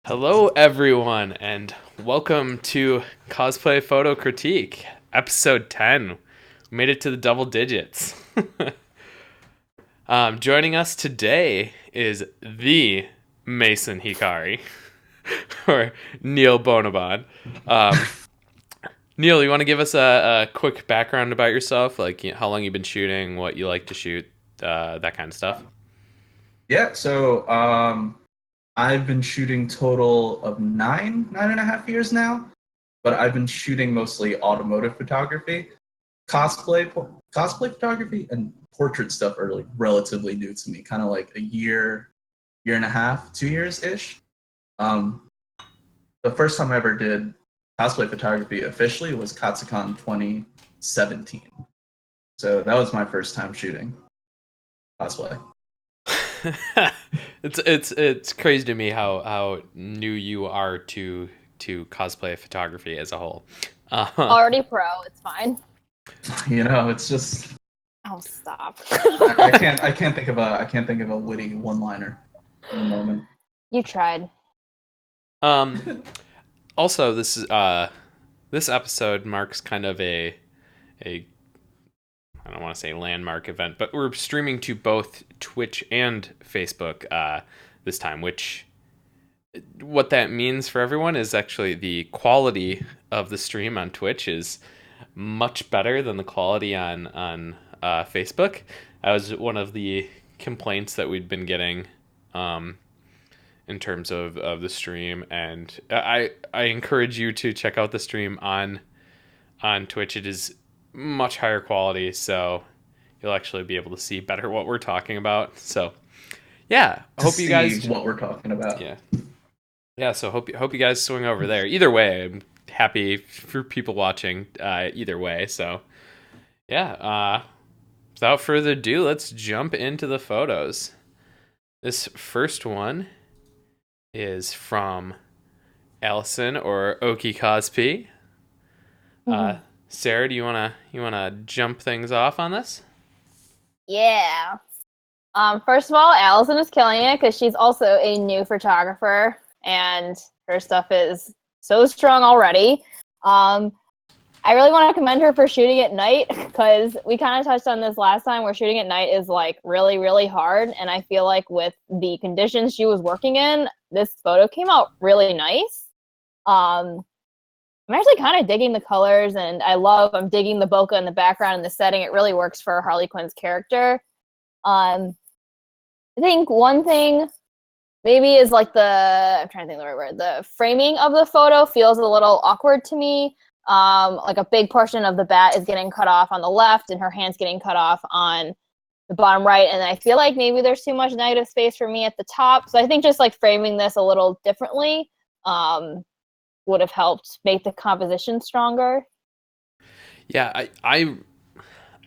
Hello, everyone, and welcome to Cosplay Photo Critique, episode 10. We made it to the double digits. Joining us today is the Mason Hikari, or Neil Bonabon. Um, Neil, you want to give us a quick background about yourself, like how long you've been shooting, what you like to shoot, that kind of stuff? Yeah, so I've been shooting total of 9.5 years now, but I've been shooting mostly automotive photography, cosplay photography, and portrait stuff are like relatively new to me, kind of like a year and a half, 2 years ish. Um, the first time I ever did cosplay photography officially was Katsucon 2017. So that was my first time shooting cosplay. It's crazy to me how new you are to cosplay photography as a whole. Uh, Already pro, it's fine. It's just Oh, stop. I can't think of a witty one liner in the moment. You tried. um, also, this episode marks kind of a I don't want to say landmark event, but we're streaming to both Twitch and Facebook this time. Which what that means for everyone is actually the quality of the stream on Twitch is much better than the quality on Facebook. That was one of the complaints that we'd been getting um, in terms of the stream, and I encourage you to check out the stream on Twitch. It is much higher quality, so you'll actually be able to see better what we're talking about. So yeah, I To hope you see guys what we're talking about. yeah yeah. So hope you guys swing over there. Either way, I'm happy for people watching. Either way, so yeah. Without further ado, let's jump into the photos. This first one is from Allison or Oki Cosp. Uh, Mhm. Sarah, do you wanna jump things off on this? Yeah. First of all, Allison is killing it because she's also a new photographer and her stuff is so strong already. Um, I really want to commend her for shooting at night because we kind of touched on this last time where shooting at night is like really, really hard. And I feel like with the conditions she was working in, this photo came out really nice. Um, I'm actually kind of digging the colors, and I'm digging the bokeh in the background and the setting. It really works for Harley Quinn's character. Um, I think one thing maybe is like I'm trying to think of the right word. The framing of the photo feels a little awkward to me. Like a big portion of the bat is getting cut off on the left, and her hand's getting cut off on the bottom right. And I feel like maybe there's too much negative space for me at the top. So I think just like framing this a little differently would have helped make the composition stronger. Yeah, I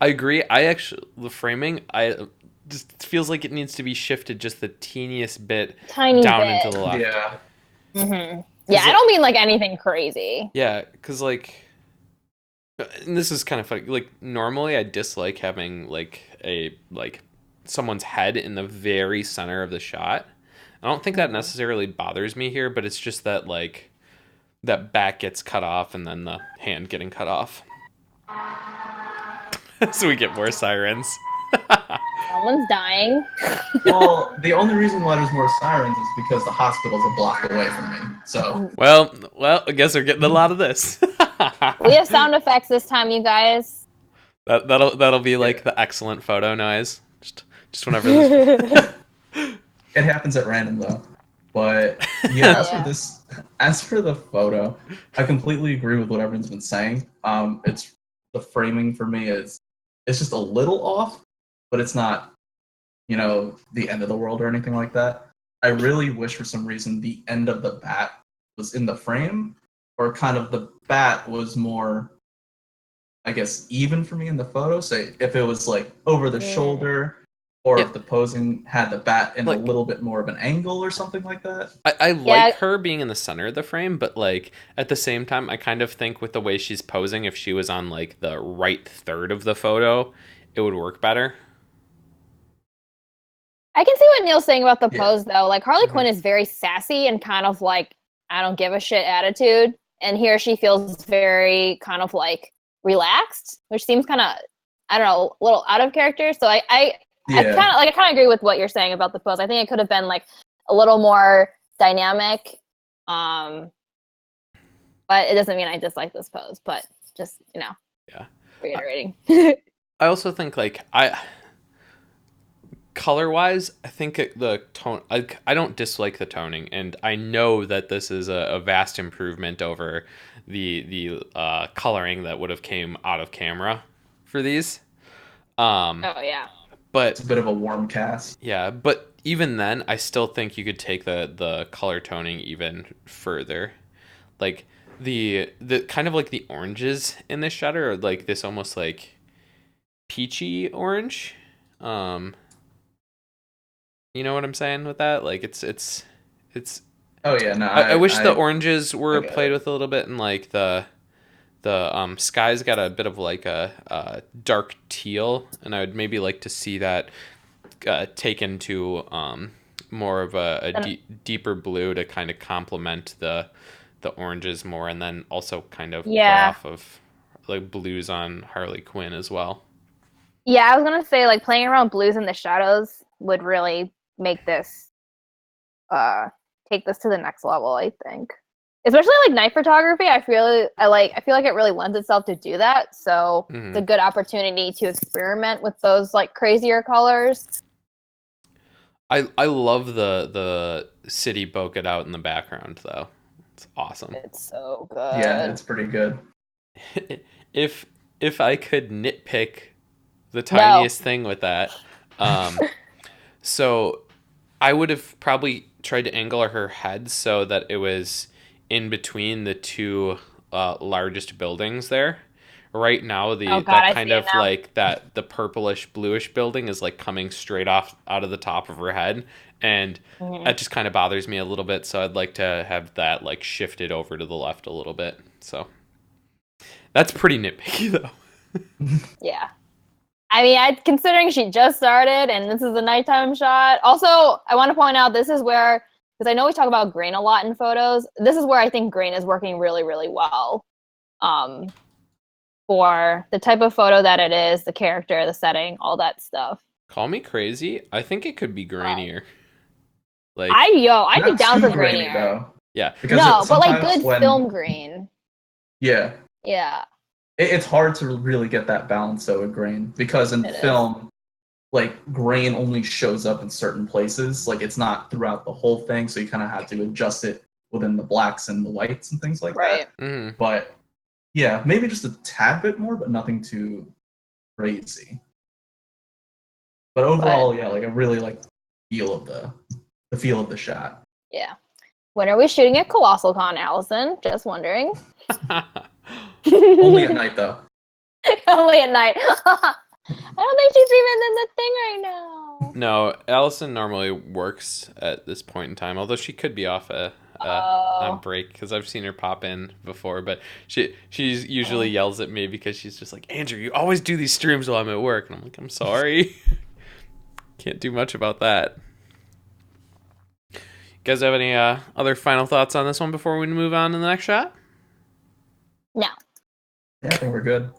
agree. I actually the framing I just feels like it needs to be shifted just the teeniest bit Tiny down into bit. the left. Yeah. Yeah, Cause I don't mean like anything crazy. yeah, cause like, and this is kind of funny. Like normally, I dislike having like someone's head in the very center of the shot. I don't think that Mhm. necessarily bothers me here, but it's just that like that back gets cut off and then the hand getting cut off. So we get more sirens. Someone's dying. Well, the only reason why there's more sirens is because the hospital's a block away from me. So Well, I guess we're getting a lot of this. We have sound effects this time, you guys. That'll be yeah, like the excellent photo noise. Just whenever this. Yeah. it happens at random though. But yeah, as for the photo, I completely agree with what everyone's been saying. It's the framing for me is it's just a little off, but it's not the end of the world or anything like that. I really wish for some reason the end of the bat was in the frame, or kind of the bat was more, I guess, even for me in the photo. Say if it was like over the Mm. shoulder, or Yeah, if the posing had the bat in a like little bit more of an angle or something like that. I like Yeah, her being in the center of the frame, but like at the same time, I kind of think with the way she's posing, if she was on like the right third of the photo, it would work better. I can see what Neil's saying about the Yeah. pose, though. Like, Harley Mhm. Quinn is very sassy and kind of like, I don't give a shit attitude. And here she feels very kind of like relaxed, which seems kind of, I don't know, a little out of character. So I Yeah. kind of agree with what you're saying about the pose. I think it could have been like a little more dynamic. But it doesn't mean I dislike this pose, but just, Yeah. reiterating. I also think like color wise, I think the tone. I don't dislike the toning, and I know that this is a vast improvement over the coloring that would have came out of camera for these. Oh, yeah. But It's a bit of a warm cast. yeah, but even then, I still think you could take the color toning even further. Like the kind of like the oranges in this shot are like this almost like peachy orange. You know what I'm saying with that? Like it's. Oh yeah, no, I wish the I oranges were get played it. with a little bit, and like the sky's got a bit of like a dark teal, and I would maybe like to see that taken to more of a deeper blue to kind of complement the oranges more, and then also kind of play Yeah. off of like blues on Harley Quinn as well. Yeah, I was gonna say like playing around blues in the shadows would really make this take this to the next level, I think. Especially like night photography, I feel like it really lends itself to do that. So it's a good opportunity to experiment with those like crazier colors. I love the city bokeh out in the background though. It's awesome. It's so good. Yeah, it's pretty good. if I could nitpick the tiniest thing with that, so I would have probably tried to angle her head so that it was in between the two largest buildings there. Right now, that kind of like that the purplish bluish building is like coming straight off out of the top of her head, and that just kind of bothers me a little bit. So I'd like to have that like shifted over to the left a little bit. So that's pretty nitpicky though. Yeah. I mean, considering she just started and this is a nighttime shot. Also, I want to point out this is where, because I know we talk about grain a lot in photos, this is where I think grain is working really, really well. For the type of photo that it is, the character, the setting, all that stuff. Call me crazy. I think it could be grainier. Like I'd be Not down too for grainy, grainier. though. Yeah. Because No, but like sometimes good film grain. Yeah. Yeah. It's hard to really get that balance though with grain because in film, like grain only shows up in certain places. Like it's not throughout the whole thing, so you kind of have to adjust it within the blacks and the whites and things like that. Mm-hmm. But yeah, maybe just a tad bit more, but nothing too crazy. But overall, yeah, like I really like the feel of the shot. Yeah. When are we shooting at Colossal Con, Allison? Just wondering. Only at night though. Only at night. I don't think she's even in the thing right now. No, Allison normally works at this point in time, although she could be off on break because I've seen her pop in before. But she usually yells at me because she's just like, Andrew, you always do these streams while I'm at work, and I'm like, I'm sorry, can't do much about that. You guys have any other final thoughts on this one before we move on to the next shot? No. Yeah, I think we're good.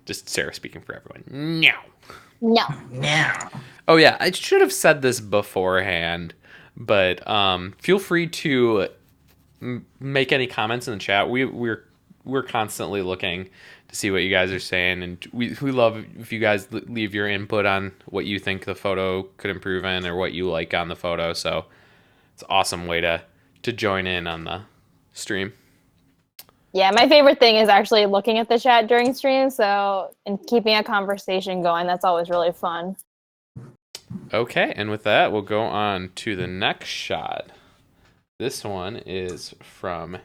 Just Sarah speaking for everyone. No. No. Oh yeah, I should have said this beforehand, but feel free to make any comments in the chat. We're constantly looking to see what you guys are saying, and we love if you guys leave your input on what you think the photo could improve in or what you like on the photo. So it's an awesome way to join in on the stream. Yeah, my favorite thing is actually looking at the chat during stream, and keeping a conversation going. That's always really fun. Okay, and with that, we'll go on to the next shot. This one is from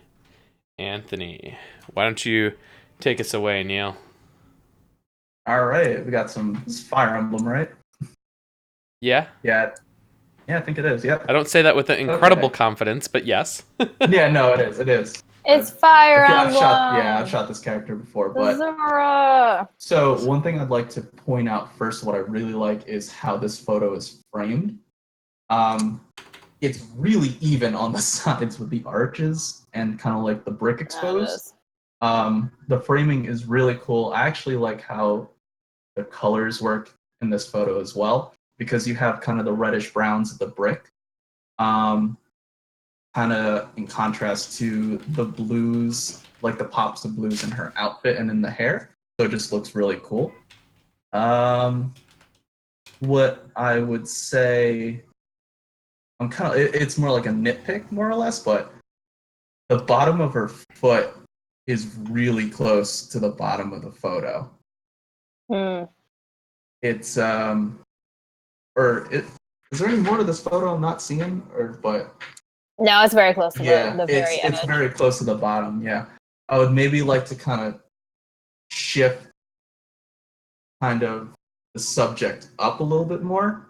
Anthony. Why don't you take us away, Neil? All right, we got this Fire Emblem, right? Yeah? Yeah, I think it is. Yep. I don't say that with an incredible confidence, but yes. Yeah, no, it is. It's Fire Emblem. I've shot this character before, but Zora. so one thing I'd like to point out first, what I really like is how this photo is framed. It's really even on the sides with the arches and kind of like the brick exposed. The framing is really cool. I actually like how the colors work in this photo as well, because you have kind of the reddish browns of the brick, kind of in contrast to the blues, like the pops of blues in her outfit and in the hair. So it just looks really cool. What I would say, it's more like a nitpick, more or less, but the bottom of her foot is really close to the bottom of the photo. It's is there any more to this photo I'm not seeing, no, it's very close to the very edge. It's very close to the bottom. Yeah, I would maybe like to kind of shift kind of the subject up a little bit more,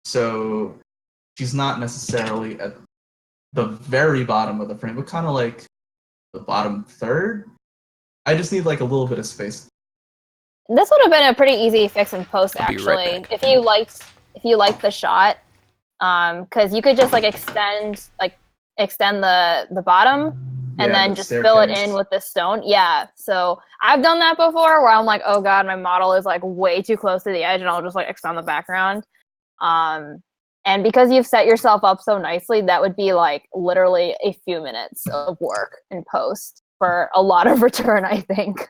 so she's not necessarily at the very bottom of the frame, but kind of like the bottom third. I just need like a little bit of space. This would have been a pretty easy fix in post, actually, if you liked the shot, because you could just like extend the bottom and then just fill it in with the stone. Yeah, so I've done that before where I'm like, oh god, my model is like way too close to the edge, and I'll just like extend the background. And because you've set yourself up so nicely, that would be like literally a few minutes of work in post for a lot of return, I think.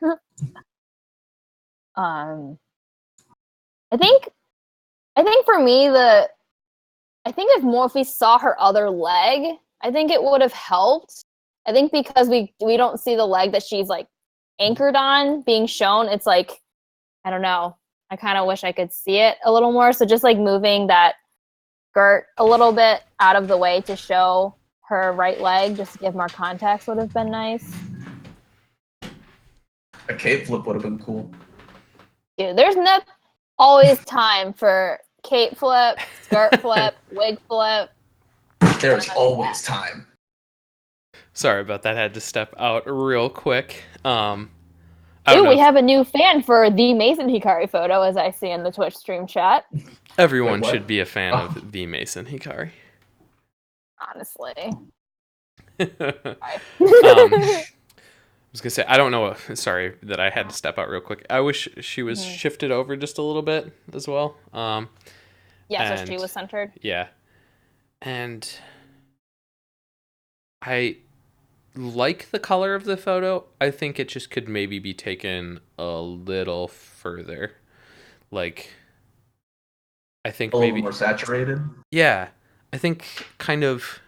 I think for me I think if we saw her other leg, I think it would have helped. I think because we don't see the leg that she's like anchored on being shown, it's like, I don't know. I kind of wish I could see it a little more. So just like moving that skirt a little bit out of the way to show her right leg, just to give more context, would have been nice. A cape flip would have been cool. Dude, there's no always time for cape flip, skirt flip, wig flip. There's always time. Sorry about that. I had to step out real quick. We have a new fan for the Maison Hikari photo, as I see in the Twitch stream chat. Everyone should be a fan of the Maison Hikari. Honestly. I was gonna say, I don't know. Sorry that I had to step out real quick. I wish she was shifted over just a little bit as well. So she was centered. Yeah, and I like the color of the photo. I think it just could maybe be taken a little further. Like, I think a maybe little more saturated. Yeah, I think kind of.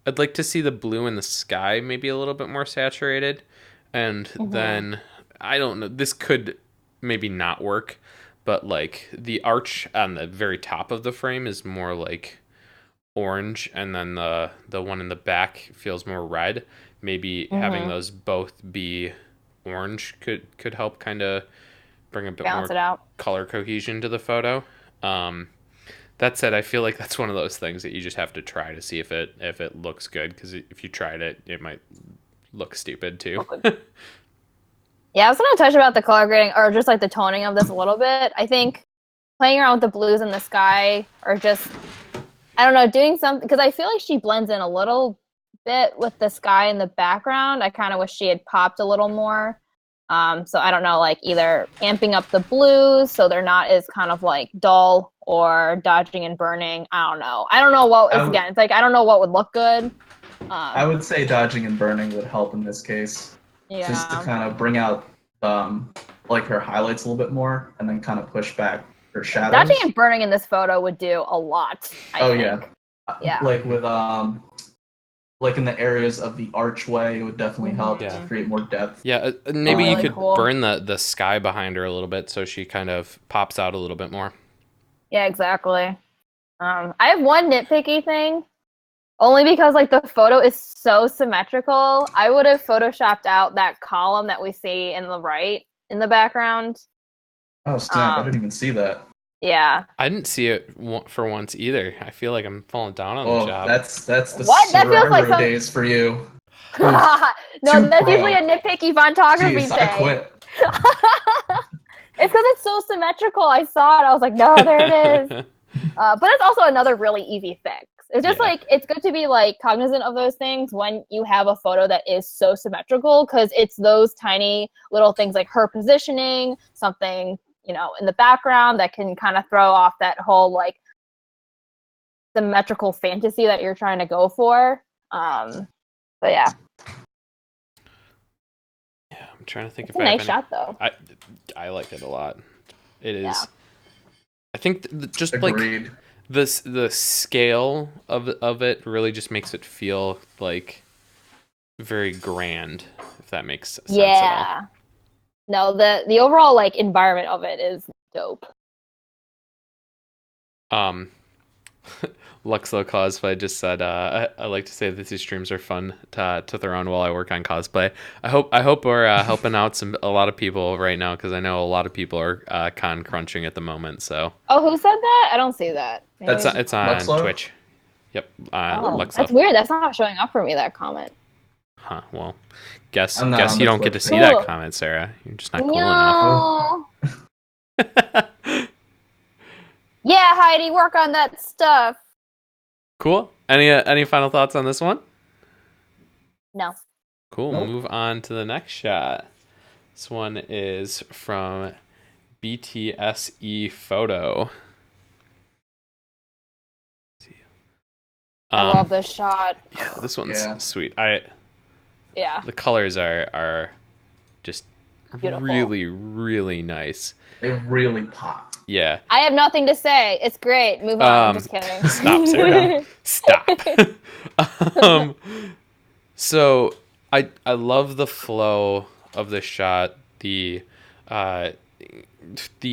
I'd like to see the blue in the sky maybe a little bit more saturated. And then, I don't know, this could maybe not work, but like the arch on the very top of the frame is more like orange, and then the one in the back feels more red. Maybe having those both be orange could help kind of bring a bit more color cohesion to the photo. That said, I feel like that's one of those things that you just have to try to see if it looks good, because if you tried it, it might look stupid too. Yeah, I was going to touch about the color grading, or just like the toning of this a little bit. I think playing around with the blues in the sky, or just, I don't know, doing something, because I feel like she blends in a little bit with the sky in the background. I kind of wish she had popped a little more. So I don't know, like either amping up the blues so they're not as kind of like dull, or dodging and burning. I don't know. It's like, I don't know what would look good. I would say dodging and burning would help in this case. Yeah. Just to kind of bring out like her highlights a little bit more, and then kind of push back her shadows. Dodging and burning in this photo would do a lot, I think. Yeah. Like with like in the areas of the archway, it would definitely help to create more depth. Yeah, maybe you could burn the sky behind her a little bit so she kind of pops out a little bit more. Yeah, exactly. I have one nitpicky thing. Only because like the photo is so symmetrical. I would have photoshopped out that column that we see in the right in the background. Oh snap! I didn't even see that. Yeah. I didn't see it for once either. I feel like I'm falling down on the job. That's the Serrero days for you. No, that's pro. usually a nitpicky Vontography Jeez, thing. I quit. It's because it's so symmetrical. I saw it. I was like, no, there it is. But it's also another really easy fix. It's just like, it's good to be like cognizant of those things when you have a photo that is so symmetrical, because it's those tiny little things like her positioning, something, you know, in the background that can kind of throw off that whole like symmetrical fantasy that you're trying to go for. But yeah. Yeah, I'm trying to think It's if a I have nice any. shot though. I like it a lot. It is. Yeah. I think just Agreed. like the scale of it really just makes it feel like very grand, if that makes sense at all. Yeah. No, the overall like environment of it is dope. Luxlo Cosplay just said, I like to say that these streams are fun to throw on while I work on cosplay. I hope we're helping out a lot of people right now, because I know a lot of people are con crunching at the moment. So Oh, who said that? I don't see that. Maybe it's on Luxlo? Twitch. Yep, Oh, Luxlo. that's weird. That's not showing up for me, that comment. Huh. Well, guess I'm not on you the don't get to Twitch see page. that Cool. comment, Sarah. You're just not cool enough. No. Yeah, Heidi, work on that stuff. Cool. Any final thoughts on this one? No. Cool. Nope. We'll move on to the next shot. This one is from BTSE Photo. I love this shot. Yeah, this one's Yeah. sweet. Yeah. The colors are just Beautiful. really, really nice. They really pop. Yeah. I have nothing to say. It's great. Move on. I'm just kidding. Stop, Sarah. Stop. So I love the flow of the shot. The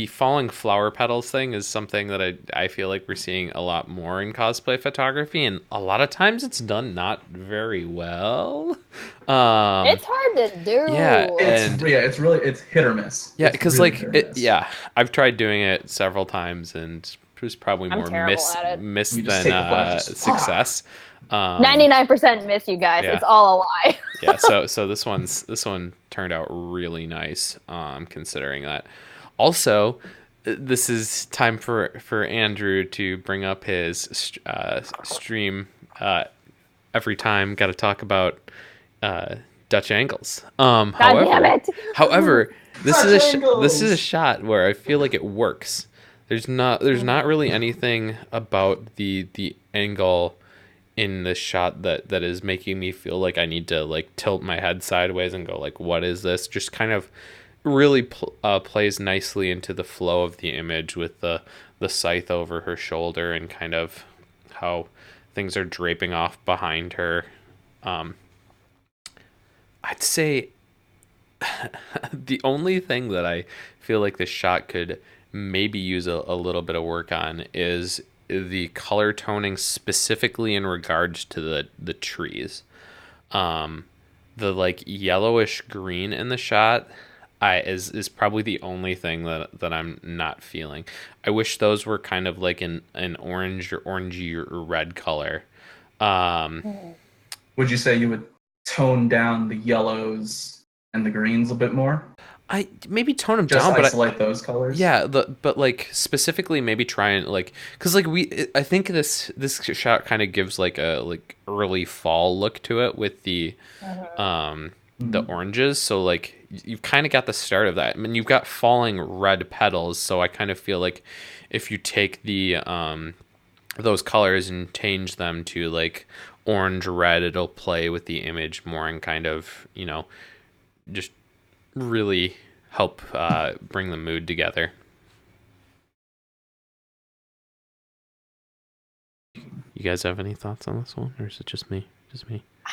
falling flower petals thing is something that I feel like we're seeing a lot more in cosplay photography, and a lot of times it's done not very well. It's hard to do. Yeah, It's hit or miss. Yeah, It's because really like hit or miss. I've tried doing it several times, and it was probably I'm more terrible at it. miss You just than take the brush, just- success. 99% miss, you guys. Yeah. It's all a lie. Yeah, so this one turned out really nice, considering that. Also, this is time for Andrew to bring up his stream. Every time, got to talk about Dutch angles. God damn it. However, this Dutch is a angles! shot where I feel like it works. There's not really anything about the angle in this shot that is making me feel like I need to like tilt my head sideways and go like, what is this? Just kind of really plays nicely into the flow of the image with the scythe over her shoulder and kind of how things are draping off behind her. I'd say the only thing that I feel like this shot could maybe use a little bit of work on is the color toning, specifically in regards to the trees. The like yellowish green in the shot is probably the only thing that I'm not feeling. I wish those were kind of like an orange or orangey or red color. Would you say you would tone down the yellows and the greens a bit more? I maybe tone them Just down, but isolate those colors. yeah, but like specifically maybe try and like, because like I think this shot kind of gives like a like early fall look to it with the oranges. So like you've kind of got the start of that. I mean, you've got falling red petals, so I kind of feel like if you take the those colors and change them to like orange red, it'll play with the image more and kind of, you know, just really help bring the mood together. You guys have any thoughts on this one, or is it just me?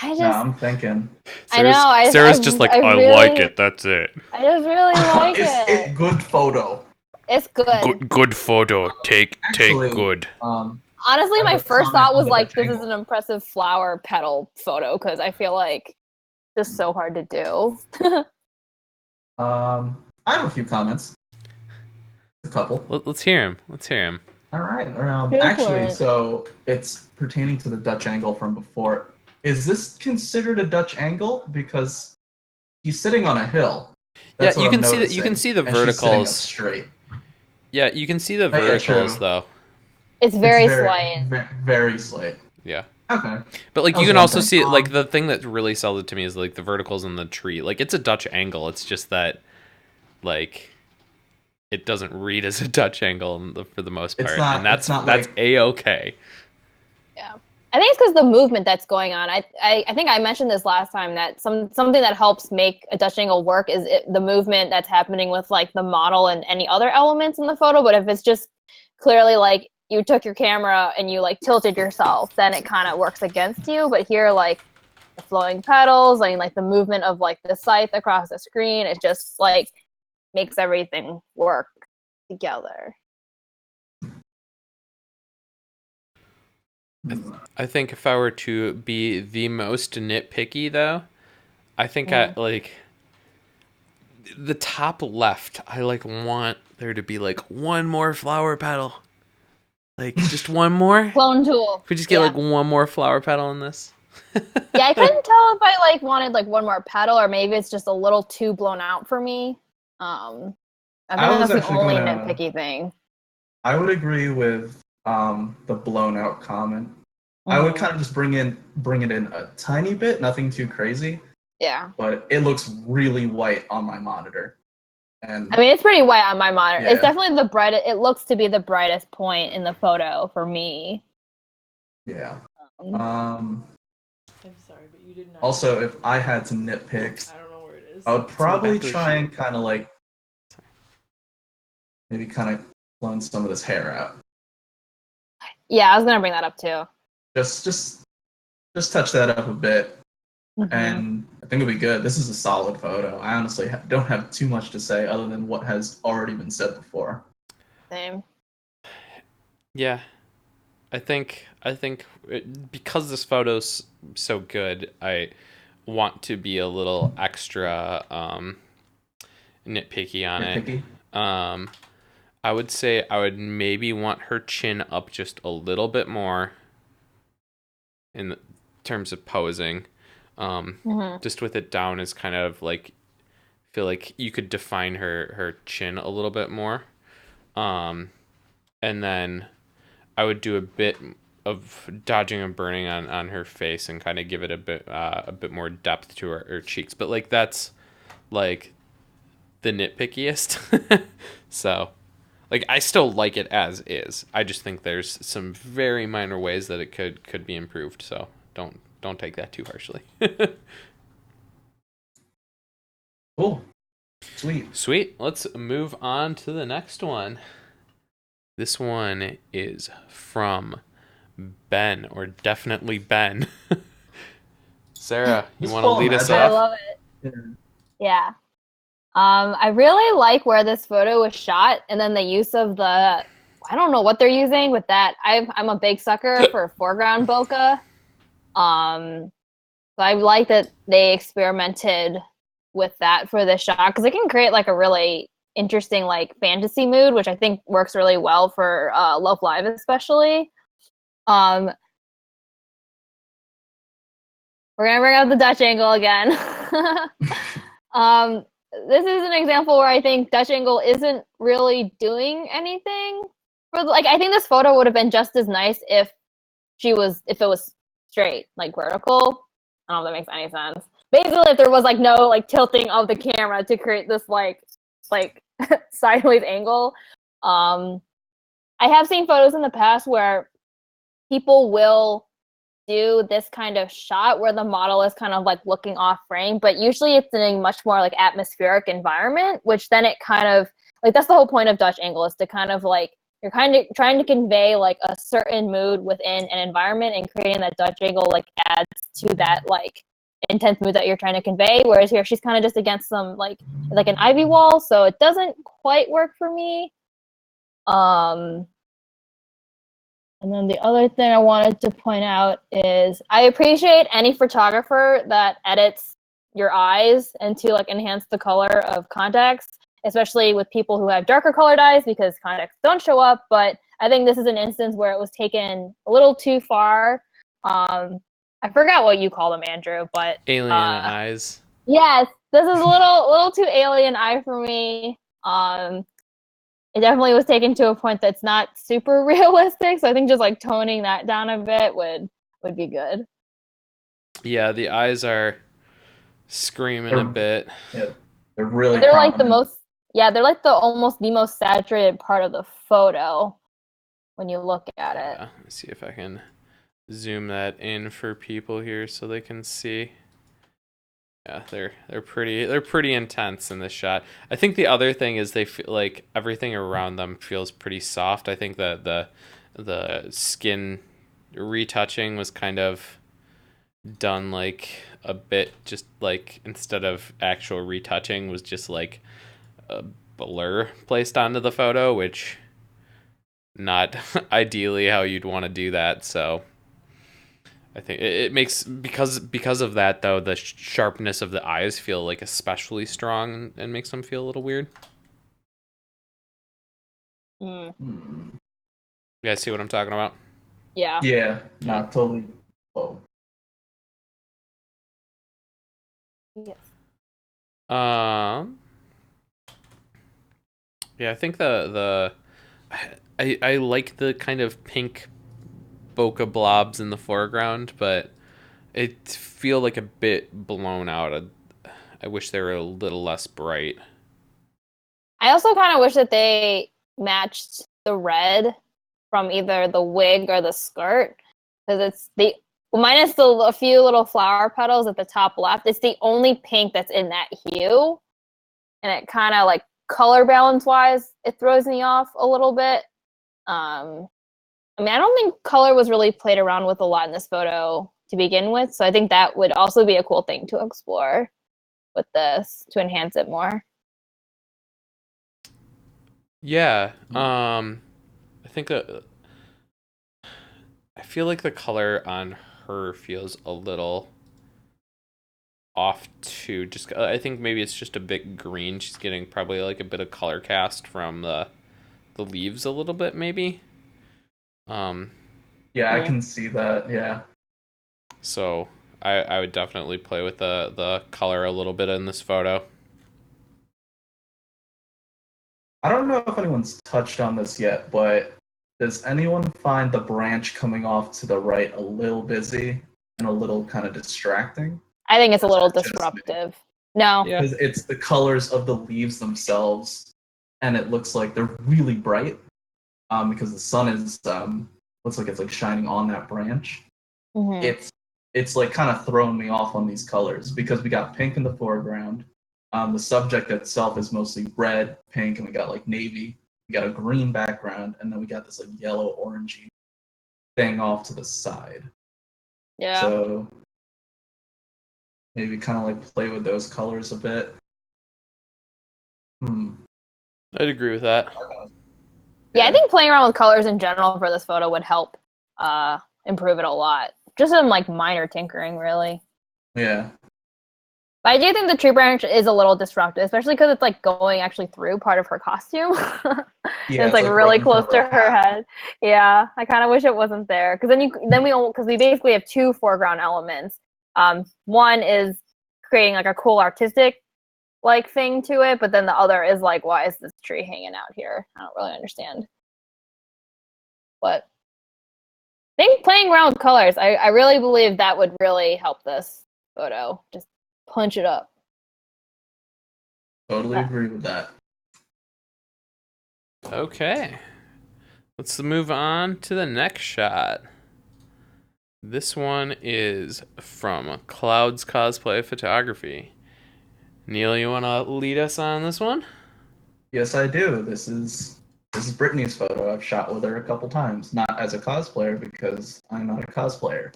No, I'm thinking. I know. Sarah's just like, I really like it. That's it. I just really like It's it. good photo. It's good. Good photo. Take Actually, good. Honestly, I my have a first comment thought on was the like, Dutch this is an impressive flower petal photo, because I feel like it's just so hard to do. I have a few comments. A couple. Let's hear him. All right. Go for Actually, it. so it's pertaining to the Dutch angle from before. is this considered a Dutch angle? Because he's sitting on a hill. Yeah, That's what you I'm can see that. You can noticing. see the And she's sitting up verticals. straight. Yeah, you can see the Oh, yeah, verticals true. though. It's It's very very, slight. very, very slight. Yeah. Okay. But like That you was can one also thing. see like the thing that really sells it to me is like the verticals in the tree. Like it's a Dutch angle. It's just that like it doesn't read as a Dutch angle for the most part, and It's not that's like a-okay. Yeah. I think it's because the movement that's going on. I think I mentioned this last time that something that helps make a Dutch angle work is the movement that's happening with like the model and any other elements in the photo. But if it's just clearly like you took your camera and you like tilted yourself, then it kind of works against you. But here, like the flowing petals, like the movement of like the scythe across the screen, it just like makes everything work together. I think if I were to be the most nitpicky though, I think I like the top left. I like want there to be like one more flower petal. Like just one more. Clone tool. If we just get Yeah. like one more flower petal in this. Yeah, I couldn't tell if I like wanted like one more petal or maybe it's just a little too blown out for me. I think I was that's the actually only gonna nitpicky thing. I would agree with the blown out comment. I would Mhm. kind of just bring it in a tiny bit, nothing too crazy, Yeah. but it looks really white on my monitor. I And mean, it's pretty white on my monitor. It's yeah, definitely the brightest. It looks to be the brightest point in the photo for me. yeah. Um, Um I'm sorry, but you did not. Also, if I had to nitpick, I don't know where it is. I would in the probably back of the try sheet. and kind of like maybe kind of clone some of this hair out. yeah, I was gonna bring that up too. Just touch that up a bit, Hmm. and I think it'll be good. This is a solid photo. I honestly don't have too much to say other than what has already been said before. Same. Yeah, I think because this photo's so good, I want to be a little extra nitpicky on it. Nitpicky. Um, I would say I would maybe want her chin up just a little bit more in terms of posing. Hmm. Just with it down is kind of like feel like you could define her chin a little bit more. Um, and then I would do a bit of dodging and burning on her face and kind of give it a bit more depth to her cheeks. But like that's like the nitpickiest. So like I still like it as is. I just think there's some very minor ways that it could be improved. So don't take that too harshly. Cool. Sweet. Sweet. Let's move on to the next one. This one is from Ben, or definitely Ben. Sarah, you Just want to pull a lead us magic. I off? love it. Yeah. I really like where this photo was shot, and then the use of the I don't know what they're using with that. I'm a big sucker for foreground bokeh. So I like that they experimented with that for this shot because it can create like a really interesting like fantasy mood, which I think works really well for Love Live especially. Um, we're gonna bring up the Dutch angle again. um, this is an example where I think Dutch angle isn't really doing anything. For like, I think this photo would have been just as nice if it was straight, like vertical. I don't know if that makes any sense. Basically, if there was like no like tilting of the camera to create this like sideways angle. Um, I have seen photos in the past where people will do this kind of shot where the model is kind of like looking off frame, but usually it's in a much more like atmospheric environment, which then it kind of like that's the whole point of Dutch angle is to kind of like you're kind of trying to convey like a certain mood within an environment and creating that Dutch angle like adds to that like intense mood that you're trying to convey. Whereas here she's kind of just against some like an ivy wall, so it doesn't quite work for me. Um and then the other thing I wanted to point out is I appreciate any photographer that edits your eyes and to like enhance the color of contacts, especially with people who have darker colored eyes because contacts don't show up. But I think this is an instance where it was taken a little too far. I forgot what you call them, Andrew, but Alien eyes. yes, this is a little too alien eye for me. It definitely was taken to a point that's not super realistic, so I think just like toning that down a bit would be good. Yeah, the eyes are screaming a bit. Yeah, they're really They're like the prominent. most, yeah, they're like the most saturated part of the photo when you look at it. Yeah, let's see if I can zoom that in for people here so they can see. Yeah, they're pretty intense in this shot. I think the other thing is they feel like everything around them feels pretty soft. I think that the skin retouching was kind of done like a bit, just like instead of actual retouching was just like a blur placed onto the photo, which not ideally how you'd want to do that. So I think it makes, because of that though, the sharpness of the eyes feel like especially strong and makes them feel a little weird. Mm, Hmm. You guys see what I'm talking about? yeah. Yeah, not totally. Oh, Yes. Um. Yeah, I think I like the kind of pink bokeh blobs in the foreground, but it feel like a bit blown out. I wish they were a little less bright. I also kind of wish that they matched the red from either the wig or the skirt, because it's the minus a few little flower petals at the top left. It's the only pink that's in that hue, and it kind of like color balance wise, it throws me off a little bit. I mean, I don't think color was really played around with a lot in this photo to begin with, so I think that would also be a cool thing to explore with this to enhance it more. Yeah. I think that I feel like the color on her feels a little off too. Just I think maybe it's just a bit green. She's getting probably like a bit of color cast from the leaves a little bit maybe. Um, yeah, I can see that. Yeah. so I would definitely play with the color a little bit in this photo. I don't know if anyone's touched on this yet, but does anyone find the branch coming off to the right a little busy and a little kind of distracting? I think it's a Or is little that just me? disruptive. No. Yeah. Because it's the colors of the leaves themselves, and it looks like they're really bright. Because the sun is looks like it's like shining on that branch. Mm-hmm. It's like kind of throwing me off on these colors because we got pink in the foreground. The subject itself is mostly red, pink, and we got like navy. We got a green background, and then we got this like yellow orangey thing off to the side. Yeah. So maybe kind of like play with those colors a bit. I'd agree with that. Yeah, I think playing around with colors in general for this photo would help improve it a lot. Just some like minor tinkering, really. Yeah. But I do think the tree branch is a little disruptive, especially because it's like going actually through part of her costume. Yeah, it's like right really in front close of to her her hat. head. Yeah, I kind of wish it wasn't there because we basically have two foreground elements. One is creating like a cool artistic like thing to it, but then the other is like, why is this tree hanging out here? I don't really understand. But I think playing around with colors, I really believe that would really help this photo. Just punch it up. Totally agree with that. Okay. Let's move on to the next shot. This one is from Cloud's Cosplay Photography. Neil, you want to lead us on this one? Yes, I do. This is Brittany's photo. I've shot with her a couple times, not as a cosplayer because I'm not a cosplayer.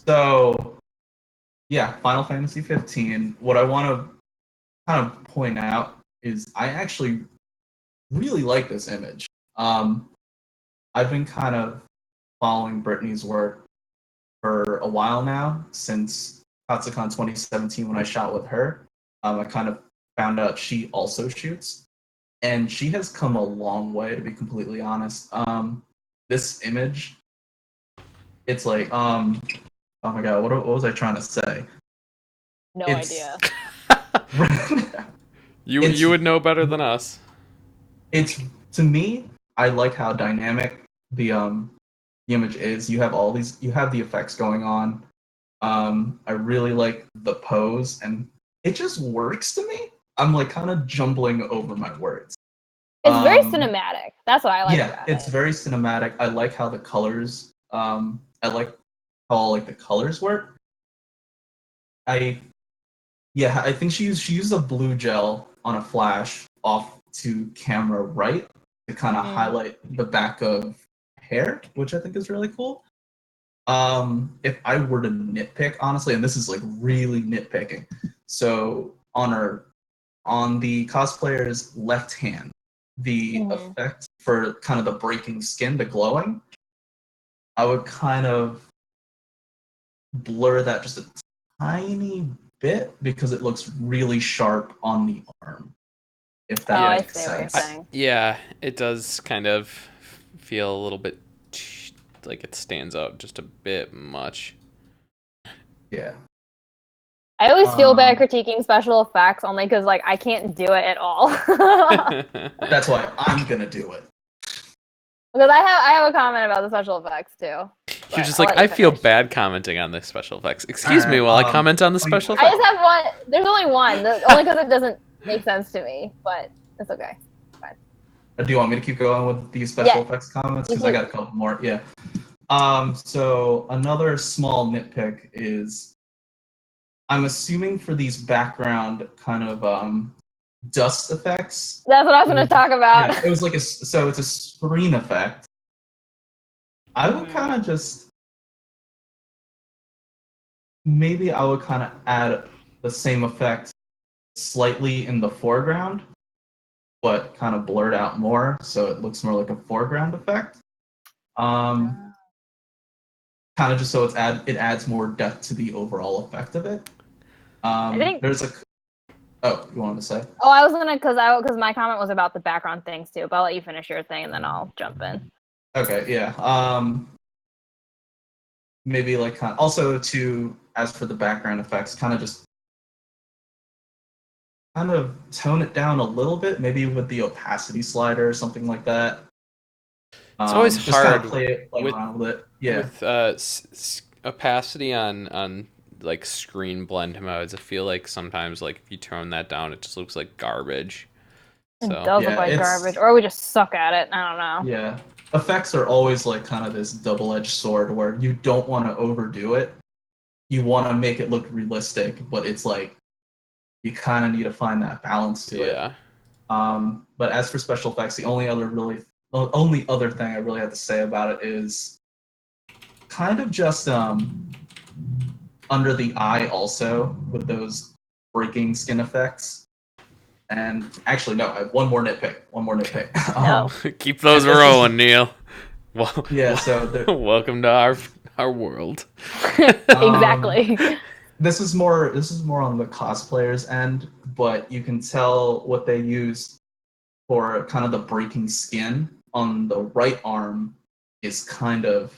So, yeah, Final Fantasy 15. What I want to kind of point out is I actually really like this image. I've been kind of following Brittany's work for a while now, since Katsucon 2017 when I shot with her. I kind of found out she also shoots, and she has come a long way, to be completely honest. This image it's like oh my god, what was I trying to say? No It's idea. You would know better than us. it's to me, I like how dynamic the image is. You have the effects going on. I really like the pose, and it just works to me. I'm like kind of jumbling over my words. It's very Um, cinematic. That's what I like yeah, about it's it. very cinematic. I like how the colors. I like how like the colors work. I Yeah, I think she used a blue gel on a flash off to camera right to kind of Mm. highlight the back of hair, which I think is really cool. If I were to nitpick, honestly, and this is like really nitpicking, so on the cosplayer's left hand, the Mhm. effect for kind of the breaking skin, the glowing, I would kind of blur that just a tiny bit because it looks really sharp on the arm, if Oh, that Yeah. I makes see what you're sense. saying. Yeah, it does kind of feel a little bit like it stands out just a bit much. Yeah. I always feel bad Um, critiquing special effects only because like I can't do it at all. that's why I'm gonna do it. Because I have a comment about the special effects too. You're But just I'll like, let you I feel finish. bad commenting on the special effects. All Excuse me right. while I comment on the Oh, you special I effects. just have one. There's only one. Only because it doesn't make sense to me. But it's okay. Fine. do you want me to keep going with these special Yes. effects comments? You Because I keep. got a couple more. Yeah. So another small nitpick is I'm assuming for these background kind of dust effects. That's what I was going to talk about. Yeah, it was like so it's a screen effect. I would kind of just maybe I would kind of add the same effect slightly in the foreground, but kind of blurred out more so it looks more like a foreground effect. Um, Kind of just so it adds more depth to the overall effect of it. I think. There's a oh, you wanted to say? Oh, I was gonna because my comment was about the background things too. But I'll let you finish your thing and then I'll jump in. Okay, yeah. Maybe like kind of, also to as for the background effects, kind of tone it down a little bit, maybe with the opacity slider or something like that. It's always Just kind of hard play with around with it. Yeah, opacity on like screen blend modes. I feel like sometimes like if you tone that down, it just looks like garbage. It So does look yeah, like garbage, or we just suck at it. I don't know. yeah. Effects are always like kind of this double-edged sword where you don't want to overdo it. You want to make it look realistic, but it's like you kind of need to find that balance to it. yeah, But as for special effects, the only other thing I really have to say about it is kind of just under the eye also with those breaking skin effects. And actually, no, I have one more nitpick. One more nitpick. No. keep those and this is- rolling, Neil. Well, yeah. So welcome to our world. Exactly. this is more on the cosplayers end, but you can tell what they used for kind of the breaking skin on the right arm is kind of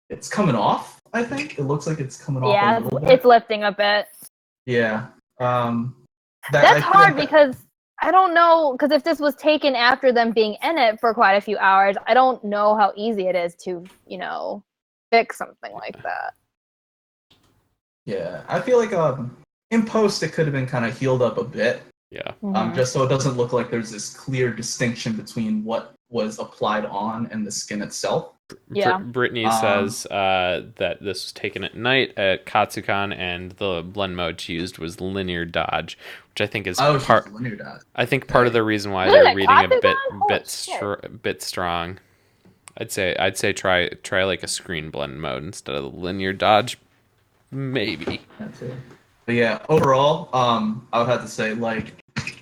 it's coming off. I think it looks like it's coming off a Yeah, little it's bit. lifting a bit. Yeah. That That's I feel hard like that, because I don't know. Because if this was taken after them being in it for quite a few hours, I don't know how easy it is to, fix something like that. yeah, I feel like in post it could have been kind of healed up a bit, Yeah. just so it doesn't look like there's this clear distinction between what was applied on and the skin itself. Yeah. Brittany Um, says that this was taken at night at Katsukan, and the blend mode she used was linear dodge, which I think is oh, she's part. linear dot. I think part of the reason why Really? they're reading a Katsugan? Holy bit strong. I'd say try like a screen blend mode instead of the linear dodge, maybe. That's it. But yeah, overall, I would have to say like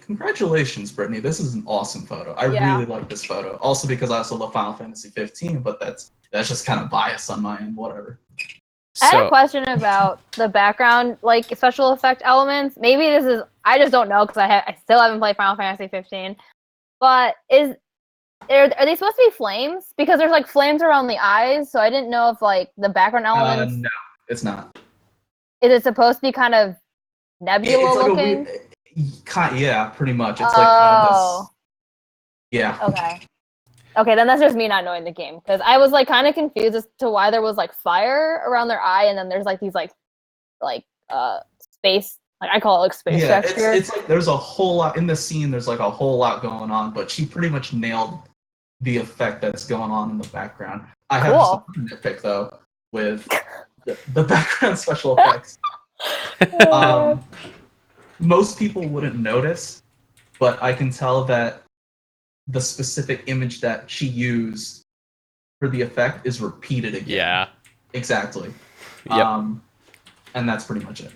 congratulations, Brittany. This is an awesome photo. I Yeah. really like this photo. Also because I also love Final Fantasy 15, but that's just kind of bias on my end. Whatever. I had a So question about the background, like special effect elements. Maybe this is I just don't know because I still haven't played Final Fantasy 15. But Are they supposed to be flames? Because there's like flames around the eyes, so I didn't know if like the background elements. No, it's not. Is it supposed to be kind of nebula It's like looking? a weird, yeah, pretty much. It's like kind of this. Yeah. Okay. Okay, then that's just me not knowing the game because I was like kind of confused as to why there was like fire around their eye, and then there's like these like space, like I call it like space Yeah, texture. it's like there's a whole lot in the scene. There's like a whole lot going on, but she pretty much nailed the effect that's going on in the background. I have just a Cool. nitpick though with the background special effects. Most people wouldn't notice, but I can tell that the specific image that she used for the effect is repeated again. Yeah. Exactly. Yep. And that's pretty much it.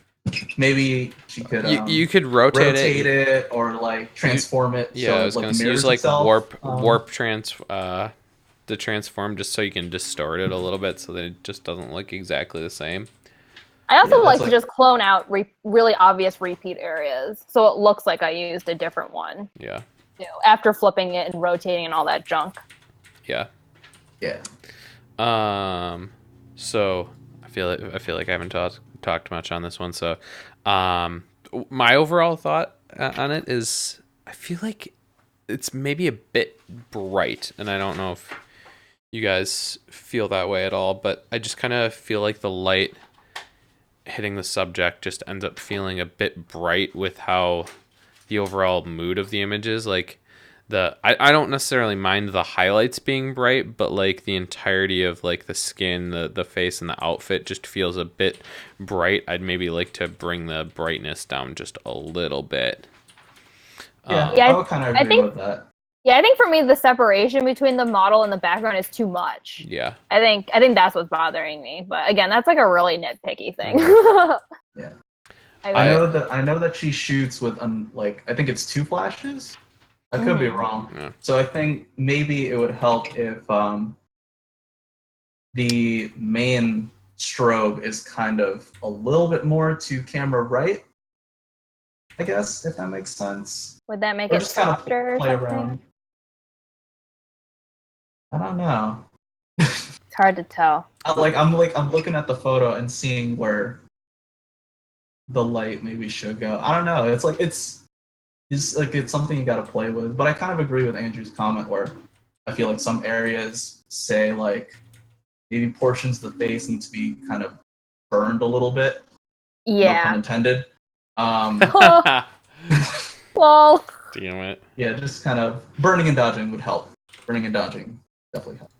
Maybe she could you could rotate it or like transform it. Yeah, so I was like gonna use mirrors like itself. warp to transform just so you can distort it a little bit so that it just doesn't look exactly the same. I also Yeah, like that's to just clone out really obvious repeat areas, so it looks like I used a different one. Yeah. You know, after flipping it and rotating and all that junk. Yeah. Yeah. So I feel like I haven't talked much on this one. So, my overall thought on it is I feel like it's maybe a bit bright, and I don't know if you guys feel that way at all, but I just kind of feel like the light hitting the subject just ends up feeling a bit bright with how the overall mood of the image is. Like I don't necessarily mind the highlights being bright, but like the entirety of like the skin, the face, and the outfit just feels a bit bright. I'd maybe like to bring the brightness down just a little bit. Yeah, Yeah, I would kind of agree with that. Yeah, I think for me the separation between the model and the background is too much. Yeah. I think that's what's bothering me. But again, that's like a really nitpicky thing. Yeah. I know that she shoots with like I think it's 2 flashes. I could be wrong. Yeah. So I think maybe it would help if the main strobe is kind of a little bit more to camera right. I guess if that makes sense. Would that make Or it just kind of softer or play something? around. I don't know. It's hard to tell. I'm looking at the photo and seeing where the light maybe should go. I don't know. It's like it's something you got to play with. But I kind of agree with Andrew's comment where I feel like some areas say like maybe portions of the face need to be kind of burned a little bit. No pun Yeah. intended. Well. Damn it. Yeah, just kind of burning and dodging would help. Burning and dodging definitely help.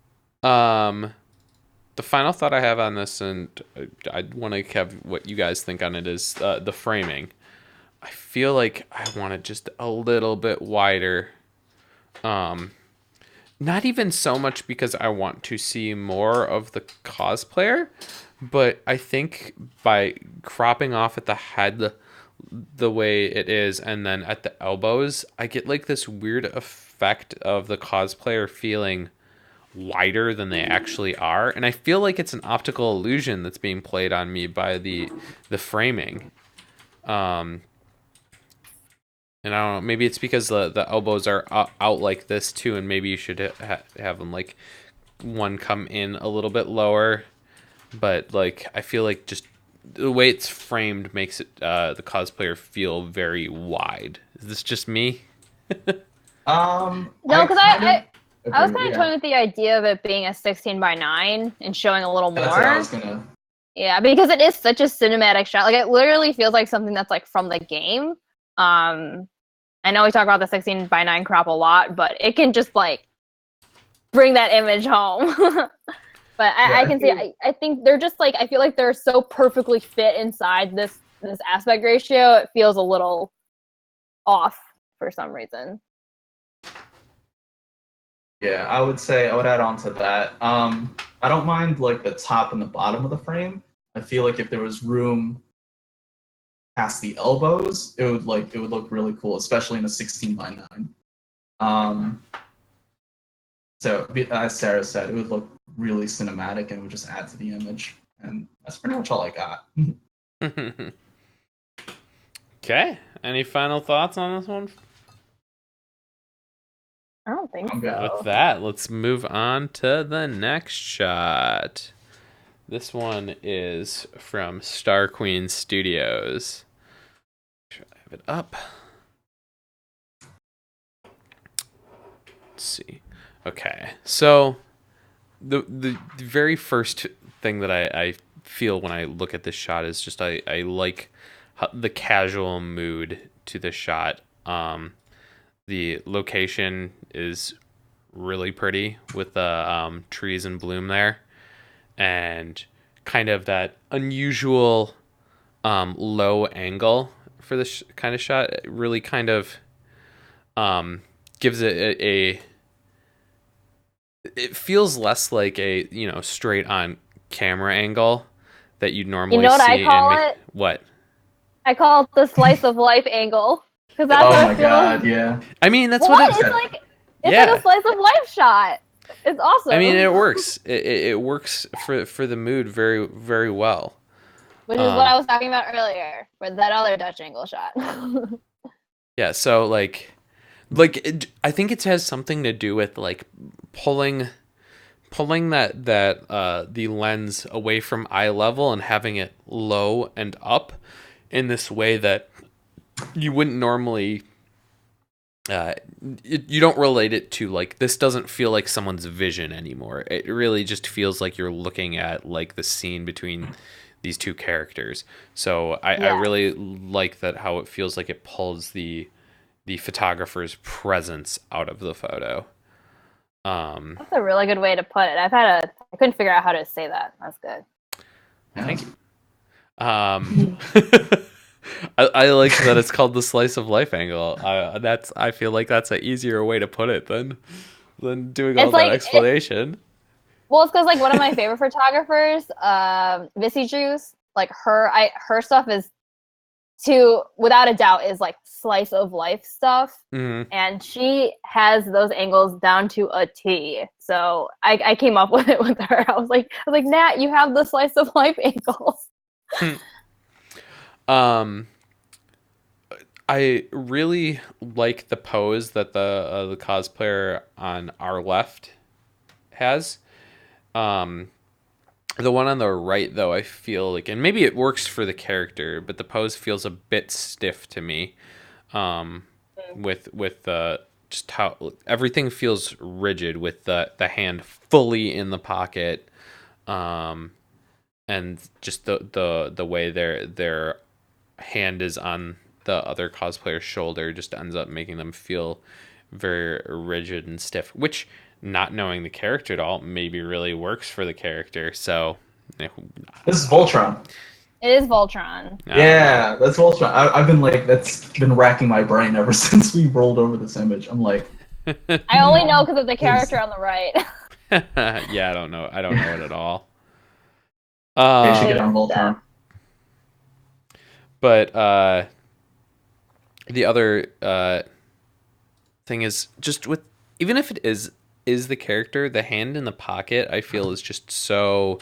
The final thought I have on this, and I want to have what you guys think on it, is the framing. I feel like I want it just a little bit wider. Not even so much because I want to see more of the cosplayer, but I think by cropping off at the head the way it is and then at the elbows, I get like this weird effect of the cosplayer feeling wider than they actually are, and I feel like it's an optical illusion that's being played on me by the framing. And I don't know, maybe it's because the elbows are out like this too, and maybe you should have them like one come in a little bit lower. But like I feel like just the way it's framed makes it the cosplayer feel very wide. Is this just me? No, because I was kind of toying with the idea of it being a 16:9 and showing a little more. That's what I was gonna. Yeah, because it is such a cinematic shot. Like it literally feels like something that's like from the game. I know we talk about the 16:9 crop a lot, but it can just like bring that image home. But I can see. I think they're just like I feel like they're so perfectly fit inside this aspect ratio. It feels a little off for some reason. Yeah, I would add on to that. I don't mind like the top and the bottom of the frame. I feel like if there was room past the elbows, it would look really cool, especially in a 16:9. So as Sarah said, it would look really cinematic and would just add to the image. And that's pretty much all I got. Okay. Any final thoughts on this one? I don't think I'm good. so. With that, let's move on to the next shot. This one is from Star Queen Studios. Should I have it up? Let's see. Okay, so the very first thing that I feel when I look at this shot is just I like the casual mood to the shot. The location is really pretty with the trees in bloom there, and kind of that unusual low angle for this kind of shot. It really kind of gives it it feels less like a straight on camera angle that you'd normally You know what see I call in it? what I call it the slice of life angle because that's Oh what my it feels. god, yeah. I mean that's What? what It's like yeah. a slice of life shot. It's awesome. I mean it works. It works for the mood very very well. Which is what I was talking about earlier with that other Dutch angle shot. Yeah, so I think it has something to do with like pulling that the lens away from eye level and having it low and up in this way that you wouldn't normally you don't relate it to, like, this doesn't feel like someone's vision anymore. It really just feels like you're looking at like the scene between these two characters. So I really like that, how it feels like it pulls the photographer's presence out of the photo. That's a really good way to put it. I couldn't figure out how to say that. That's good. Thank you. I like that it's called the slice of life angle. I feel like that's an easier way to put it than doing all that explanation. Well, it's because like one of my favorite photographers, Missy Juice, like her stuff is without a doubt is like slice of life stuff, and she has those angles down to a T. So I came up with it with her. I was like, Nat, you have the slice of life angles. I really like the pose that the cosplayer on our left has. The one on the right, though, I feel like, and maybe it works for the character, but the pose feels a bit stiff to me. With just how everything feels rigid with the hand fully in the pocket, and just the way their hand is on the other cosplayer's shoulder just ends up making them feel very rigid and stiff, which, not knowing the character at all, maybe really works for the character. So this is Voltron. It is Voltron. Yeah, that's Voltron. I've been like, that's been racking my brain ever since we rolled over this image. I'm like, I only know because of the character on the right. Yeah, I don't know it at all. they should get on Voltron. But the other thing is just with, even if it is the character, the hand in the pocket, I feel, is just so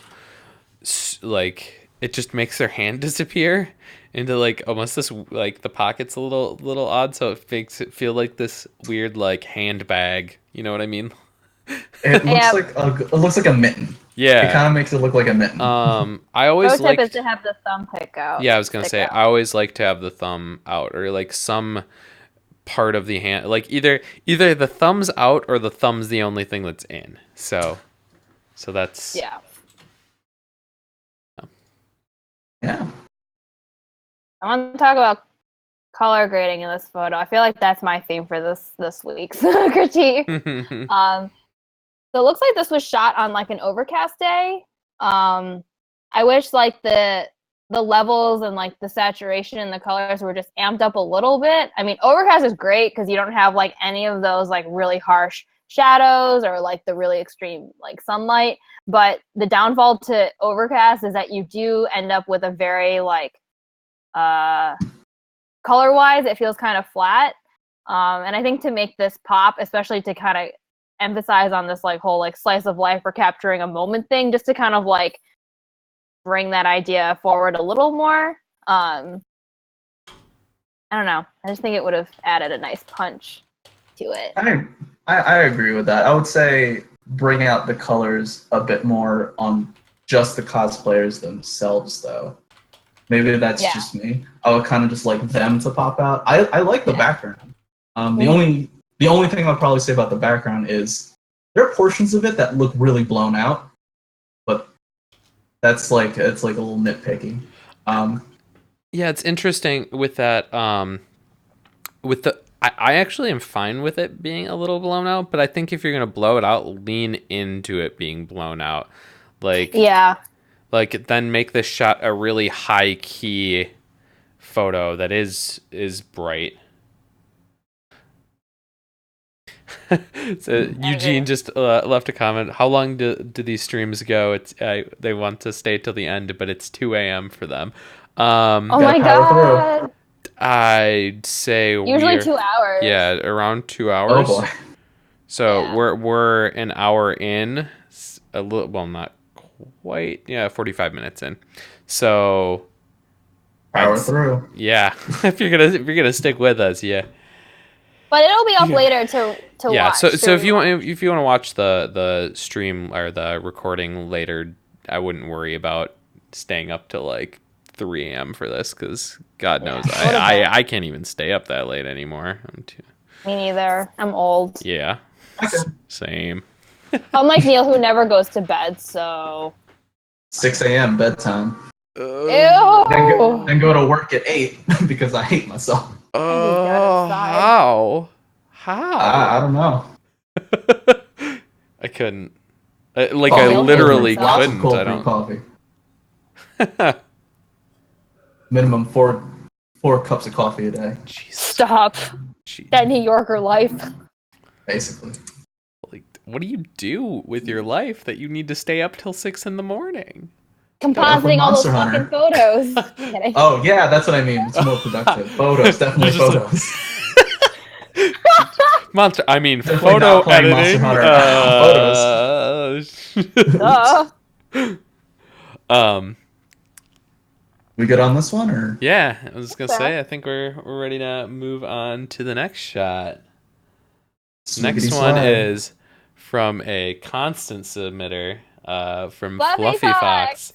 like, it just makes their hand disappear into like almost this, like, the pocket's a little odd, so it makes it feel like this weird like handbag. You know what I mean? It looks like a mitten. Yeah, it kind of makes it look like a mitten. I always like is to have the thumb pick out. Yeah, I was gonna say, I always like to have the thumb out, or like some part of the hand, like either the thumb's out or the thumb's the only thing that's in. So that's Yeah. I want to talk about color grading in this photo. I feel like that's my theme for this week's critique. So it looks like this was shot on like an overcast day. I wish like the levels and like the saturation and the colors were just amped up a little bit. I mean, overcast is great because you don't have like any of those like really harsh shadows or like the really extreme like sunlight. But the downfall to overcast is that you do end up with a very like color-wise, it feels kind of flat. And I think to make this pop, especially to kind of emphasize on this like whole like slice of life or capturing a moment thing, just to kind of like bring that idea forward a little more. I don't know. I just think it would have added a nice punch to it. I agree with that. I would say bring out the colors a bit more on just the cosplayers themselves, though. Maybe that's Yeah. just me. I would kind of just like them to pop out. I like the background. The Mhm. only thing I'll probably say about the background is there are portions of it that look really blown out, but that's like it's like a little nitpicky. Yeah, it's interesting with that. With the, I actually am fine with it being a little blown out, but I think if you're gonna blow it out, lean into it being blown out. Like, Yeah. like then make this shot a really high key photo that is bright. So I Eugene agree. just left a comment. How long do these streams go? It's they want to stay till the end, but it's 2 a.m. for them. Oh Gotta my power through. god. I'd say Usually we're 2 hours. around two Oh hours. boy. So Yeah. we're an hour in, a little, well, not quite, yeah, 45 minutes in. So Power through. yeah, if you're gonna stick with us, yeah. But it'll be up Yeah. later to Yeah, watch. so To watch. if you want to watch the stream or the recording later, I wouldn't worry about staying up till like 3 a.m. for this, because God knows Yeah. Go to bed. I can't even stay up that late anymore. I'm too, Me neither. I'm old. yeah, Okay. same. Unlike Neil, who never goes to bed, so 6 a.m. bedtime. ew. Then go to work at 8 because I hate myself. I'd be dead inside. How? How? I don't know. I couldn't. Like I Coffee. Neil hates literally himself. Lots of couldn't. cold I brew don't. coffee. Minimum four cups of coffee a day, Jesus. Stop. Jeez. That New Yorker life. basically. Like, what do you do with your life that you need to stay up till 6 in the morning? Compositing all those Monster fucking Hunter. photos. Kidding. Oh yeah, that's what I mean. It's more productive. Photos, definitely You're just like- photos. Monster. I mean, Definitely photo not playing Monster editing. Hunter. Duh. We good on this one, or Yeah, I was gonna Okay. say. I think we're ready to move on to the next shot. Next Swiggity one swag. is from a constant submitter, from Fluffy Fluffy Fox. Fox.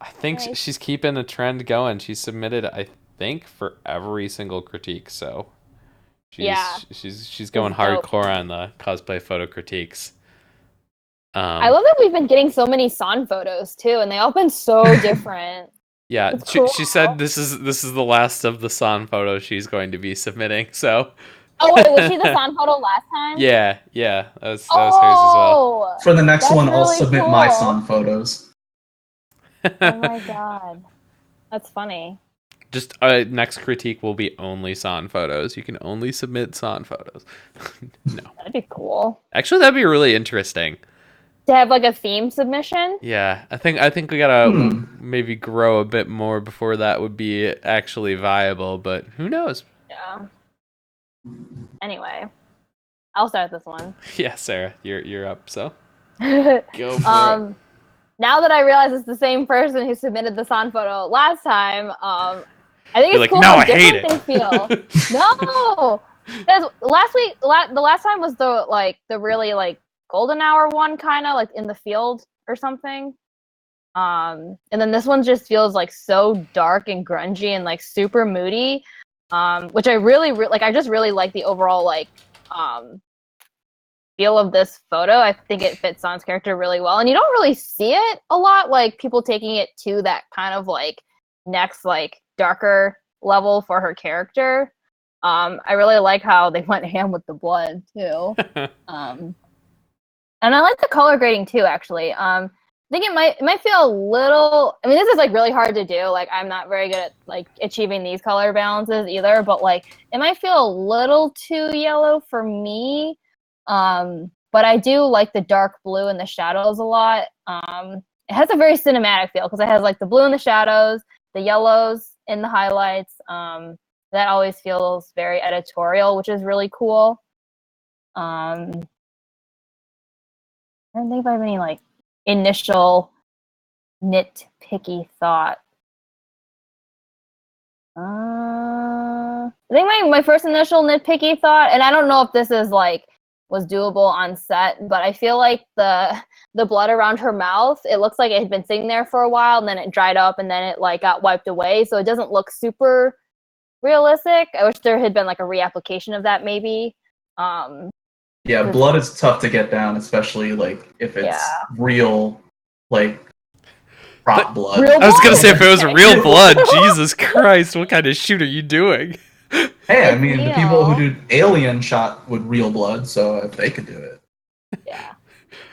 I think Nice. she's keeping a trend going. She submitted, I think, for every single critique. So she's going It's dope. hardcore on the cosplay photo critiques. I love that we've been getting so many San photos too, and they all been so different. Yeah, It's she cool. said this is the last of the San photos she's going to be submitting. So Oh wait, was she the San photo last time? yeah, that was hers as well. Oh, For the next That's one, I'll really submit my cool. son photos. oh my god, that's funny. Just next critique will be only San photos. You can only submit San photos. No, That'd be cool actually, that'd be really interesting. to have like a theme submission. Yeah, I think we gotta Hmm. maybe grow a bit more before that would be actually viable. But who knows? Yeah. Anyway, I'll start this one. Yeah, Sarah, you're up. So go for it. Now that I realize it's the same person who submitted the San photo last time, I think You're it's like, cool no, how I hate different they feel. No, because last week, the last time was the really like golden hour one, kind of like in the field or something. And then this one just feels like so dark and grungy and like super moody. Which I really like. I just really like the overall like feel of this photo. I think it fits San's character really well, and you don't really see it a lot. Like people taking it to that kind of like next like darker level for her character. I really like how they went ham with the blood too. And I like the color grading too. Actually, I think it might feel a little. I mean, this is like really hard to do. Like, I'm not very good at like achieving these color balances either. But like, it might feel a little too yellow for me. But I do like the dark blue in the shadows a lot. It has a very cinematic feel because it has like the blue in the shadows, the yellows in the highlights. That always feels very editorial, which is really cool. I don't think I have any like initial nitpicky thought. I think my first initial nitpicky thought, and I don't know if this is like was doable on set, but I feel like the blood around her mouth, it looks like it had been sitting there for a while, and then it dried up, and then it like got wiped away, so it doesn't look super realistic. I wish there had been like a reapplication of that, maybe. Yeah, blood is tough to get down, especially like if it's real, like prop blood. Real I was gonna say if it was Okay. real blood, Jesus Christ, what kind of shoot are you doing? Hey, I mean, the people who Real. do Alien shot with real blood, so if they could do it. Yeah.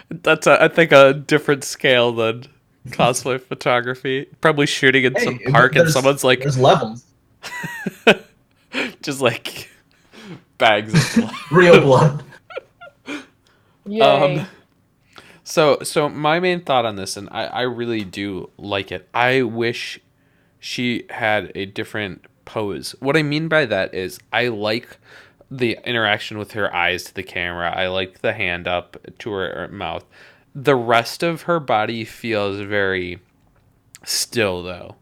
That's I think a different scale than cosplay photography. Probably shooting in some park and someone's like, there's levels. just like bags of blood. Real blood. Yay. So my main thought on this, and I really do like it. I wish she had a different pose. What I mean by that is I like the interaction with her eyes to the camera. I like the hand up to her mouth. The rest of her body feels very still though.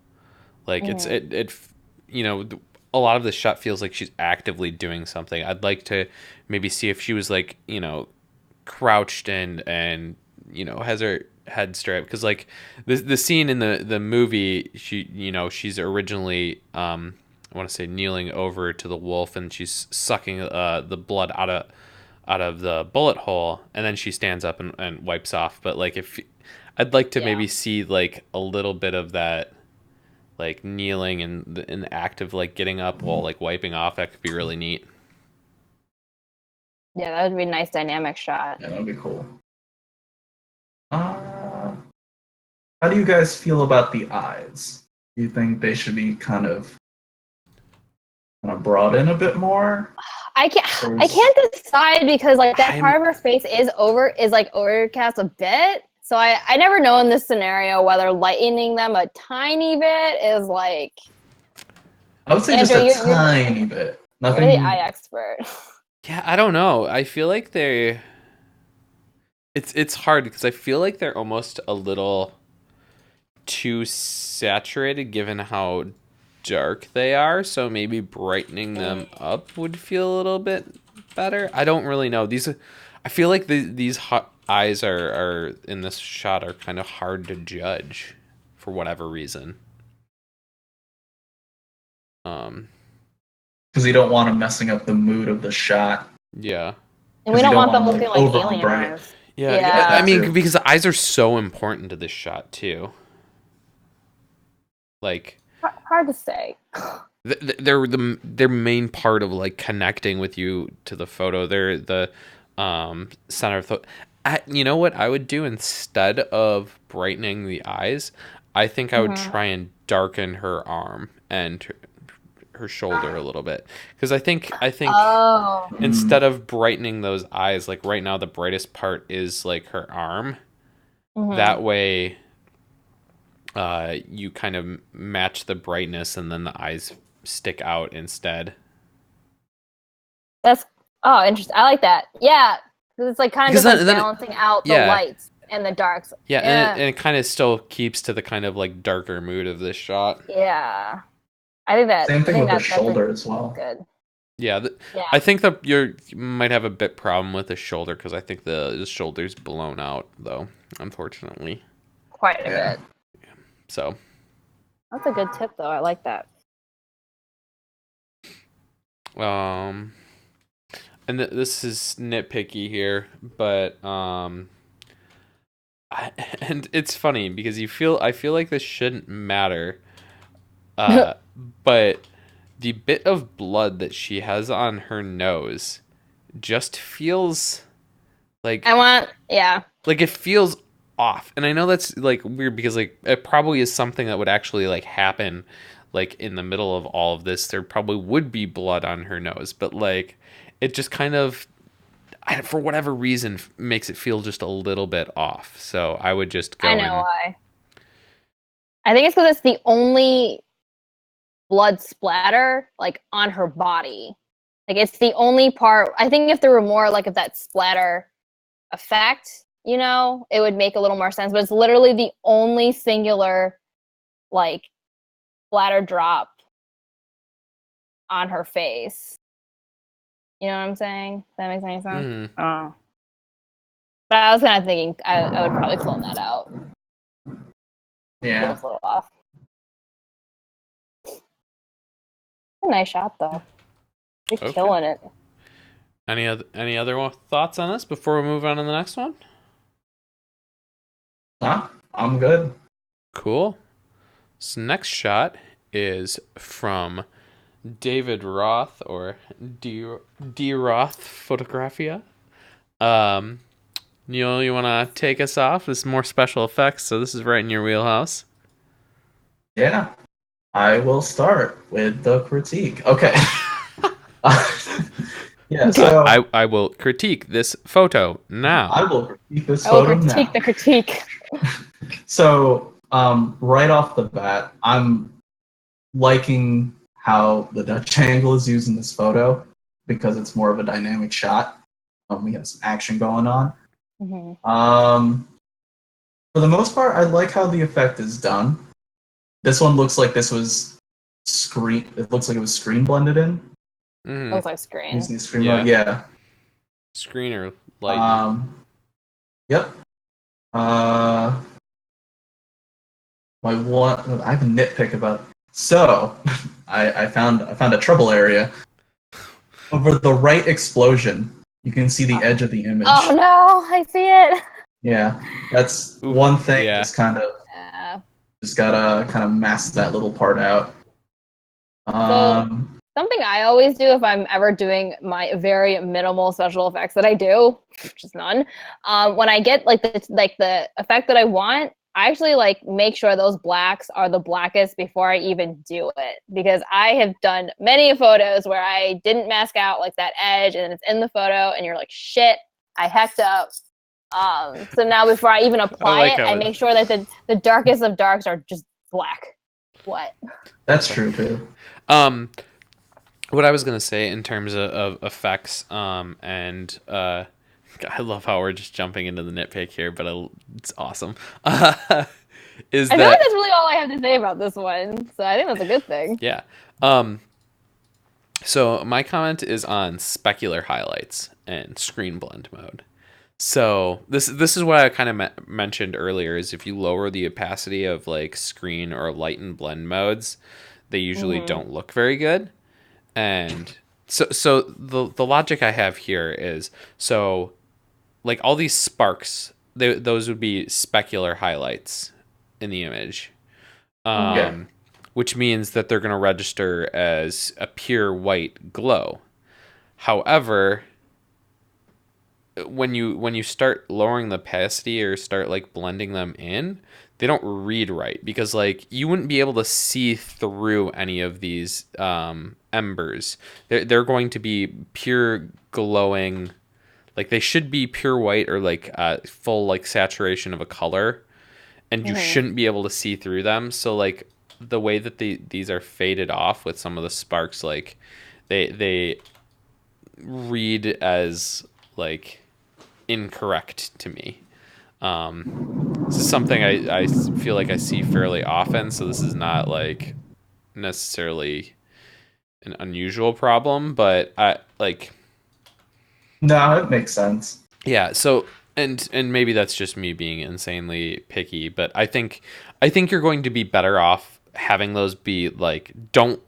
Like it you know, a lot of the shot feels like she's actively doing something. I'd like to maybe see if she was like, you know, crouched and you know, has her head straight, because like the scene in the movie, she, you know, she's originally I want to say kneeling over to the wolf, and she's sucking the blood out of the bullet hole, and then she stands up and wipes off. But like, if I'd like to maybe see like a little bit of that, like kneeling and the act of like getting up while like wiping off. That could be really neat. Yeah, that would be a nice dynamic shot. Yeah, that'd be cool. How do you guys feel about the eyes? Do you think they should be kind of brought in a bit more? I can't decide, because like that part of her face is like overcast a bit. So I never know in this scenario whether lightening them a tiny bit is like. I would say Andrew, just a tiny bit. Nothing. You're the eye expert. Yeah, I don't know. I feel like it's hard because I feel like they're almost a little too saturated given how dark they are, so maybe brightening them up would feel a little bit better. I don't really know. I feel like these eyes are in this shot are kind of hard to judge for whatever reason. Because you don't want them messing up the mood of the shot. Yeah. And we don't want them looking like over alien bright. eyes. Yeah. I mean, because the eyes are so important to this shot too. Like, hard to say. They're main part of like connecting with you to the photo. They're the center of you know what I would do instead of brightening the eyes? I think I would try and darken her arm and her shoulder a little bit, because I think instead of brightening those eyes, like right now the brightest part is like her arm. That way you kind of match the brightness and then the eyes stick out instead. That's interesting. I like that. Yeah, because it's like kind of just balancing out the lights and the darks. Yeah, and it kind of still keeps to the kind of like darker mood of this shot. Yeah, I think that. Same thing with the shoulder as well. Good. Yeah, I think that you might have a bit problem with the shoulder, because I think the shoulder's blown out though, unfortunately. Quite a bit. So. That's a good tip though. I like that. And this is nitpicky here, but and it's funny because I feel like this shouldn't matter, but the bit of blood that she has on her nose just feels like like it feels off. And I know that's like weird, because like it probably is something that would actually like happen, like in the middle of all of this there probably would be blood on her nose, but like it just kind of, for whatever reason, makes it feel just a little bit off. So I would just go. I know why. I think it's because it's the only blood splatter like on her body. Like it's the only part. I think if there were more like of that splatter effect, you know, it would make a little more sense. But it's literally the only singular like splatter drop on her face. You know what I'm saying? If that makes any sense? Mhm. Oh. But I was kind of thinking I would probably clone that out. Yeah. It's a little off. A nice shot though. You're Okay. killing it. Any other thoughts on this before we move on to the next one? Huh? I'm good. Cool. So next shot is from David Roth or D Roth Photographia. Neil, you want to take us off? This is more special effects, so this is right in your wheelhouse. Yeah. I will start with the critique. Okay. Yeah, so I will critique this photo now. I will critique this I will photo critique now. the critique. So, right off the bat, I'm liking how the Dutch angle is used in this photo because it's more of a dynamic shot. We have some action going on. Mm-hmm. For the most part, I like how the effect is done. This one looks like this was screen. It looks like it was screen blended in. Mm-hmm. Looks like screen. Using the screen, Yeah. yeah. Screener lighting. Yep. My one, I have a nitpick about. So, I found a trouble area over the right explosion. You can see the edge of the image. Oh no, I see it. Yeah, that's Oof, one thing. yeah. Just gotta kind of mask that little part out. Something I always do if I'm ever doing my very minimal special effects that I do, which is none, when I get like the effect that I want, I actually like make sure those blacks are the blackest before I even do it, because I have done many photos where I didn't mask out like that edge and it's in the photo and you're like, shit, I hecked up. So now before I even apply I make sure that the darkest of darks are just black. What? That's true too. What I was gonna say in terms of effects, and I love how we're just jumping into the nitpick here, but it's awesome. I feel like that's really all I have to say about this one, so I think that's a good thing. Yeah. So my comment is on specular highlights and screen blend mode. So this is what I kind of mentioned earlier, is if you lower the opacity of like screen or light and blend modes, they usually don't look very good. And so the logic I have here is, so like all these sparks, those would be specular highlights in the image. Which means that they're going to register as a pure white glow. However, when you start lowering the opacity or start like blending them in, they don't read right, because like you wouldn't be able to see through any of these embers. They're going to be pure glowing, like they should be pure white or like full like saturation of a color, and you shouldn't be able to see through them. So like the way that these are faded off with some of the sparks, like they read as like incorrect to me. This is something I feel like I see fairly often, so this is not like necessarily an unusual problem, but I like. No, it makes sense. Yeah, so and maybe that's just me being insanely picky, but I think you're going to be better off having those be like, don't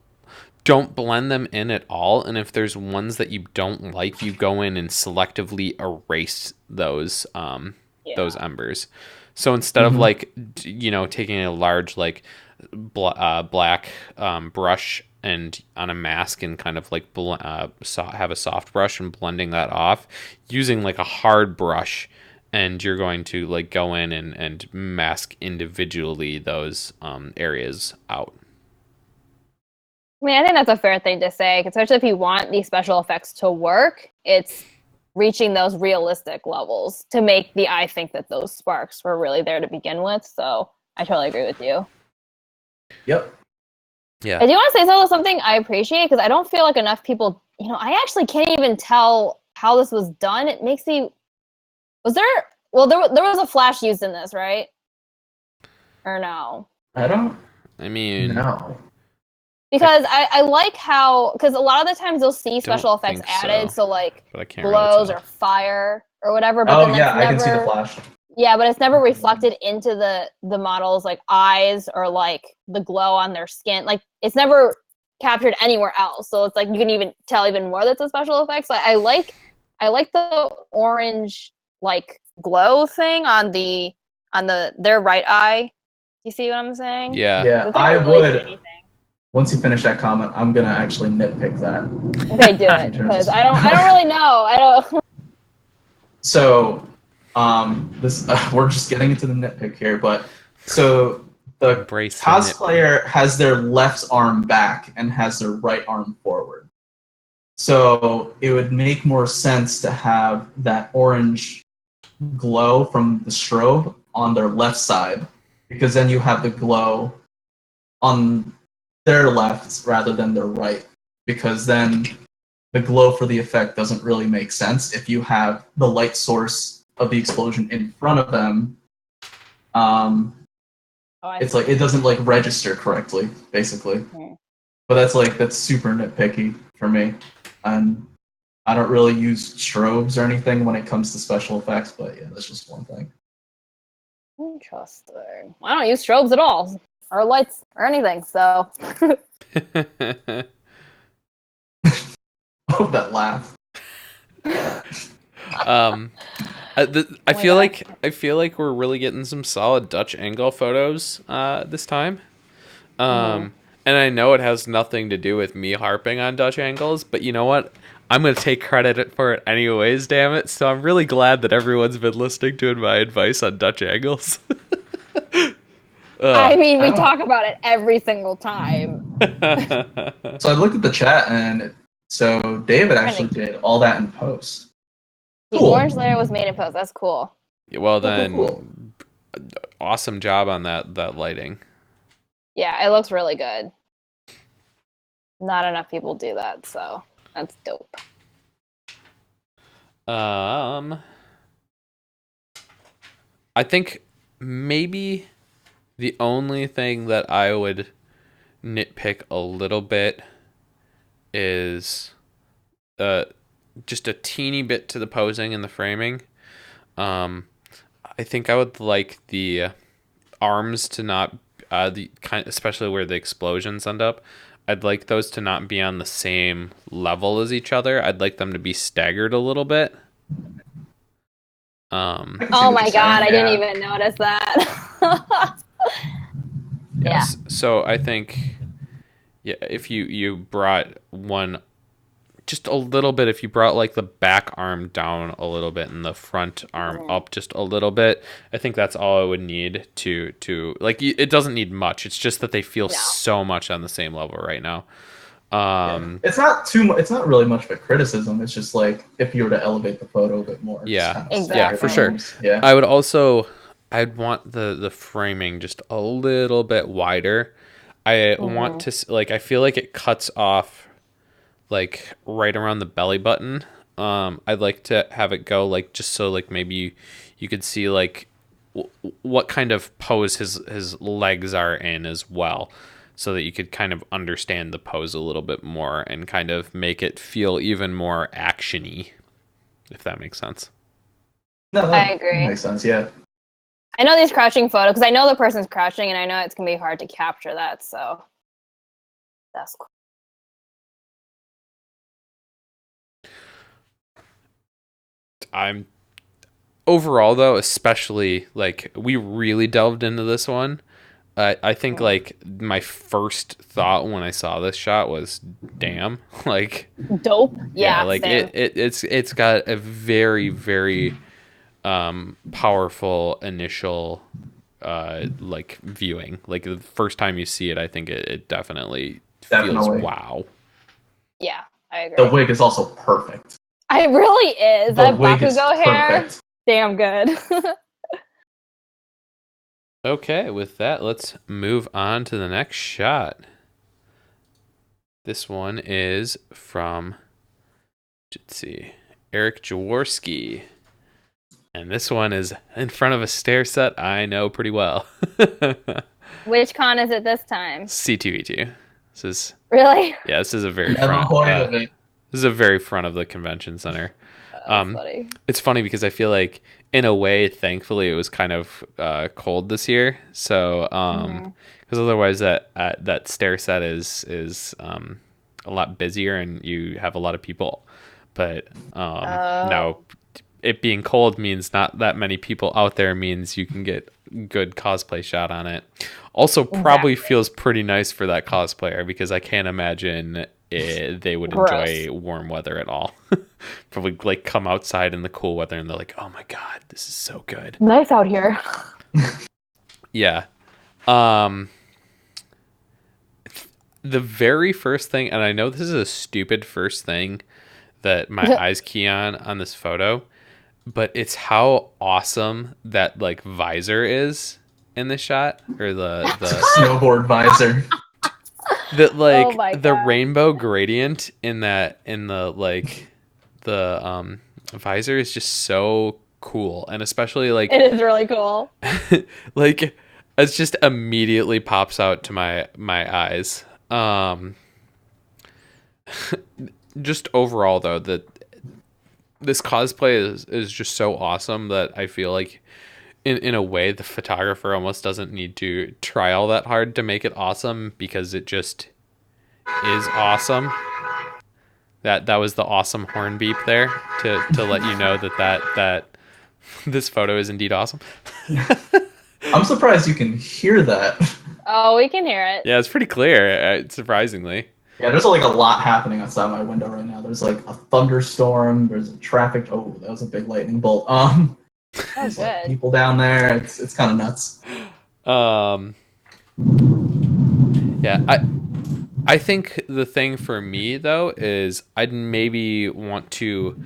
blend them in at all, and if there's ones that you don't like, you go in and selectively erase those embers. So instead of like taking a large like black brush and on a mask and kind of like have a soft brush and blending that off, using like a hard brush, and you're going to like go in and mask individually those areas out. I mean, I think that's a fair thing to say, especially if you want these special effects to work. It's reaching those realistic levels to make the eye think that those sparks were really there to begin with. So I totally agree with you. Yep. Yeah. I do want to say something I appreciate, because I don't feel like enough people, I actually can't even tell how this was done. It makes me, there was a flash used in this, right? Or no? I don't. I mean, no. Because I like how, because a lot of the times you'll see special Don't effects think added, so like but I can't really glows tell. or fire or whatever, but Oh then yeah, that's I can see the never, flash. yeah, but it's never reflected into the models like eyes or like the glow on their skin. Like it's never captured anywhere else. So it's like you can even tell even more that's a special effects. I like the orange like glow thing on their right eye. You see what I'm saying? Yeah. Yeah, It's I not really would. anything. Once you finish that comment, I'm gonna actually nitpick that. Okay, do it In terms because of- I don't really know. I don't. So, this we're just getting into the nitpick here, but so the Embrace the cosplayer has their left arm back and has their right arm forward. So it would make more sense to have that orange glow from the strobe on their left side, because then you have the glow on their left rather than their right, because then the glow for the effect doesn't really make sense if you have the light source of the explosion in front of them. It's like it doesn't like register correctly, basically. But that's super nitpicky for me, and I don't really use strobes or anything when it comes to special effects. But yeah, that's just one thing. Interesting. I don't use strobes at all, or lights, or anything. So. Oh, that laugh. I feel like we're really getting some solid Dutch angle photos this time. And I know it has nothing to do with me harping on Dutch angles, but you know what? I'm going to take credit for it anyways, damn it. So I'm really glad that everyone's been listening to my advice on Dutch angles. I mean, we talk about it every single time. So I looked at the chat, and so David actually did all that in post. The Cool. orange layer was made in post. That's cool. Well then, Cool. awesome job on that lighting. Yeah, it looks really good. Not enough people do that, so that's dope. I think maybe the only thing that I would nitpick a little bit is just a teeny bit to the posing and the framing. I think I would like the arms to not the kind, especially where the explosions end up. I'd like those to not be on the same level as each other. I'd like them to be staggered a little bit. Oh my god, I didn't even notice that. Yes. Yeah. So I think, yeah, if you brought one just a little bit, if you brought like the back arm down a little bit and the front arm up just a little bit, I think that's all I would need to like, it doesn't need much. It's just that they feel so much on the same level right now. It's not too much. It's not really much of a criticism. It's just like if you were to elevate the photo a bit more. Yeah, exactly. Yeah, for sure. Yeah, I'd want the framing just a little bit wider. I want to like, I feel like it cuts off like right around the belly button. I'd like to have it go like, just so like maybe you could see like what kind of pose his legs are in as well, so that you could kind of understand the pose a little bit more and kind of make it feel even more action-y, if that makes sense. No, I agree. That makes sense. Yeah. I know these crouching photos because I know the person's crouching, and I know it's gonna be hard to capture that. So that's cool. I'm overall though, especially like we really delved into this one. I think like my first thought when I saw this shot was, damn, like dope. Yeah, like same. it's got a very, very powerful initial like viewing. Like the first time you see it, I think it definitely feels wow. Yeah, I agree. The wig is also perfect. It really is. The That wig is Bakugo hair, perfect. damn good. Okay, with that, let's move on to the next shot. This one is from, let's see, Eric Jaworski. And this one is in front of a stair set I know pretty well. Which con is it this time? C2E2. This is Really? yeah, this is a very Never front. heard of it. This is a very front of the convention center. That's funny. It's funny because I feel like, in a way, thankfully, it was kind of cold this year. So, because otherwise, that stair set is a lot busier and you have a lot of people. But now, it being cold means not that many people out there means you can get good cosplay shot on it. Also, probably feels pretty nice for that cosplayer because I can't imagine they would enjoy warm weather at all. Probably like come outside in the cool weather and they're like, "Oh my god, this is so good." Nice out here. Yeah. The very first thing, and I know this is a stupid first thing that my eyes key on this photo, but it's how awesome that like visor is in this shot, or the Snowboard visor. that like Oh my the God. rainbow gradient in the visor is just so cool, and especially like It is really cool. like it just immediately pops out to my eyes. Just overall though, this cosplay is just so awesome that I feel like in a way the photographer almost doesn't need to try all that hard to make it awesome because it just is awesome. That was the awesome horn beep there to let you know that this photo is indeed awesome. I'm surprised you can hear that. Oh, we can hear it. Yeah, it's pretty clear, surprisingly. Yeah, there's like a lot happening outside my window right now. There's like a thunderstorm. There's a traffic. Oh, that was a big lightning bolt. Oh, There's like good. people down there. It's kind of nuts. Yeah, I think the thing for me though is I'd maybe want to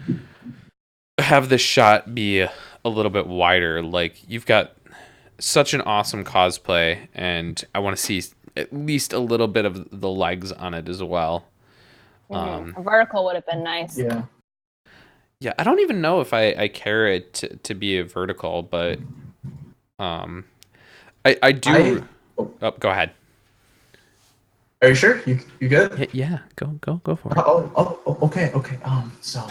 have the shot be a little bit wider. Like you've got such an awesome cosplay, and I want to see at least a little bit of the legs on it as well. A vertical would have been nice. Yeah. Yeah, I don't even know if I care it to be a vertical, but I do. Oh, go ahead. Are you sure? You good? Yeah, go for it. Okay. So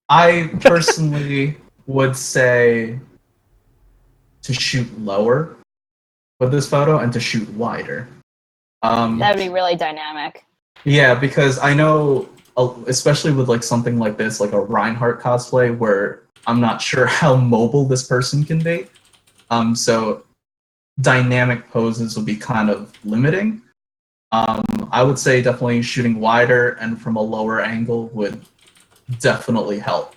I personally would say to shoot lower with this photo and to shoot wider. That'd be really dynamic. Yeah, because I know, especially with like something like this, like a Reinhardt cosplay, where I'm not sure how mobile this person can be. So dynamic poses would be kind of limiting. I would say definitely shooting wider and from a lower angle would definitely help.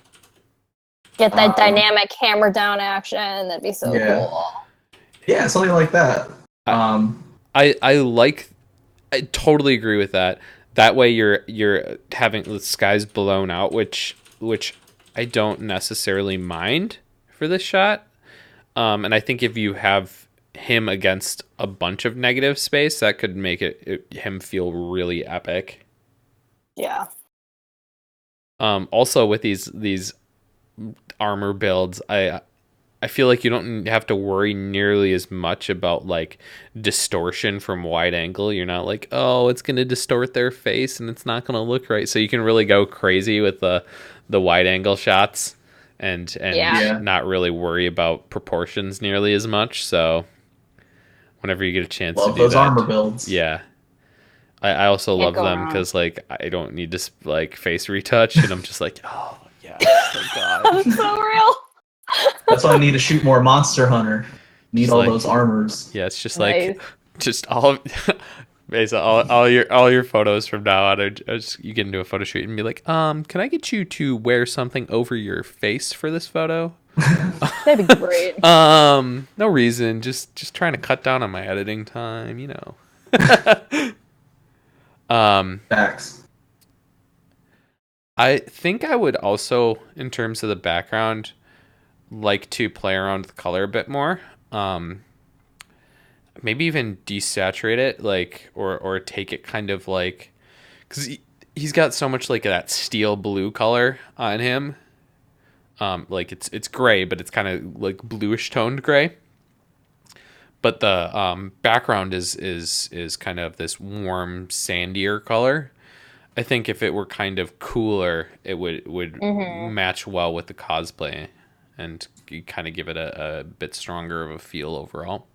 Get that dynamic hammer down action. That'd be so cool. Yeah, something like that. I totally agree with that. That way you're having the skies blown out, which I don't necessarily mind for this shot. And I think if you have him against a bunch of negative space, that could make him feel really epic. Yeah. Also with these armor builds, I feel like you don't have to worry nearly as much about like distortion from wide angle. You're not like, oh, it's going to distort their face and it's not going to look right. So you can really go crazy with the wide angle shots and not really worry about proportions nearly as much. So whenever you get a chance Love to do those that, armor builds. Yeah. I also love go them wrong. because like I don't need to like face retouch and I'm just like, oh yeah, thank God. That's so real. That's why I need to shoot more Monster Hunter. Need Just all like- those armors. Yeah, it's just Nice. like just all basically all your photos from now on. You get into a photo shoot and be like, can I get you to wear something over your face for this photo? That'd be great. No reason, just trying to cut down on my editing time, you know. Facts. I think I would also, in terms of the background, like to play around with color a bit more. Maybe even desaturate it, like, or take it kind of like, because he's got so much like that steel blue color on him. Like it's gray, but it's kind of like bluish toned gray. but the background is kind of this warm, sandier color. I think if it were kind of cooler, it would match well with the cosplay, and you kind of give it a bit stronger of a feel overall.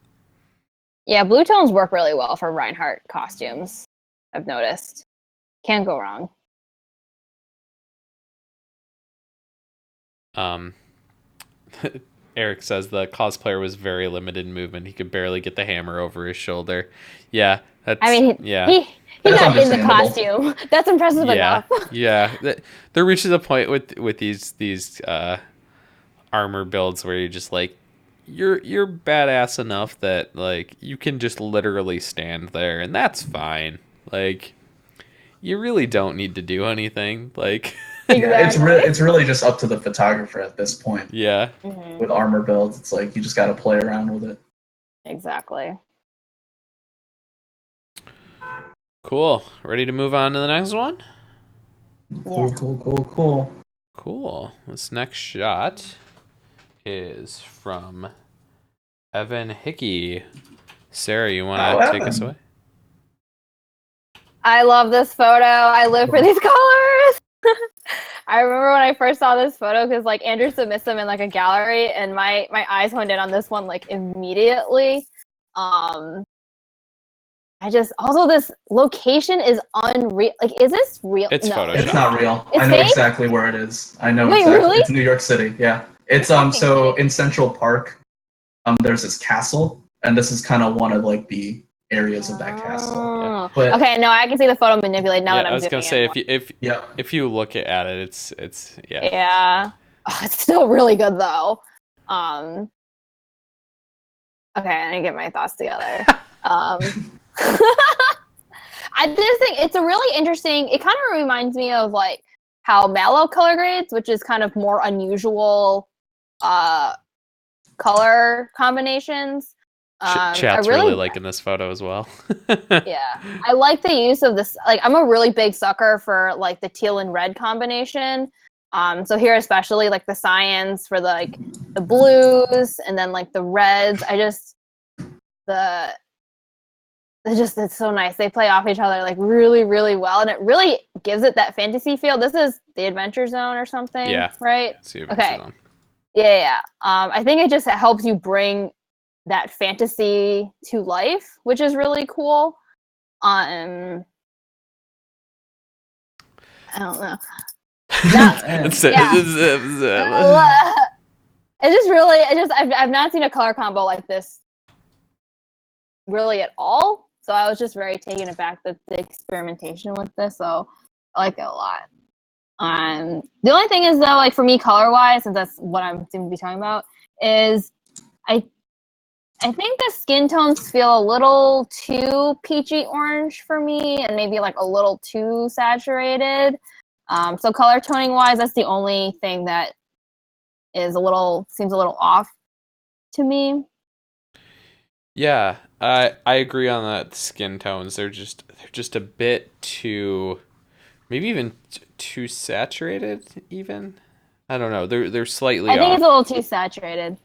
Yeah, blue tones work really well for Reinhardt costumes. I've noticed. Can't go wrong. Eric says the cosplayer was very limited in movement. He could barely get the hammer over his shoulder. Yeah, that's. I mean, yeah. he That's got in the understandable. costume. That's impressive Yeah, enough. yeah. There reaches a point with these armor builds where you're just like, you're badass enough that like you can just literally stand there, and that's fine. Like, you really don't need to do anything. Like, Yeah, Exactly. it's really just up to the photographer at this point. yeah. With armor builds, it's like you just got to play around with it. Exactly. Cool. Ready to move on to the next one? Cool. Cool. This next shot is from Evan Hickey. Sarah, you want to take us away? I love this photo. I live for these colors. I remember when I first saw this photo because like Andrew submits them in like a gallery, and my eyes honed in on this one like immediately. I just also this location is unreal. Like, is this real? It's no. Photoshop. It's not real. It's I know fake? exactly where it is. I know Wait, exactly. really? It's New York City. Yeah. It's You're fucking so kidding. in Central Park, there's this castle, and this is kind of one of like the areas of that castle. Oh. But Okay, no, I can see the photo manipulate now Yeah, that I'm I was gonna zooming say in. if you look at it, it's yeah. Yeah. Oh, it's still really good though. Okay, I need to get my thoughts together. I just think it's a really interesting. It kind of reminds me of like how Mallow color grades, which is kind of more unusual color combinations. Chat's really liking this photo as well. Yeah, I like the use of this. Like, I'm a really big sucker for like the teal and red combination. So here especially like the cyan for the blues, and then like the reds. It's so nice. They play off each other like really, really well, and it really gives it that fantasy feel. This is the Adventure Zone or something, Yeah. right? Okay. Yeah. I think it just helps you bring that fantasy to life, which is really cool. I don't know. It's just really, I've not seen a color combo like this really at all. So I was just very taken aback with the experimentation with this. So I like it a lot. The only thing is though, like for me color wise, since that's what I'm going to be talking about, is I think the skin tones feel a little too peachy orange for me, and maybe like a little too saturated. So color toning wise, that's the only thing that seems a little off to me. Yeah, I agree on that. Skin tones, they're just a bit too, maybe even too saturated. Even I don't know. They're slightly. I think off. it's a little too saturated.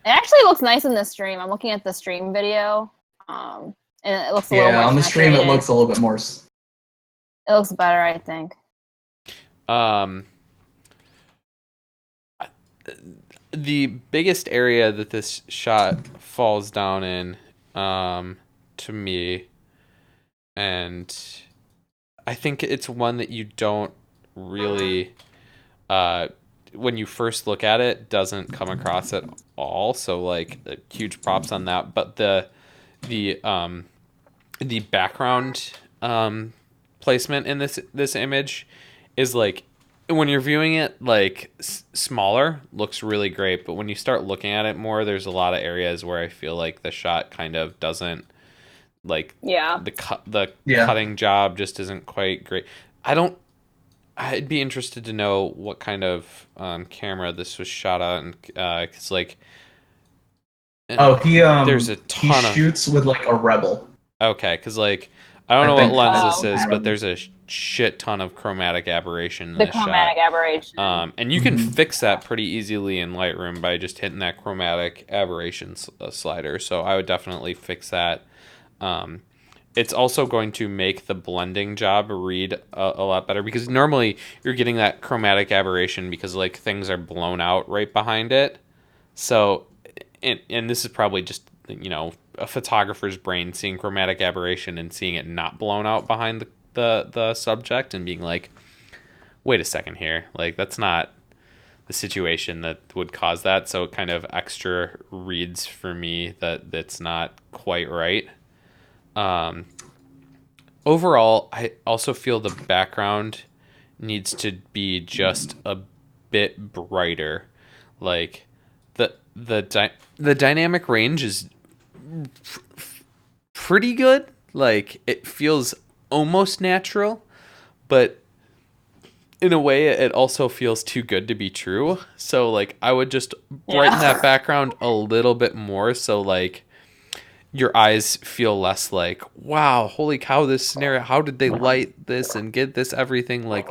It actually looks nice in the stream. I'm looking at the stream video, and it looks a little more on the stream it saturated. looks a little bit more. It looks better, I think. The biggest area that this shot falls down in, to me, and I think it's one that you don't really, when you first look at it, doesn't come across at all. So like, huge props on that. But the background placement in this image is like, when you're viewing it like smaller, looks really great, but when you start looking at it more, there's a lot of areas where I feel like the shot kind of doesn't like the cutting job just isn't quite great. I'd be interested to know what kind of camera this was shot on, because like there's a ton he shoots with like a Rebel. Okay, because like I don't know what lens this is, but there's a shit ton of chromatic aberration in The this chromatic shot. aberration. And you can fix that pretty easily in Lightroom by just hitting that chromatic aberration slider. So I would definitely fix that. It's also going to make the blending job read a lot better, because normally you're getting that chromatic aberration because like things are blown out right behind it. So, and this is probably just, you know, a photographer's brain seeing chromatic aberration and seeing it not blown out behind the subject and being like, wait a second here, like that's not the situation that would cause that. So it kind of extra reads for me that that's not quite right. Overall, I also feel the background needs to be just a bit brighter. Like the dynamic range is pretty good. Like it feels almost natural, but in a way it also feels too good to be true. So like I would just brighten that background a little bit more, so like your eyes feel less like, wow, holy cow, this scenario, how did they light this and get this everything like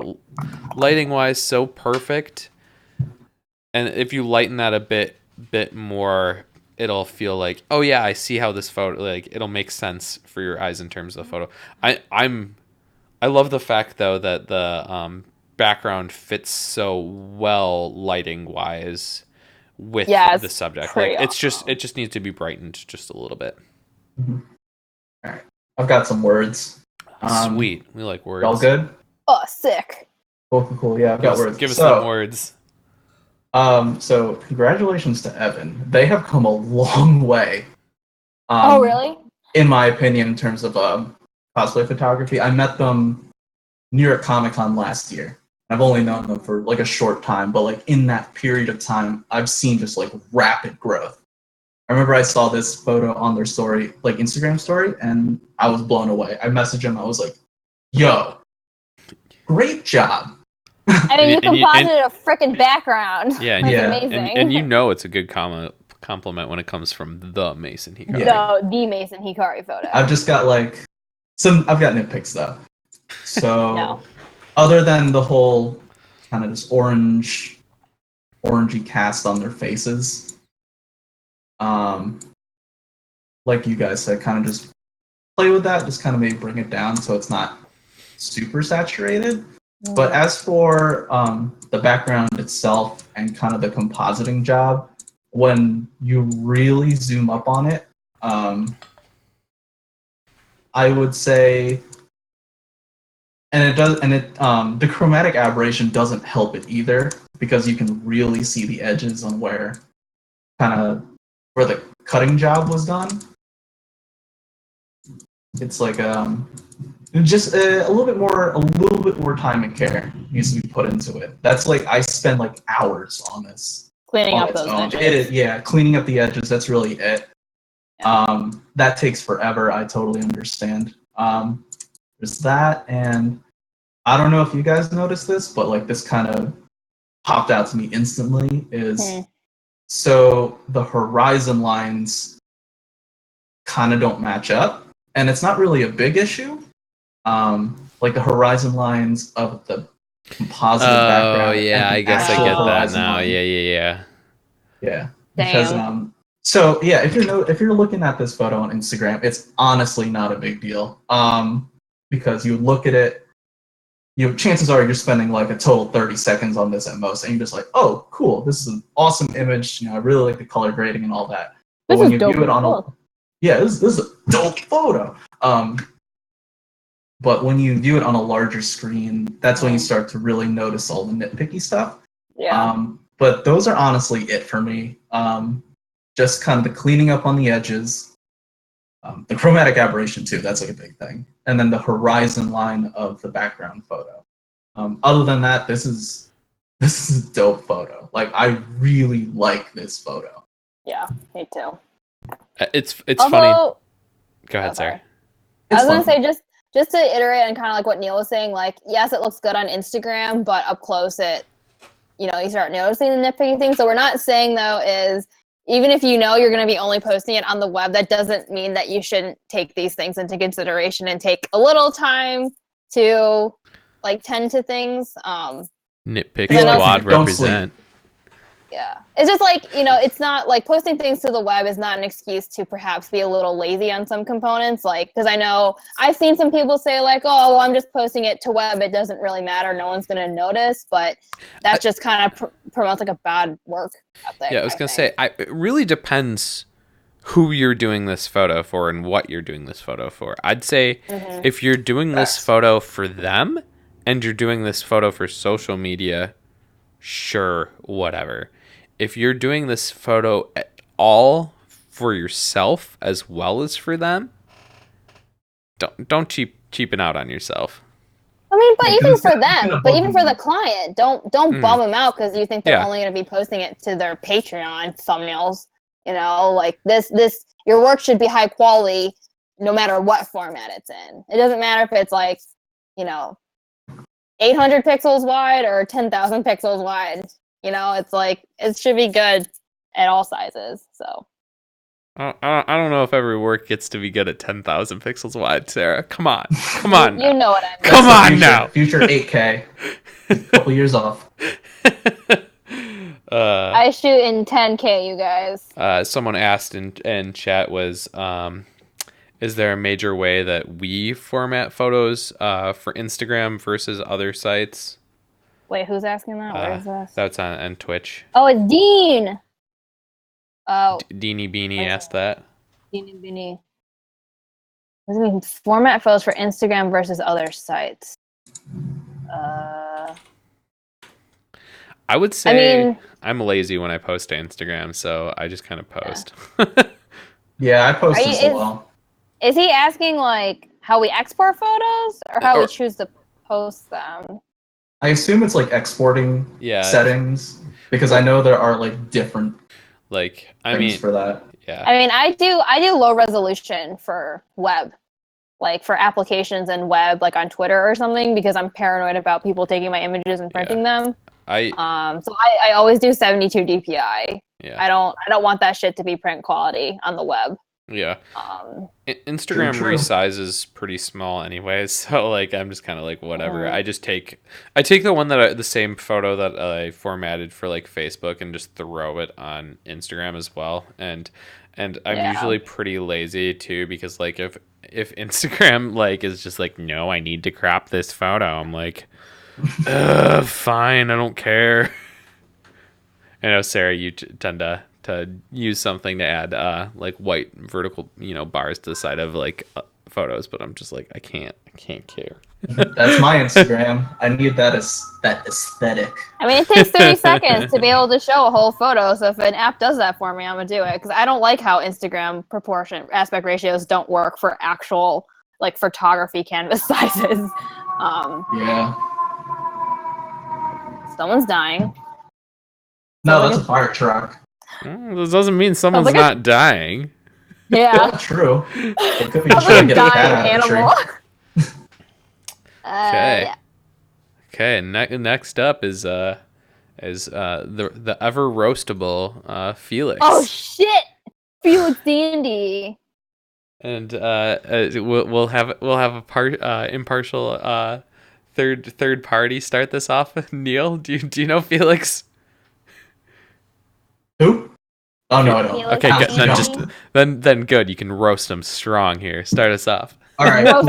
lighting wise so perfect. And if you lighten that a bit more, it'll feel like, oh yeah, I see how this photo, like it'll make sense for your eyes in terms of the photo. I love the fact though that the background fits so well lighting wise with the subject. Like awesome. it just needs to be brightened just a little bit. All right, I've got some words. Sweet, we like words. All good? Oh, sick. Cool. Yeah, I've got words. Give us some words. So congratulations to Evan. They have come a long way. Oh, really? In my opinion, in terms of cosplay photography, I met them New York Comic Con last year. I've only known them for like a short time, but like in that period of time, I've seen just like rapid growth. I remember I saw this photo on their story, like Instagram story, and I was blown away. I messaged him. I was like, "Yo, great job." I mean, you composited a freaking background. Yeah, amazing. And you know it's a good compliment when it comes from the Maison Hikari. Yeah. No, the Maison Hikari photo. I've just got like I've got nitpicks though. So No. other than the whole kind of just orangey cast on their faces, like you guys said, kind of just play with that, just kind of maybe bring it down so it's not super saturated. But as for the background itself and kind of the compositing job, when you really zoom up on it, I would say, the chromatic aberration doesn't help it either, because you can really see the edges on where the cutting job was done. It's like just a little bit more time and care needs to be put into it. That's like I spend like hours on this. Cleaning up those edges. Cleaning up the edges. That's really it. That takes forever. I totally understand. There's that, and I don't know if you guys noticed this, but like this kind of popped out to me instantly is so the horizon lines kind of don't match up, and it's not really a big issue. Like the horizon lines of the composite background. Oh yeah, I guess I get that now. Line. Yeah. Because so yeah, if you're looking at this photo on Instagram, it's honestly not a big deal. Because you look at it, chances are you're spending like a total 30 seconds on this at most, and you're just like, oh, cool, this is an awesome image. I really like the color grading and all that. But when you view it on this is a dope photo. But when you view it on a larger screen, that's when you start to really notice all the nitpicky stuff. Yeah. But those are honestly it for me. Just kind of the cleaning up on the edges, the chromatic aberration too. That's like a big thing, and then the horizon line of the background photo. Other than that, this is a dope photo. Like I really like this photo. Yeah, me too. It's funny. Go ahead, Sarah. I was gonna say just to iterate on kind of like what Neil was saying. Like, yes, it looks good on Instagram, but up close, you start noticing the nitpicky things. So we're not saying though is even if you're going to be only posting it on the web, that doesn't mean that you shouldn't take these things into consideration and take a little time to like tend to things. Nitpick I know- squad Don't represent. Yeah. It's just like, it's not like posting things to the web is not an excuse to perhaps be a little lazy on some components. Like, because I know I've seen some people say like, oh, well, I'm just posting it to web. It doesn't really matter. No one's going to notice. But that just kind of promotes like a bad work ethic. Yeah, I was going to say, it really depends who you're doing this photo for and what you're doing this photo for. I'd say if you're doing this photo for them and you're doing this photo for social media, sure, whatever. If you're doing this photo at all for yourself as well as for them, don't cheapen out on yourself. I mean, but even for them, but even for the client, don't bum them out because you think they're only going to be posting it to their Patreon thumbnails. Like this, your work should be high quality no matter what format it's in. It doesn't matter if it's like, 800 pixels wide or 10,000 pixels wide. It's like, it should be good at all sizes. So I don't know if every work gets to be good at 10,000 pixels wide, Sarah. Come on. Come on. You know what I mean. Come on now. Future 8K. A couple years off. I shoot in 10K, you guys. Someone asked in chat was, is there a major way that we format photos for Instagram versus other sites? Wait, who's asking that? Where is this? That's on Twitch. Oh, it's Dean. Oh, Deanie Beanie asked that. Dean Beanie. What does it mean? Format photos for Instagram versus other sites. I would say I'm lazy when I post to Instagram, so I just kind of post. Yeah, I post as well. Is he asking like how we export photos or how we choose to post them? I assume it's like exporting settings because I know there are like different things for that. Yeah. I mean, I do low resolution for web, like for applications and web, like on Twitter or something, because I'm paranoid about people taking my images and printing them. So I always do 72 DPI. Yeah. I don't want that shit to be print quality on the web. Yeah. Instagram resizes pretty small anyways, so like I'm just kind of like whatever. I take the one the same photo that I formatted for like Facebook and just throw it on Instagram as well. And I'm usually pretty lazy too because like if Instagram like is just like no, I need to crop this photo, I'm like fine, I don't care. I know, Sarah, you tend to use something to add like white vertical bars to the side of like photos, but I'm just like I can't care. That's my Instagram. I need that aesthetic. I mean, it takes 30 seconds to be able to show a whole photo, so if an app does that for me, I'm gonna do it because I don't like how Instagram proportion aspect ratios don't work for actual like photography canvas sizes. Yeah. Someone's dying. No, that's a fire truck. This doesn't mean someone's not dying. Yeah. Well, true. It could be a dying animal. Okay. Yeah. Okay. Next up is the ever roastable Felix. Oh shit, Felix Dandy. And we'll have a impartial third party start this off. Neil, do you know Felix? Who? Oh no, I don't. Okay, then good. You can roast him strong here. Start us off. All right. Cool.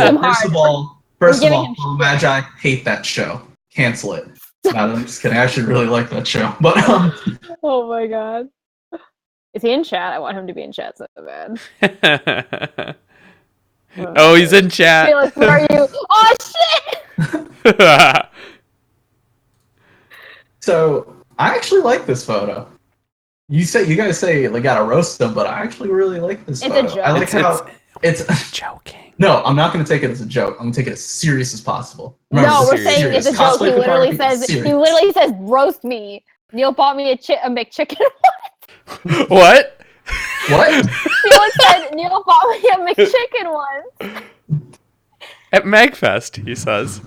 First of all, Paul Magi, hate that show. Cancel it. No, I'm just kidding. I actually really like that show. But Oh my god. Is he in chat? I want him to be in chat so bad. Oh, he's in chat. Felix, where are you? Oh shit! So I actually like this photo. You guys say like gotta roast them, but I actually really like this photo. A joke. I like how it's joking. No, I'm not gonna take it as a joke. I'm gonna take it as serious as possible. Remember, no, we're saying serious. It's a joke. Cosplay He literally says roast me. Neil bought me a McChicken. What? What? Felix said Neil bought me a McChicken once. At MagFest, he says.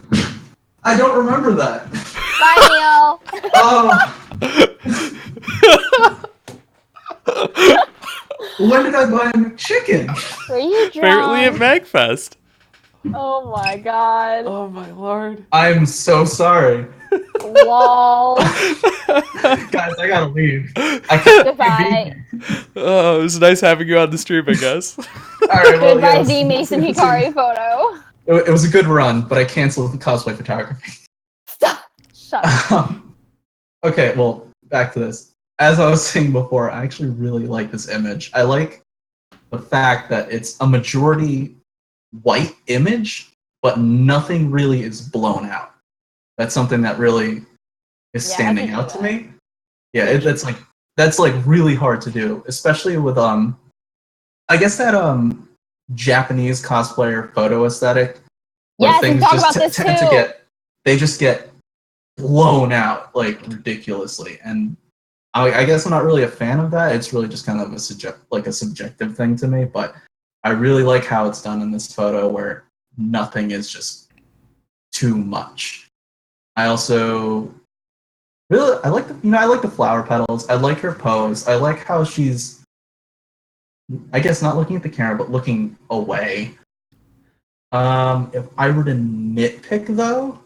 I don't remember that. Bye, Neil. When did I buy a McChicken? Were you drunk? Apparently at MagFest. Oh my god. Oh my lord. I'm so sorry. Lol. Guys, I gotta leave. I can't be Goodbye. here. Oh, it was nice having you on the stream, I guess. Alright, well, yeah. Goodbye, the Mason Hikari photo. It was a good run, but I canceled the cosplay photography. Stop. Shut up. Okay, well, back to this. As I was saying before, I actually really like this image. I like the fact that it's a majority white image, but nothing really is blown out. That's something that really is Yeah, I standing can out see to that. me. Yeah, that's like really hard to do, especially with I guess that Japanese cosplayer photo aesthetic where Yes, we things talk just about this tend to too. they just get blown out like ridiculously, and I guess I'm not really a fan of that. It's really just kind of a subjective thing to me, but I really like how it's done in this photo where nothing is just too much. I also really I like the flower petals. I like her pose. I like how she's I guess not looking at the camera but looking away. If I were to nitpick though,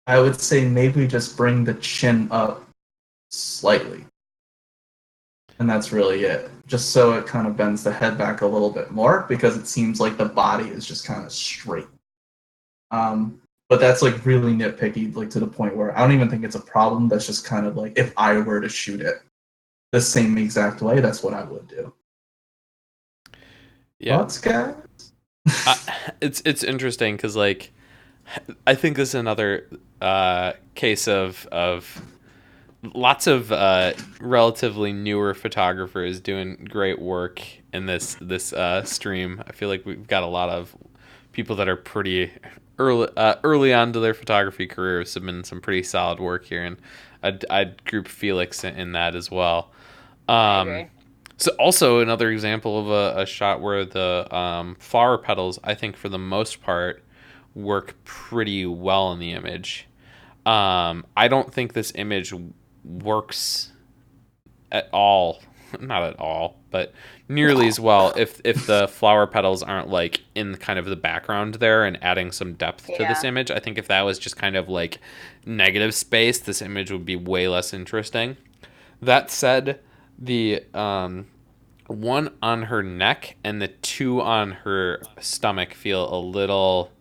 I would say maybe just bring the chin up slightly. And that's really it. Just so it kind of bends the head back a little bit more because it seems like the body is just kind of straight. But that's like really nitpicky, like to the point where I don't even think it's a problem. That's just kind of like if I were to shoot it the same exact way, that's what I would do. Yeah. Thoughts, guys? It's interesting because like I think this is another case of lots of relatively newer photographers doing great work in this stream. I feel like we've got a lot of people that are pretty early on to their photography careers submitting some pretty solid work here, and I'd group Felix in that as well. I agree. So also another example of a shot where the flower petals, I think for the most part, work pretty well in the image. I don't think this image works at all, not at all, but nearly as well if the flower petals aren't like in kind of the background there and adding some depth to this Yeah. image. I think if that was just kind of like negative space, this image would be way less interesting. That said, the one on her neck and the two on her stomach feel a little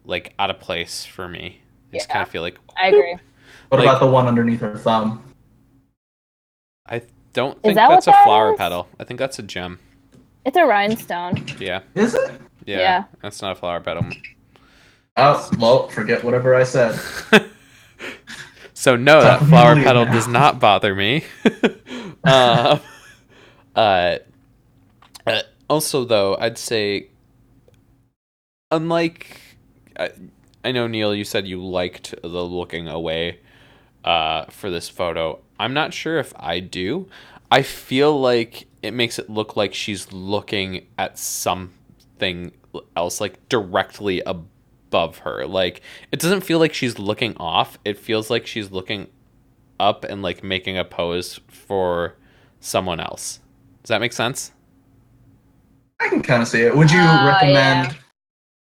like out of place for me. They just kind Yeah. of feel like I agree. What like- about the one underneath her thumb? I don't Is think that that's what a that flower is? petal. I think that's a gem. It's a rhinestone. Yeah, Is it? yeah. Yeah. That's not a flower petal. Oh, well, forget whatever I said. So no, Time that for me to flower leave petal now. does not bother me. uh, uh, also, though, I'd say, unlike, I know Neil, you said you liked the looking away for this photo. I'm not sure if I do. I feel like it makes it look like she's looking at something else, like directly above her. Like it doesn't feel like she's looking off. It feels like she's looking up and like making a pose for someone else. Does that make sense? I can kind of see it. Would you recommend? Yeah.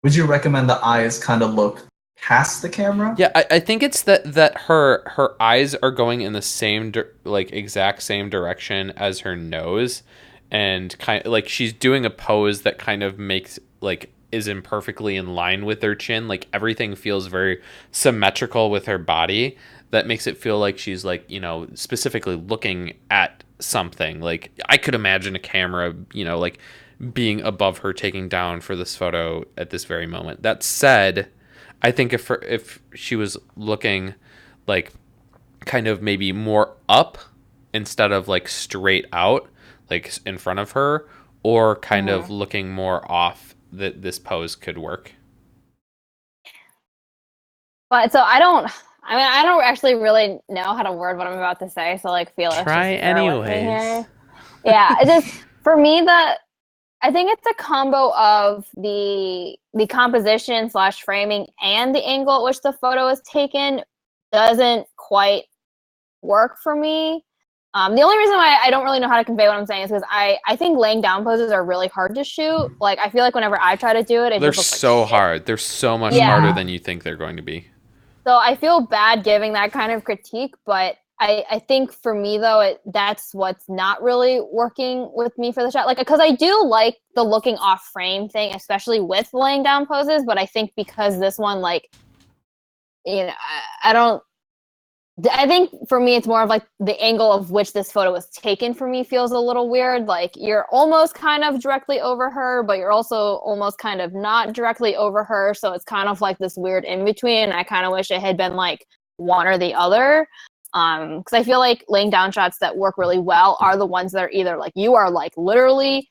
Would you recommend the eyes kind of look past the camera? Yeah, I think it's that her eyes are going in the same like exact same direction as her nose, and kind of like she's doing a pose that kind of makes like is imperfectly in line with her chin. Like everything feels very symmetrical with her body. That makes it feel like she's like specifically looking at something. Like I could imagine a camera like being above her taking down for this photo at this very moment. That said, I think if she was looking like kind of maybe more up instead of like straight out, like in front of her, or kind of looking more off, that this pose could work. But so I don't actually really know how to word what I'm about to say, so like Felix, Try just bear with me anyways. here. Yeah, it just for me I think it's a combo of the composition / framing and the angle at which the photo is taken doesn't quite work for me. The only reason why I don't really know how to convey what I'm saying is because I think laying down poses are really hard to shoot. Like, I feel like whenever I try to do it, They're just looks like so shit. hard. They're so much Yeah. harder than you think they're going to be. So I feel bad giving that kind of critique, but I think for me though, that's what's not really working with me for the shot. Like, because I do like the looking off frame thing, especially with laying down poses. But I think because this one, like, you know, I think for me, it's more of like the angle of which this photo was taken for me feels a little weird. Like, you're almost kind of directly over her, but you're also almost kind of not directly over her. So it's kind of like this weird in between. I kind of wish it had been like one or the other. Because I feel like laying down shots that work really well are the ones that are either like you are like literally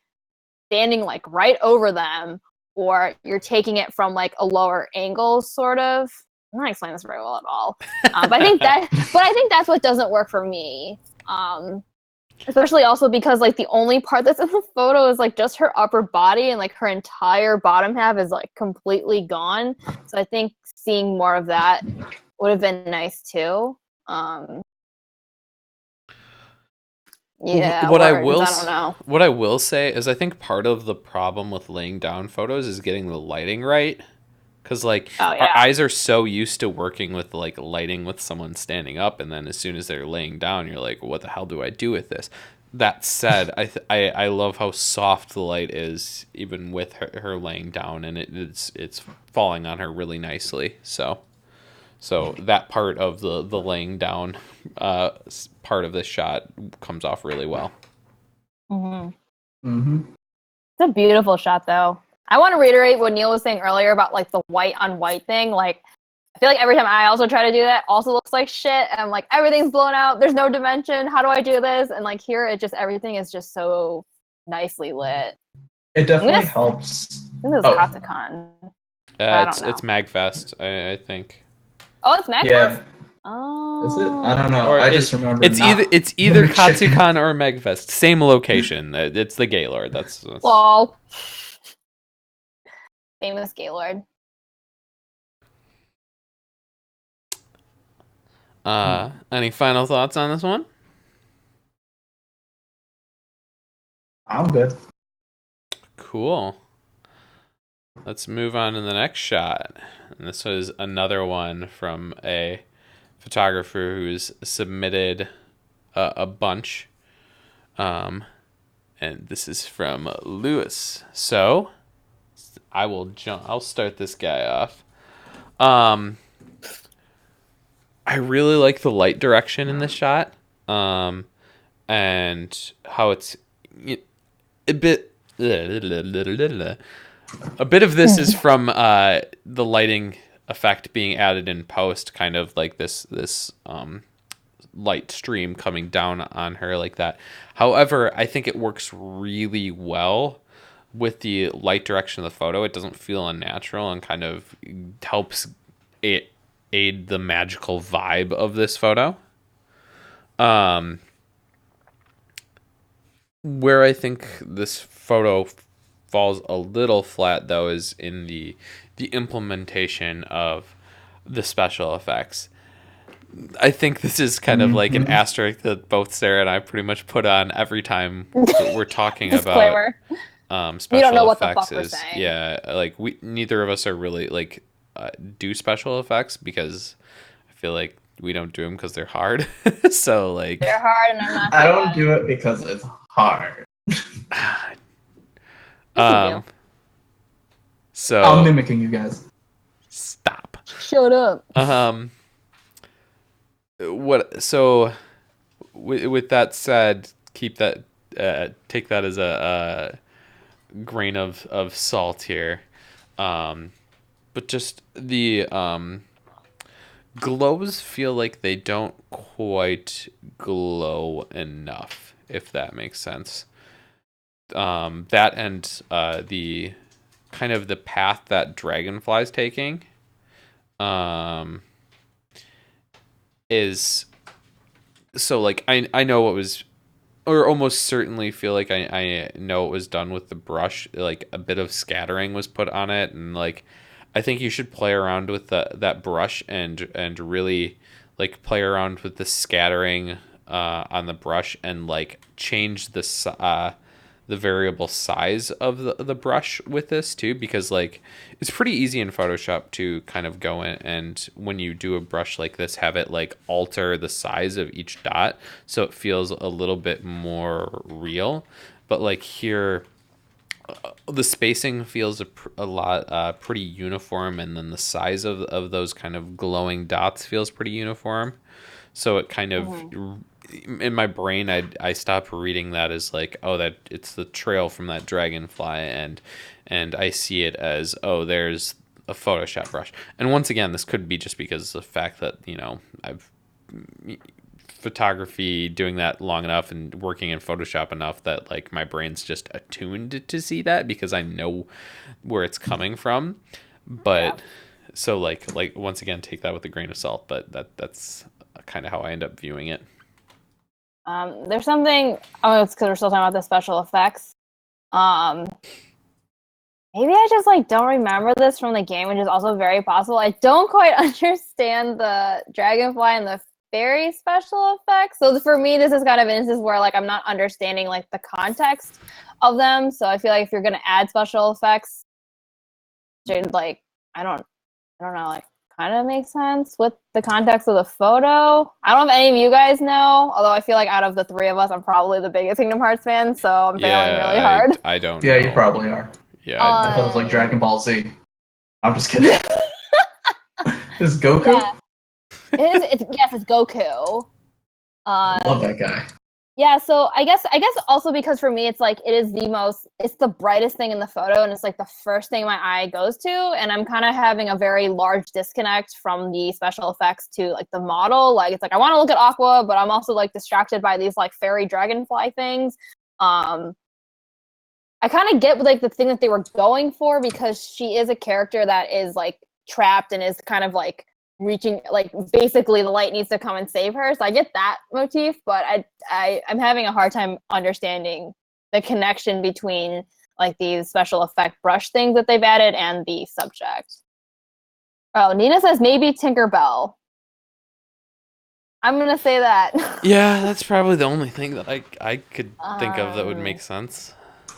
standing like right over them, or you're taking it from like a lower angle, sort of. I'm not explaining this very well at all, but I think that's what doesn't work for me. Especially also because like the only part that's in the photo is like just her upper body, and like her entire bottom half is like completely gone. So I think seeing more of that would have been nice too. Yeah, what I don't know. What I will say is I think part of the problem with laying down photos is getting the lighting right. Because, like, our eyes are so used to working with, like, lighting with someone standing up, and then as soon as they're laying down, you're like, what the hell do I do with this? That said, I love how soft the light is, even with her laying down, and it's falling on her really nicely. So that part of the laying down part of this shot comes off really well. It's a beautiful shot, though. I want to reiterate what Neil was saying earlier about like the white on white thing. Like, I feel like every time I also try to do that, also looks like shit. And I'm like, everything's blown out. There's no dimension. How do I do this? And like here, everything is just so nicely lit. It definitely helps. I think this is Katsucon. It's MagFest, I think. Oh, it's MagFest? Yeah. Oh. Is it? I don't know. Or I just remember. It's either Katsucon or MagFest. Same location. It's the Gaylord. That's... Lol. Famous Gaylord. Any final thoughts on this one? I'm good. Cool. Let's move on to the next shot. And this was another one from a photographer who's submitted a bunch. And this is from Lewis. So I'll start this guy off. I really like the light direction in this shot. And how it's a bit of this is from the lighting effect being added in post, kind of like this light stream coming down on her like that. However, I think it works really well with the light direction of the photo. It doesn't feel unnatural and kind of helps aid the magical vibe of this photo. Where I think this photo falls a little flat, though, is in the implementation of the special effects. I think this is kind of like an asterisk that both Sarah and I pretty much put on every time we're talking about special we don't know effects. What the fuck we're saying. Yeah, like neither of us are really like do special effects because I feel like we don't do them because they're hard. So like they're hard, and I'm not. I don't do it because it's hard. So I'm mimicking you guys. Stop. Shut up. With that said, keep that take that as a grain of salt here. But just the glows feel like they don't quite glow enough, if that makes sense. That and the kind of the path that Dragonfly's taking is so like I know what was, or almost certainly feel like I know it was done with the brush. Like a bit of scattering was put on it, and like I think you should play around with that brush and really like play around with the scattering on the brush and like change the variable size of the brush with this too, because like it's pretty easy in Photoshop to kind of go in and when you do a brush like this, have it like alter the size of each dot so it feels a little bit more real. But like here, the spacing feels a lot pretty uniform, and then the size of those kind of glowing dots feels pretty uniform. So it kind of in my brain, I stopped reading that as like, oh, that it's the trail from that dragonfly, and I see it as, oh, there's a Photoshop brush. And once again, this could be just because of the fact that, you know, I've photography doing that long enough and working in Photoshop enough that like my brain's just attuned to see that because I know where it's coming from. But so like once again, take that with a grain of salt, but that's kind of how I end up viewing it. There's something, oh, it's because we're still talking about the special effects. Maybe I just like don't remember this from the game, which is also very possible. I don't quite understand the dragonfly and the fairy special effects. So for me, this is kind of an instance where like I'm not understanding like the context of them. So I feel like if you're gonna add special effects, like I don't know, like kind of makes sense with the context of the photo. I don't know if any of you guys know, although I feel like out of the three of us, I'm probably the biggest Kingdom Hearts fan, so I'm failing really hard. I don't Yeah, know. you probably are. Yeah. I thought it was like Dragon Ball Z. I'm just kidding. Is Goku? Yeah. It's Goku. Love that guy. Yeah, so I guess also because for me it's like it's the brightest thing in the photo, and it's like the first thing my eye goes to, and I'm kind of having a very large disconnect from the special effects to like the model. Like it's like I want to look at Aqua, but I'm also like distracted by these like fairy dragonfly things. I kind of get like the thing that they were going for, because she is a character that is like trapped and is kind of like reaching, like basically the light needs to come and save her. So I get that motif, but I'm having a hard time understanding the connection between like these special effect brush things that they've added and the subject. Oh, Nina says maybe Tinkerbell. I'm gonna say that. Yeah, that's probably the only thing that I could think of that would make sense.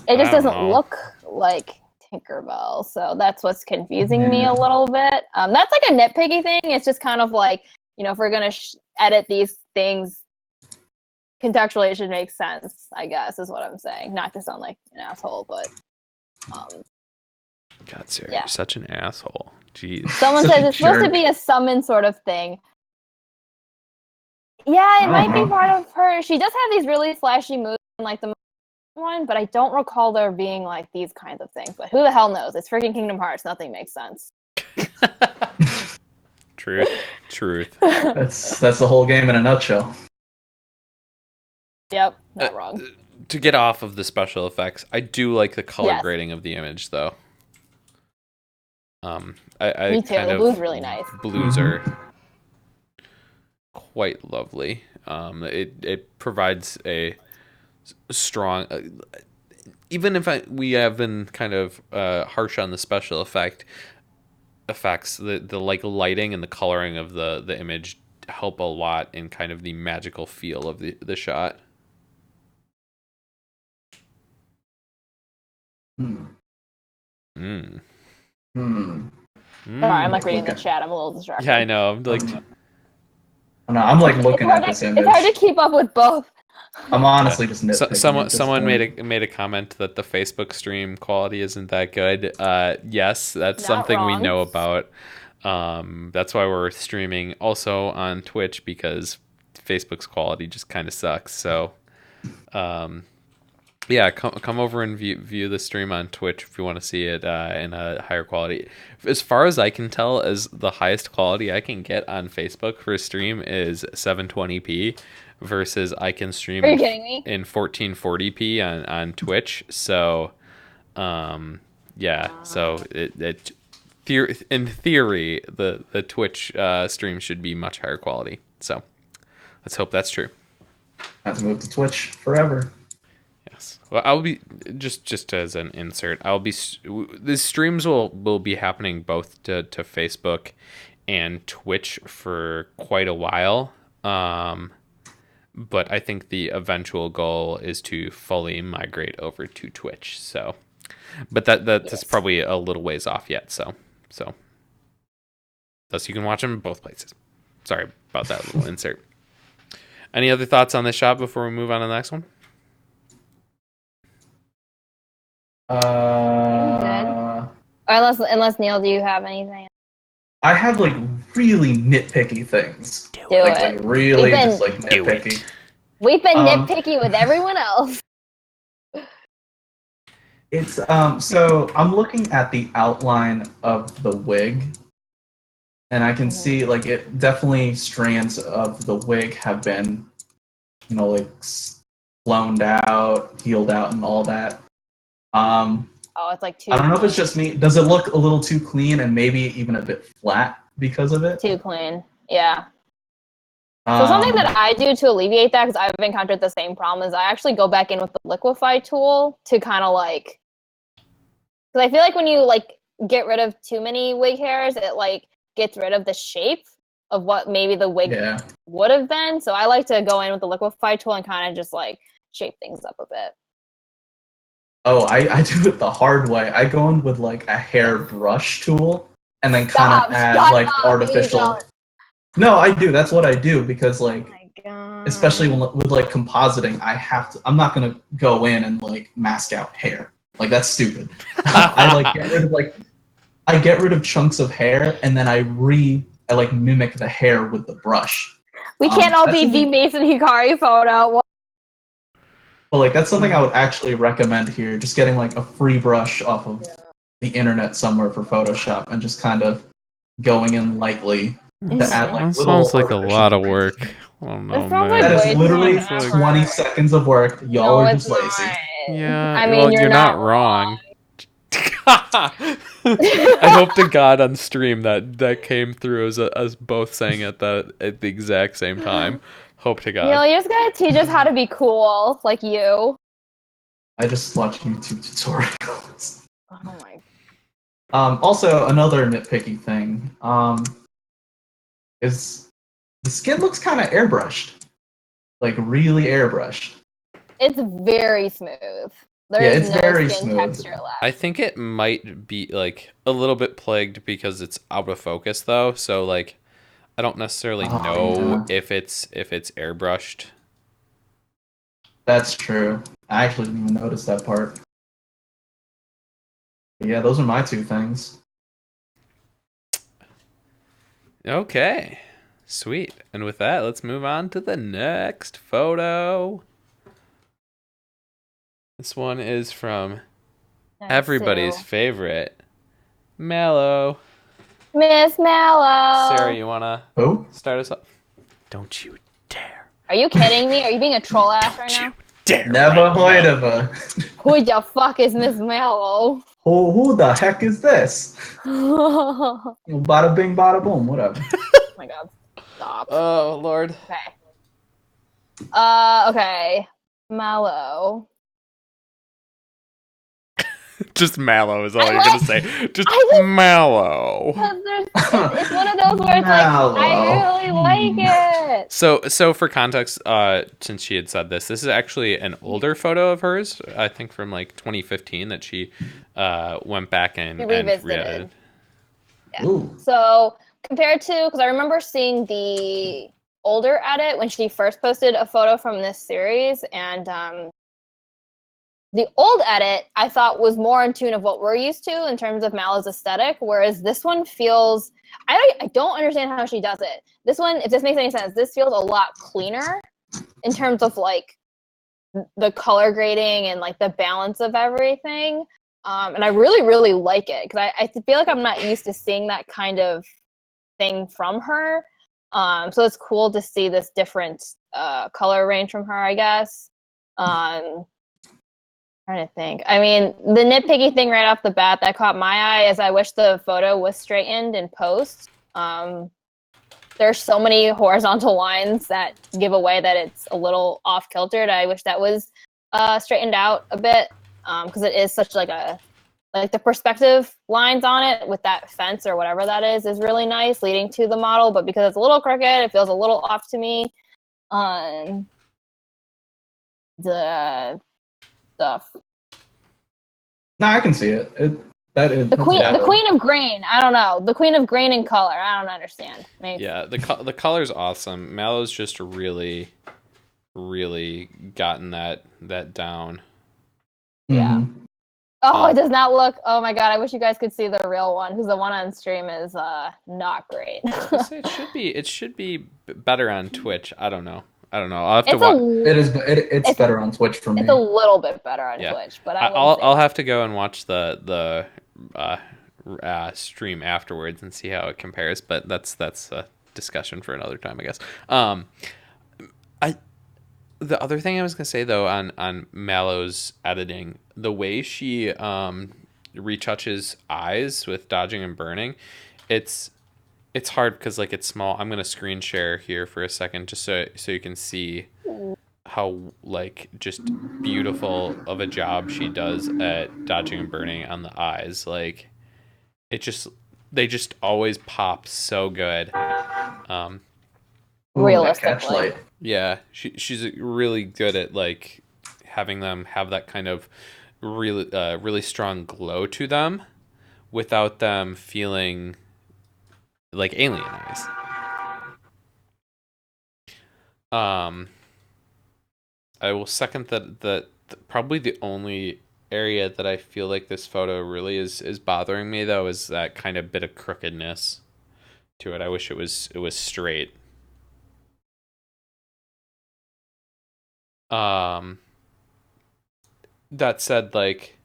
It just doesn't look like Tinkerbell, so that's what's confusing me a little bit. That's like a nitpicky thing. It's just kind of like, you know, if we're gonna edit these things, contextually it should make sense, I guess, is what I'm saying. Not to sound like an asshole, but God, Sarah, you're such an asshole. Jeez. Someone says it's supposed to be a summon sort of thing. Yeah, it might be part of her. She does have these really flashy moves in like the one, but I don't recall there being like these kinds of things. But who the hell knows? It's freaking Kingdom Hearts. Nothing makes sense. Truth. That's the whole game in a nutshell. Yep, not wrong. To get off of the special effects, I do like the color grading of the image, though. Me too. The blue's really nice. Blues are quite lovely. It provides a strong, even if we have been kind of harsh on the special effects, the like lighting and the coloring of the image help a lot in kind of the magical feel of the shot. Sorry, I'm like reading the chat. I'm a little distracted. Yeah, I know. I'm like, no, I'm like looking at this image. It's hard to keep up with both. I'm honestly just nitpicking. Someone made a comment that the Facebook stream quality isn't that good. Yes, that's Not something wrong. we know about. That's why we're streaming also on Twitch, because Facebook's quality just kind of sucks. So, yeah, come over and view the stream on Twitch if you want to see it in a higher quality. As far as I can tell, as the highest quality I can get on Facebook for a stream is 720p, versus I can stream Are you kidding me? in 1440p on Twitch. So, yeah. So in theory, the Twitch stream should be much higher quality. So let's hope that's true. Have to move to Twitch forever. Yes. Well, I'll be just as an insert. The streams will be happening both to Facebook and Twitch for quite a while. But I think the eventual goal is to fully migrate over to Twitch. So, but that's probably a little ways off yet. So thus you can watch them both places. Sorry about that little insert. Any other thoughts on this shop before we move on to the next one? Or unless Neil, do you have anything? I have like really nitpicky things. Do like, it. Like really just like nitpicky. We've been nitpicky with everyone else. It's so I'm looking at the outline of the wig, and I can see like it definitely strands of the wig have been, like blown out, healed out, and all that. Oh, it's like too. I don't know if it's just me. Does it look a little too clean and maybe even a bit flat because of it? Too clean. Yeah. So something that I do to alleviate that, because I've encountered the same problem, is I actually go back in with the liquefy tool to kind of like, because I feel like when you like get rid of too many wig hairs, it like gets rid of the shape of what maybe the wig would have been. So I like to go in with the liquefy tool and kind of just like shape things up a bit. Oh, I do it the hard way. I go in with like a hair brush tool and then kind of add like artificial. No, I do. That's what I do because like, especially with like compositing, I'm not gonna go in and like mask out hair. Like that's stupid. I get rid of chunks of hair and then I like mimic the hair with the brush. We can't all be the Maison Hikari photo. But like that's something I would actually recommend here. Just getting like a free brush off of the internet somewhere for Photoshop and just kind of going in lightly to add like that little. Sounds like a lot of work. Oh no, man. That is literally 20 seconds of work. Y'all are just lazy. Yeah, I mean, you're not wrong. I hope to God on stream that came through as us both saying it at the exact same time. Hope to God. You just gotta teach us how to be cool, like you. I just watch YouTube tutorials. Oh my. Also, another nitpicky thing is the skin looks kind of airbrushed, like really airbrushed. It's very smooth. It's very smooth. Texture left. I think it might be like a little bit plagued because it's out of focus though. So like, I don't necessarily know if it's airbrushed. That's true. I actually didn't even notice that part. But yeah, those are my two things. Okay. Sweet. And with that, let's move on to the next photo. This one is from everybody's favorite, Mallow. Miss Mallow. Sarah, you wanna start us up? Don't you dare. Are you kidding me? Are you being a troll ass right now? Dare. Never heard of her. Who the fuck is Miss Mallow? Who the heck is this? Bada bing, bada boom, whatever. Oh my god. Stop. Oh, Lord. Okay. Okay. Mallow. Just Mallow is all you're gonna say. Just Mallow. It's one of those where it's like, I really like it. So for context, since she had said this is actually an older photo of hers, I think from like 2015 that she went back and revisited. Yeah. So compared to, because I remember seeing the older edit when she first posted a photo from this series, and the old edit I thought was more in tune of what we're used to in terms of Mallow's aesthetic, whereas this one feels, I don't understand how she does it. This one, if this makes any sense, this feels a lot cleaner in terms of like the color grading and like the balance of everything. And I really, really like it because I feel like I'm not used to seeing that kind of thing from her. So it's cool to see this different color range from her, I guess. Trying to think. I mean, the nitpicky thing right off the bat that caught my eye is I wish the photo was straightened in post. There's so many horizontal lines that give away that it's a little off kiltered. I wish that was straightened out a bit because it is such like the perspective lines on it with that fence or whatever that is really nice leading to the model, but because it's a little crooked, it feels a little off to me. the stuff. No, I can see it. The queen of grain. I don't know. The queen of grain and color. I don't understand. Maybe. Yeah, the color's awesome. Mallow's just really gotten that down. Yeah. Mm-hmm. Oh, it does not look. Oh my god! I wish you guys could see the real one, because the one on stream is not great. It should be better on Twitch. I don't know. I'll have to watch. It's better on Twitch for me. It's a little bit better on Twitch, but I'll have to go and watch the stream afterwards and see how it compares. But that's a discussion for another time, I guess. The other thing I was gonna say though on Mallow's editing, the way she retouches eyes with dodging and burning, it's hard because like it's small. I'm gonna screen share here for a second just so you can see how like just beautiful of a job she does at dodging and burning on the eyes. Like they just always pop so good. Realistically. Yeah, she's really good at like having them have that kind of really strong glow to them without them feeling like alien eyes. I will second that probably the only area that I feel like this photo really is bothering me though is that kind of bit of crookedness to it. I wish it was straight. That said, like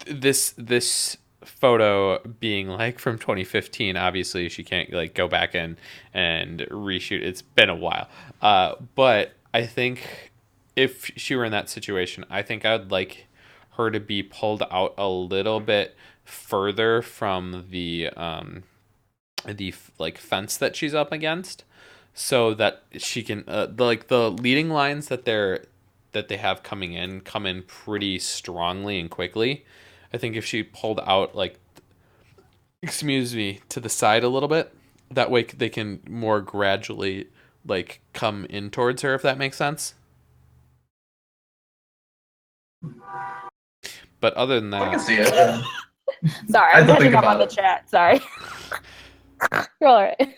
this photo being like from 2015, obviously she can't like go back and reshoot. It's been a while. But I think if she were in that situation, I think I would like her to be pulled out a little bit further from the like fence that she's up against, so that she can the leading lines that they have come in pretty strongly and quickly. I think if she pulled out like to the side a little bit, that way they can more gradually like come in towards her, if that makes sense. But other than that, I can see it. Yeah. Sorry, I'm catching up on the chat. Sorry. You're all right.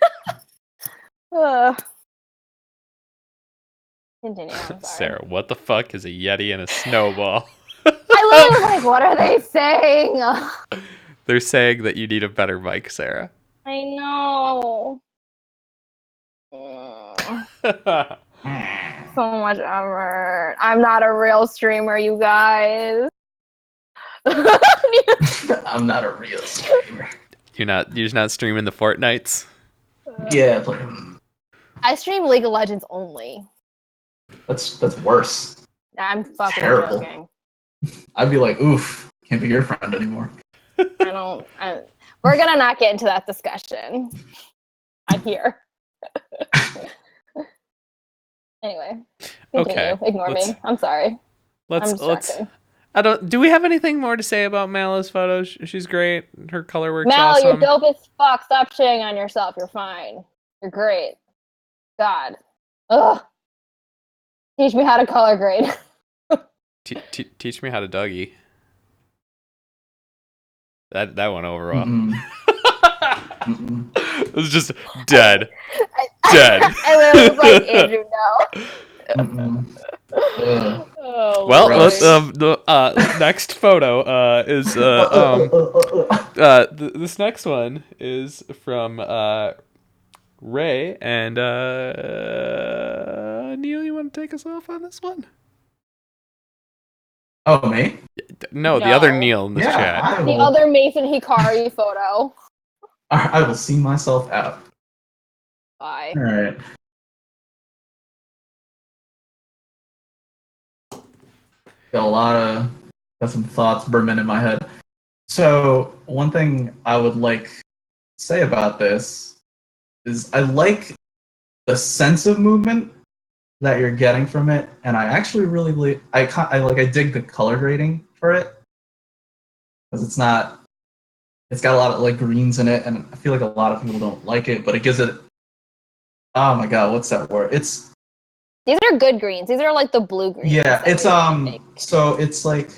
Continue. I'm sorry. Sarah, what the fuck is a Yeti and a snowball? I literally was like, what are they saying? They're saying that you need a better mic, Sarah. I know. So much effort. I'm not a real streamer, you guys. I'm not a real streamer. You're just not streaming the Fortnites? Yeah, but I stream League of Legends only. that's worse. I'm fucking terrible. joking. I'd be like, oof, can't be your friend anymore. We're gonna not get into that discussion. I'm here. Anyway. Continue. Okay. Ignore me. I'm sorry. Let's do we have anything more to say about Mallow's photos? She's great. Her color works Mallow, awesome. you're dope as fuck. Stop shitting on yourself. You're fine. You're great. God. Ugh. Teach me how to color grade. Teach me how to Dougie. That went over well. It was just dead. Dead. I literally was like, Andrew, no. Oh, well, the next photo is this next one is from Ray and Neil. You want to take us off on this one? Oh, me? No, the other Neil in the chat. The other Maison Hikari photo. I will see myself out. Bye. All right. Got some thoughts brimming in my head. So one thing I would like to say about this is I like the sense of movement that you're getting from it, and I actually really I dig the color grading for it, because it's got a lot of like greens in it, and I feel like a lot of people don't like it, but it gives it, oh my god, what's that word? It's These are good greens. These are like the blue greens. Yeah, that it's we like to make. so it's like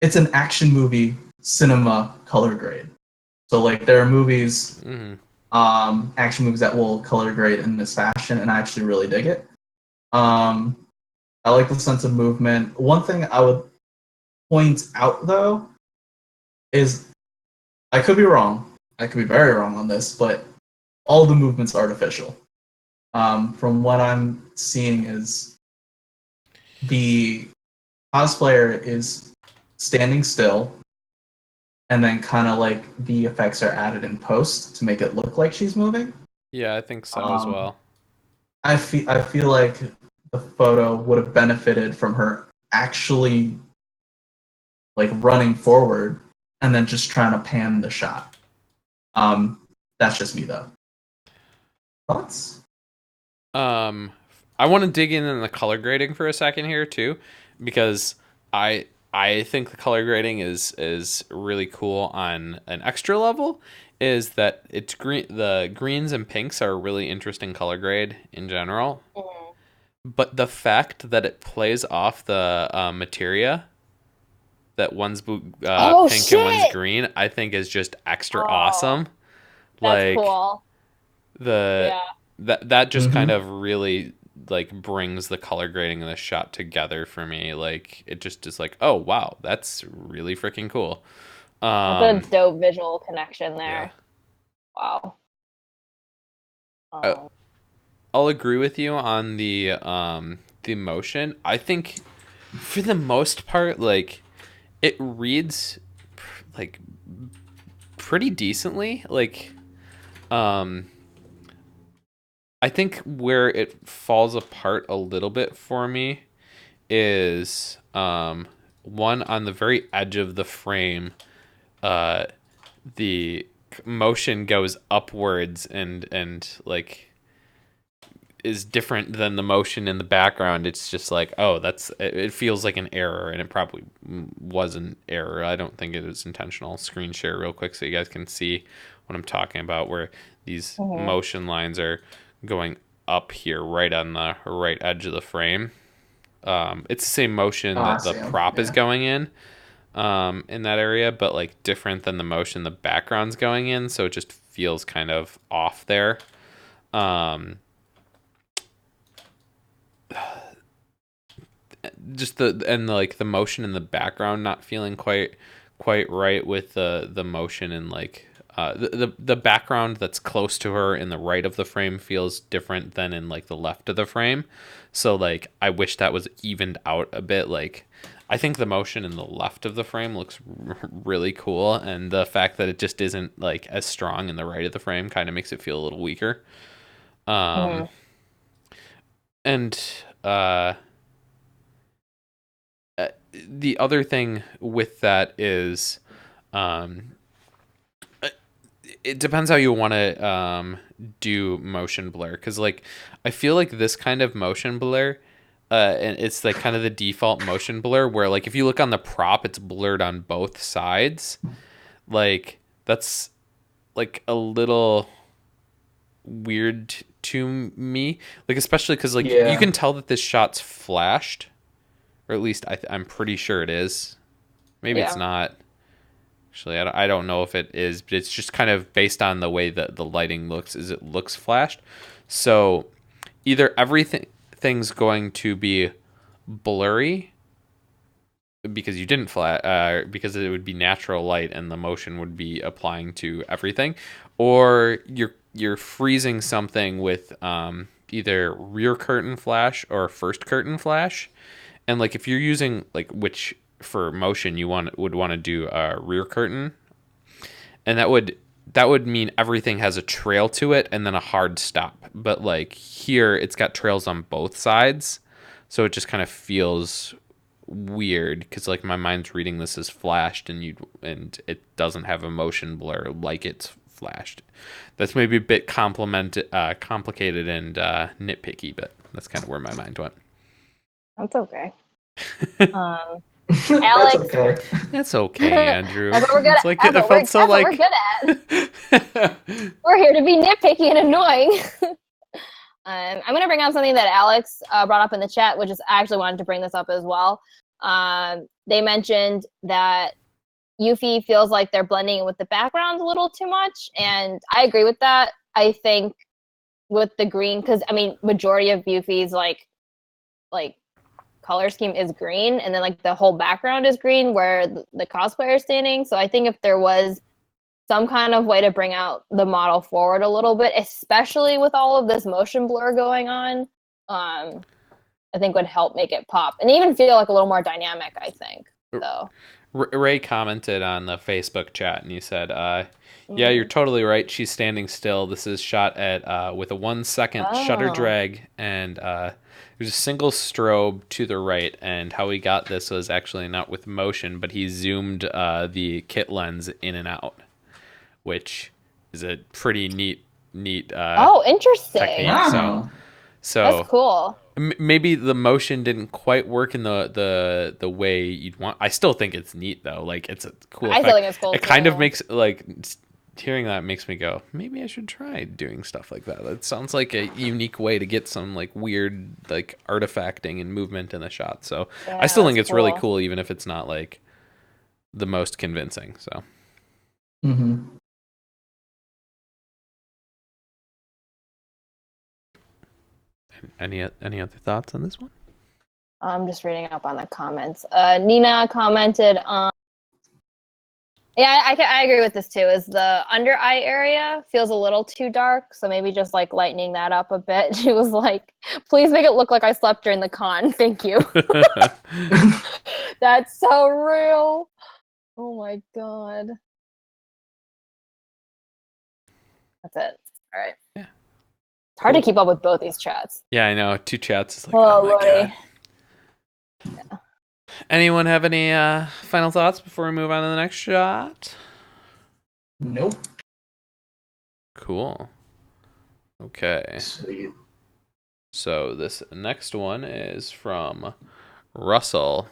it's an action movie cinema color grade. So like there are movies, action movies that will color grade in this fashion, and I actually really dig it. I like the sense of movement. One thing I would point out though is I could be wrong. I could be very wrong on this, but all the movement's artificial. From what I'm seeing is the cosplayer is standing still, and then kind of like the effects are added in post to make it look like she's moving. Yeah, I think so as well. I feel like the photo would have benefited from her actually like running forward and then just trying to pan the shot. That's just me though. Thoughts? I want to dig in the color grading for a second here too, because I think the color grading is really cool on an extra level. Is that it's green? The greens and pinks are a really interesting color grade in general, but the fact that it plays off the materia, that one's pink and one's green, I think is just extra awesome. That's cool. That just kind of really like brings the color grading and the shot together for me. Like it just is like, oh wow, that's really freaking cool. That's a dope visual connection there. Yeah. Wow. I'll agree with you on the motion. I think for the most part, like it reads like pretty decently. Like I think where it falls apart a little bit for me is one on the very edge of the frame. The motion goes upwards and like is different than the motion in the background. It's just like, oh, it feels like an error, and it probably was an error. I don't think it was intentional. Screen share real quick so you guys can see what I'm talking about, where these motion lines are going up here right on the right edge of the frame. It's the same motion that the prop is going in that area, but like different than the motion the background's going in, so it just feels kind of off there. Just the motion in the background not feeling quite right with the motion and like the background that's close to her in the right of the frame feels different than in like the left of the frame. So like I wish that was evened out a bit. Like I think the motion in the left of the frame looks really cool, and the fact that it just isn't like as strong in the right of the frame kind of makes it feel a little weaker. And the other thing with that is it depends how you want to do motion blur, because like I feel like this kind of motion blur and it's like kind of the default motion blur where like if you look on the prop it's blurred on both sides. Like that's like a little weird to me, like especially because like you can tell that this shot's flashed, or at least I'm pretty sure it is. Maybe it's not. Actually, I don't know if it is, but it's just kind of based on the way that the lighting looks, is it looks flashed. So either everything's going to be blurry because you didn't because it would be natural light and the motion would be applying to everything, or you're freezing something with either rear curtain flash or first curtain flash. And like if you're using like which for motion you would want to do a rear curtain, and that would mean everything has a trail to it and then a hard stop. But like here it's got trails on both sides, so it just kind of feels weird because like my mind's reading this as flashed and it doesn't have a motion blur like it's flashed. That's maybe a bit complicated and nitpicky, but that's kind of where my mind went. That's okay. Alex, That's okay, Andrew. That's what we're good at. Like, it felt so like we're good at. We're here to be nitpicky and annoying. I'm going to bring up something that Alex brought up in the chat, which is I actually wanted to bring this up as well. They mentioned that Yuffie feels like they're blending with the background a little too much, and I agree with that. I think with the green, because I mean, majority of Yuffie's like color scheme is green, and then like the whole background is green where the cosplayer is standing. So I think if there was some kind of way to bring out the model forward a little bit, especially with all of this motion blur going on, I think would help make it pop and even feel like a little more dynamic, I think. So Ray commented on the Facebook chat and he said, yeah, you're totally right. She's standing still. This is shot at with a 1 second shutter drag, and there's a single strobe to the right. And how he got this was actually not with motion, but he zoomed the kit lens in and out, which is a pretty neat interesting technique. Wow. So that's cool. Maybe the motion didn't quite work in the way you'd want. I still think it's neat though. Like it's a cool effect. I still think it's cool. It kind of makes like hearing that makes me go, maybe I should try doing stuff like that. It sounds like a unique way to get some like weird like artifacting and movement in the shot. So yeah, I still think it's cool. really cool, even if it's not like the most convincing. So. Mm-hmm. Any other thoughts on this one? I'm just reading up on the comments. Nina commented on. Yeah, I agree with this too. Is the under eye area feels a little too dark, so maybe just like lightening that up a bit. She was like, "Please make it look like I slept during the con. Thank you." That's so real. Oh my god. That's it. All right. Yeah. It's hard to keep up with both these chats. Yeah, I know. 2 chats is like, oh my god. Yeah. Anyone have any final thoughts before we move on to the next shot? Nope. Cool. Okay. Sweet. So this next one is from Russell.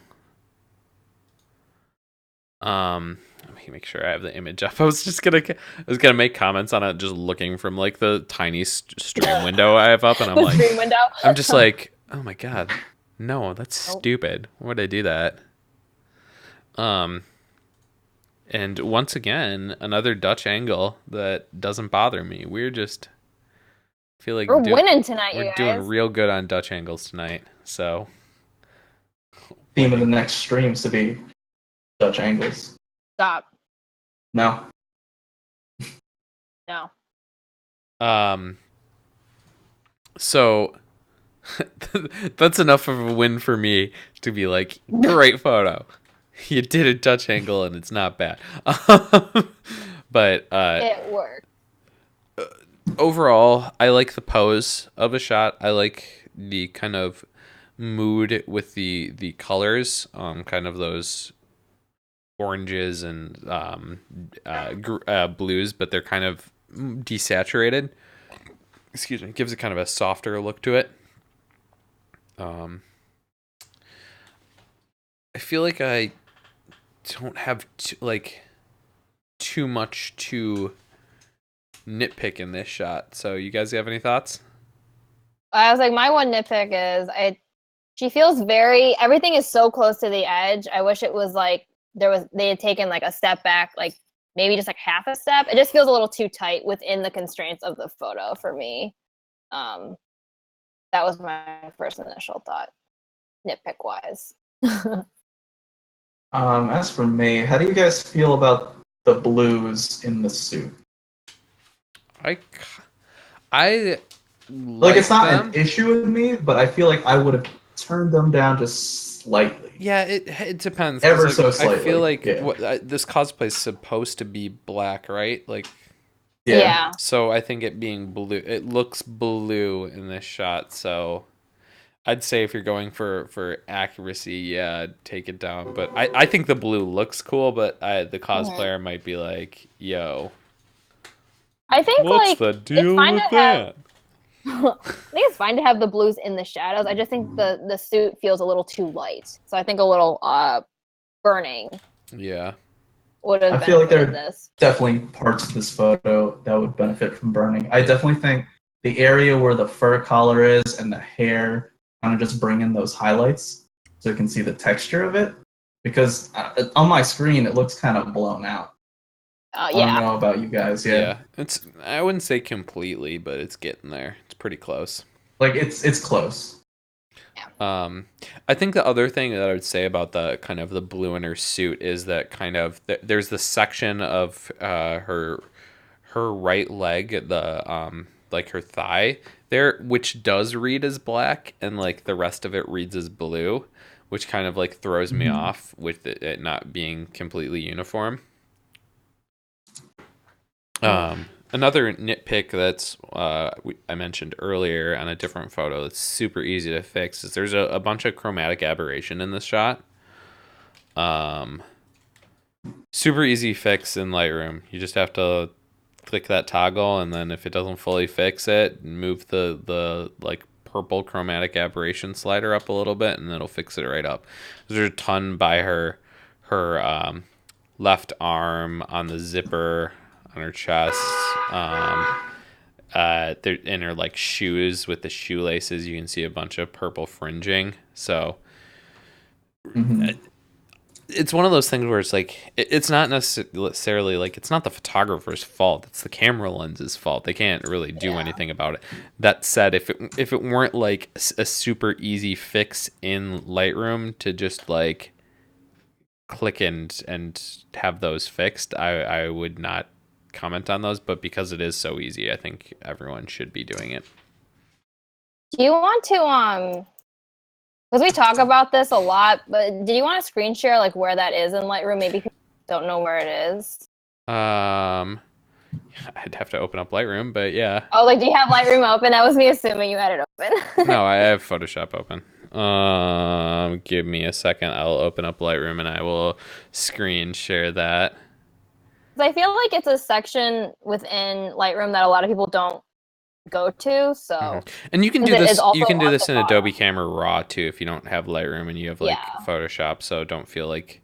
Let me make sure I have the image up. I was gonna make comments on it just looking from like the tiny stream window I have up, and I'm like, stream window. I'm just like, oh my god, no, that's stupid. Why would I do that? And once again, another Dutch angle that doesn't bother me. We're just feel like we're winning tonight. We're you guys. doing real good on Dutch angles tonight. So Theme of the next streams to be Dutch angles. Stop. No. No. So that's enough of a win for me to be like, great photo. You did a Dutch angle and it's not bad. But it worked. Overall, I like the pose of a shot. I like the kind of mood with the colors, kind of those oranges and blues, but they're kind of desaturated. Excuse me. It gives it kind of a softer look to it. I feel like I don't have too much to nitpick in this shot. So you guys have any thoughts? I was like, my one nitpick is she feels everything is so close to the edge. I wish it was like they had taken like a step back, like maybe just like half a step. It just feels a little too tight within the constraints of the photo for me. That was my first initial thought, nitpick wise. As for me, how do you guys feel about the blues in the suit? I Like it's not them. an issue with me, but I feel like I would have turned them down just slightly. Yeah, it depends. Ever like, so slightly. I feel like yeah. This cosplay is supposed to be black, right? Like, yeah. So I think it being blue, it looks blue in this shot. So I'd say if you're going for accuracy, yeah, take it down. But I think the blue looks cool, but the cosplayer might be like, yo, I think what's the deal with that? I think it's fine to have the blues in the shadows. I just think the suit feels a little too light. So I think a little burning. Yeah. Would have I feel like there are this. definitely parts of this photo that would benefit from burning. I definitely think the area where the fur collar is and the hair, kind of just bring in those highlights so you can see the texture of it. Because on my screen, it looks kind of blown out. I don't Yeah. know about you guys. Yeah. It's, I wouldn't say completely, but it's getting there. It's pretty close. Like it's close. I think the other thing that I would say about the kind of the blue in her suit is that kind of there's the section of her right leg, the like her thigh there, which does read as black, and like the rest of it reads as blue, which kind of like throws me off with it not being completely uniform. Another nitpick that's I mentioned earlier on a different photo that's super easy to fix is there's a bunch of chromatic aberration in this shot. Super easy fix in Lightroom. You just have to click that toggle, and then if it doesn't fully fix it, move the like purple chromatic aberration slider up a little bit, and it'll fix it right up. There's a ton by her left arm on the zipper on her chest. They're in her like shoes with the shoelaces. You can see a bunch of purple fringing. So it's one of those things where it's like it's not necessarily like it's not the photographer's fault. It's the camera lens's fault. They can't really do anything about it. That said, if it weren't like a super easy fix in Lightroom to just like click and have those fixed, I would not comment on those, but because it is so easy, I think everyone should be doing it. Do you want to because we talk about this a lot, but do you want to screen share like where that is in Lightroom? Maybe people don't know where it is. I'd have to open up Lightroom, but yeah. Oh, like do you have Lightroom open? That was me assuming you had it open. No, I have Photoshop open. Give me a second. I'll open up Lightroom and I will screen share that. I feel like it's a section within Lightroom that a lot of people don't go to. So, and you can do this. You can do this in Adobe Camera Raw too if you don't have Lightroom and you have like Photoshop. So don't feel like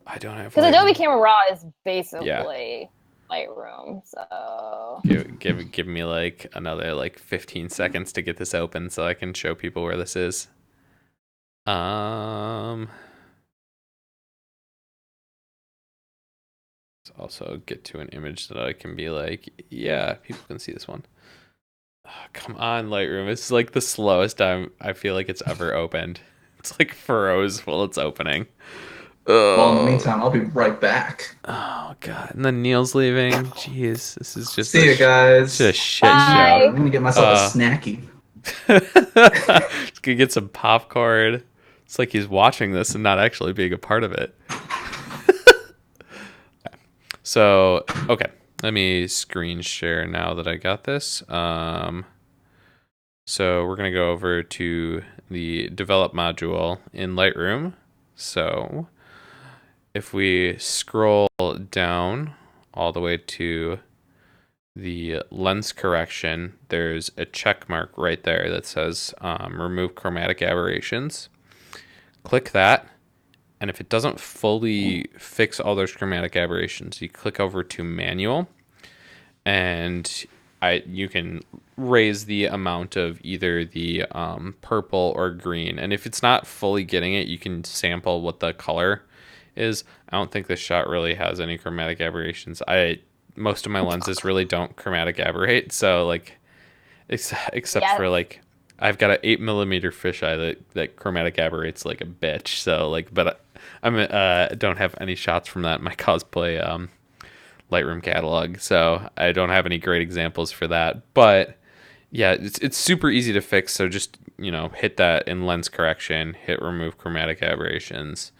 I don't have. Because Adobe Camera Raw is basically Lightroom. So give me like another like 15 seconds to get this open so I can show people where this is. Also get to an image that I can be like, yeah, people can see this one. Oh, come on, Lightroom. It's like the slowest time I feel like it's ever opened. It's like furrows while it's opening. Well, in the meantime, I'll be right back. Oh god, and then Neil's leaving. Jeez, this is just see you guys. Just a shit show. I'm gonna get myself a snacky. Just gonna get some popcorn. It's like he's watching this and not actually being a part of it. So, okay, let me screen share now that I got this. So we're going to go over to the develop module in Lightroom. So if we scroll down all the way to the lens correction, there's a check mark right there that says remove chromatic aberrations. Click that. And if it doesn't fully fix all those chromatic aberrations, you click over to manual, and you can raise the amount of either the purple or green. And if it's not fully getting it, you can sample what the color is. I don't think this shot really has any chromatic aberrations. Most of my lenses really don't chromatic aberrate, so like except for like I've got an 8mm fisheye that chromatic aberrates like a bitch. So like, but I don't have any shots from that in my cosplay Lightroom catalog, so I don't have any great examples for that. But yeah, it's super easy to fix. So just hit that in lens correction, hit remove chromatic aberrations,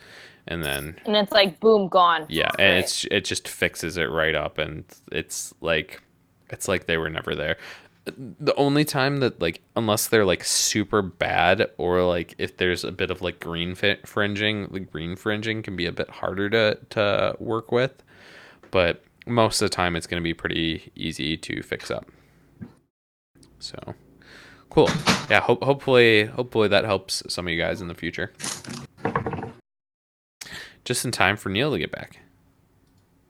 and it's like boom, gone. Yeah, and it just fixes it right up, and it's like they were never there. The only time that like unless they're like super bad or like if there's a bit of like green fringing, the green fringing can be a bit harder to work with, but most of the time it's going to be pretty easy to fix up. So cool. Yeah, hopefully that helps some of you guys in the future. Just in time for Neil to get back.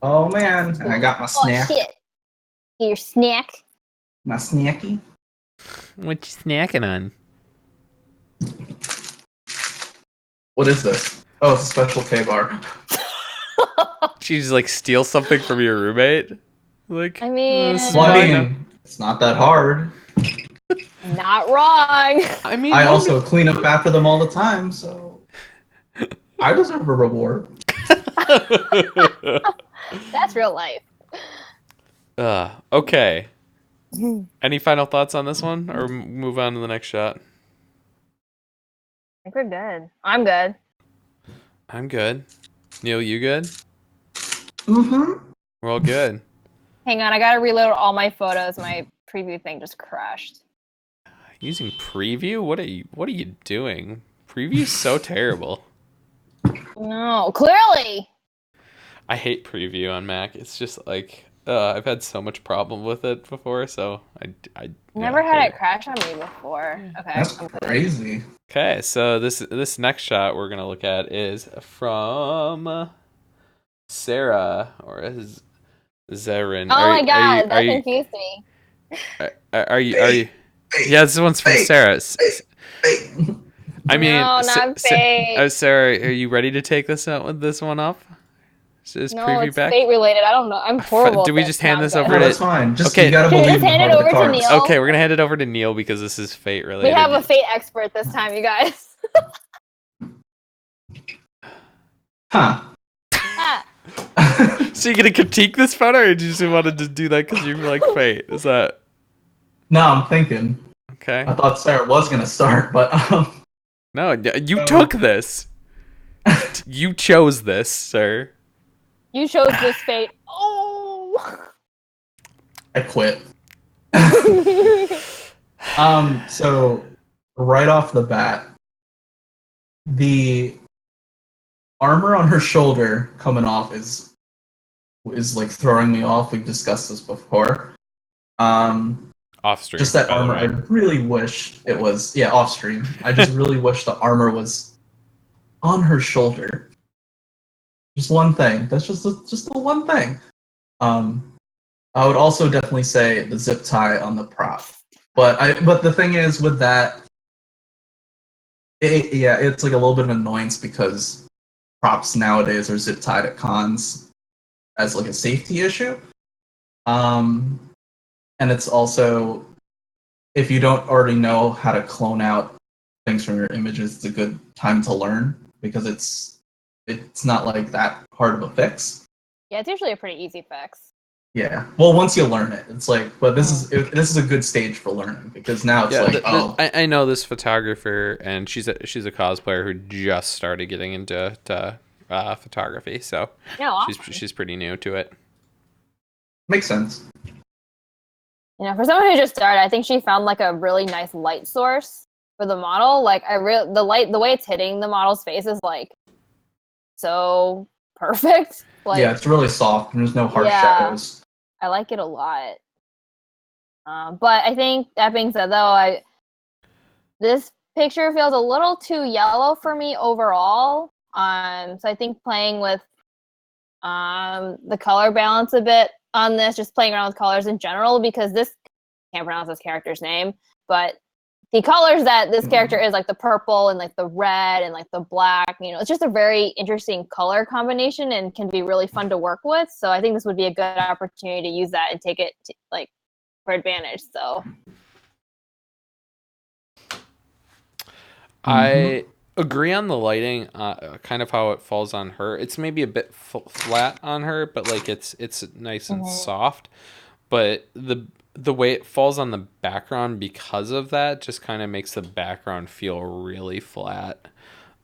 Oh man, and I got my snack. Oh shit. Your snack. My snacky. What you snacking on? What is this? Oh, it's a special K-bar. She's like steal something from your roommate? Like, I mean, this is Well, I mine. mean, it's not that hard. not wrong. I mean, I also clean up after them all the time, so I deserve a reward. That's real life. Okay. Any final thoughts on this one, or move on to the next shot? I think we're good. I'm good. I'm good. Neil, you good? Mm-hmm. We're all good. Hang on, I gotta reload all my photos. My preview thing just crashed. Using preview? What are you doing? Preview's so terrible. No, clearly. I hate preview on Mac. It's just like I've had so much problem with it before, so I Never hate had it crash on me before. Okay. That's crazy. Okay, so this next shot we're gonna look at is from Sarah, or is Zarin. Oh my god, that are you confused me. are you yeah, this one's from Sarah. I mean, No, not Fate. Sarah, are you ready to take this one up? Is No, preview it's back? fate related. I don't know. I'm horrible. Do we at just this. hand No, this I'm over good. No, to- that's fine. Just Okay. you gotta Can we believe just in hand the it heart of the over to cards. Neil? Okay, we're gonna hand it over to Neil because this is fate related. We have a fate expert this time, you guys. Huh. Ah, So you gonna critique this photo, or did you just wanted to do that because you like fate? Is that No, I'm thinking. okay? I thought Sarah was gonna start, but No, you took this. You chose this, sir. you chose this fate. Oh. I quit. So right off the bat, the armor on her shoulder coming off is like throwing me off. We've discussed this before. Off stream. Just that by the armor, I way. really wish it was off stream. I just really wish the armor was on her shoulder. Just one thing. That's just the one thing. I would also definitely say the zip tie on the prop. But the thing is with that, it's like a little bit of an annoyance because props nowadays are zip tied at cons as like a safety issue. And it's also, if you don't already know how to clone out things from your images, it's a good time to learn because it's not like that hard of a fix. Yeah, it's usually a pretty easy fix. Yeah. Well, once you learn it, it's like, but this is a good stage for learning because now it's I know this photographer, and she's a cosplayer who just started getting into photography, so Yeah, awesome. she's pretty new to it. makes sense. You know, for someone who just started, I think she found like a really nice light source for the model. Like the way it's hitting the model's face is like so perfect. Like, Yeah, it's really soft and there's no harsh shadows. I like it a lot. But I think that being said, though, this picture feels a little too yellow for me overall. So I think playing with the color balance a bit on this, just playing around with colors in general, because this can't pronounce this character's name, but the colors that this character is, like the purple and like the red and like the black, you know, it's just a very interesting color combination and can be really fun to work with. So I think this would be a good opportunity to use that and take it like for advantage. So I agree on the lighting, kind of how it falls on her. It's maybe a bit flat on her, but like it's nice and soft. But the way it falls on the background because of that just kind of makes the background feel really flat.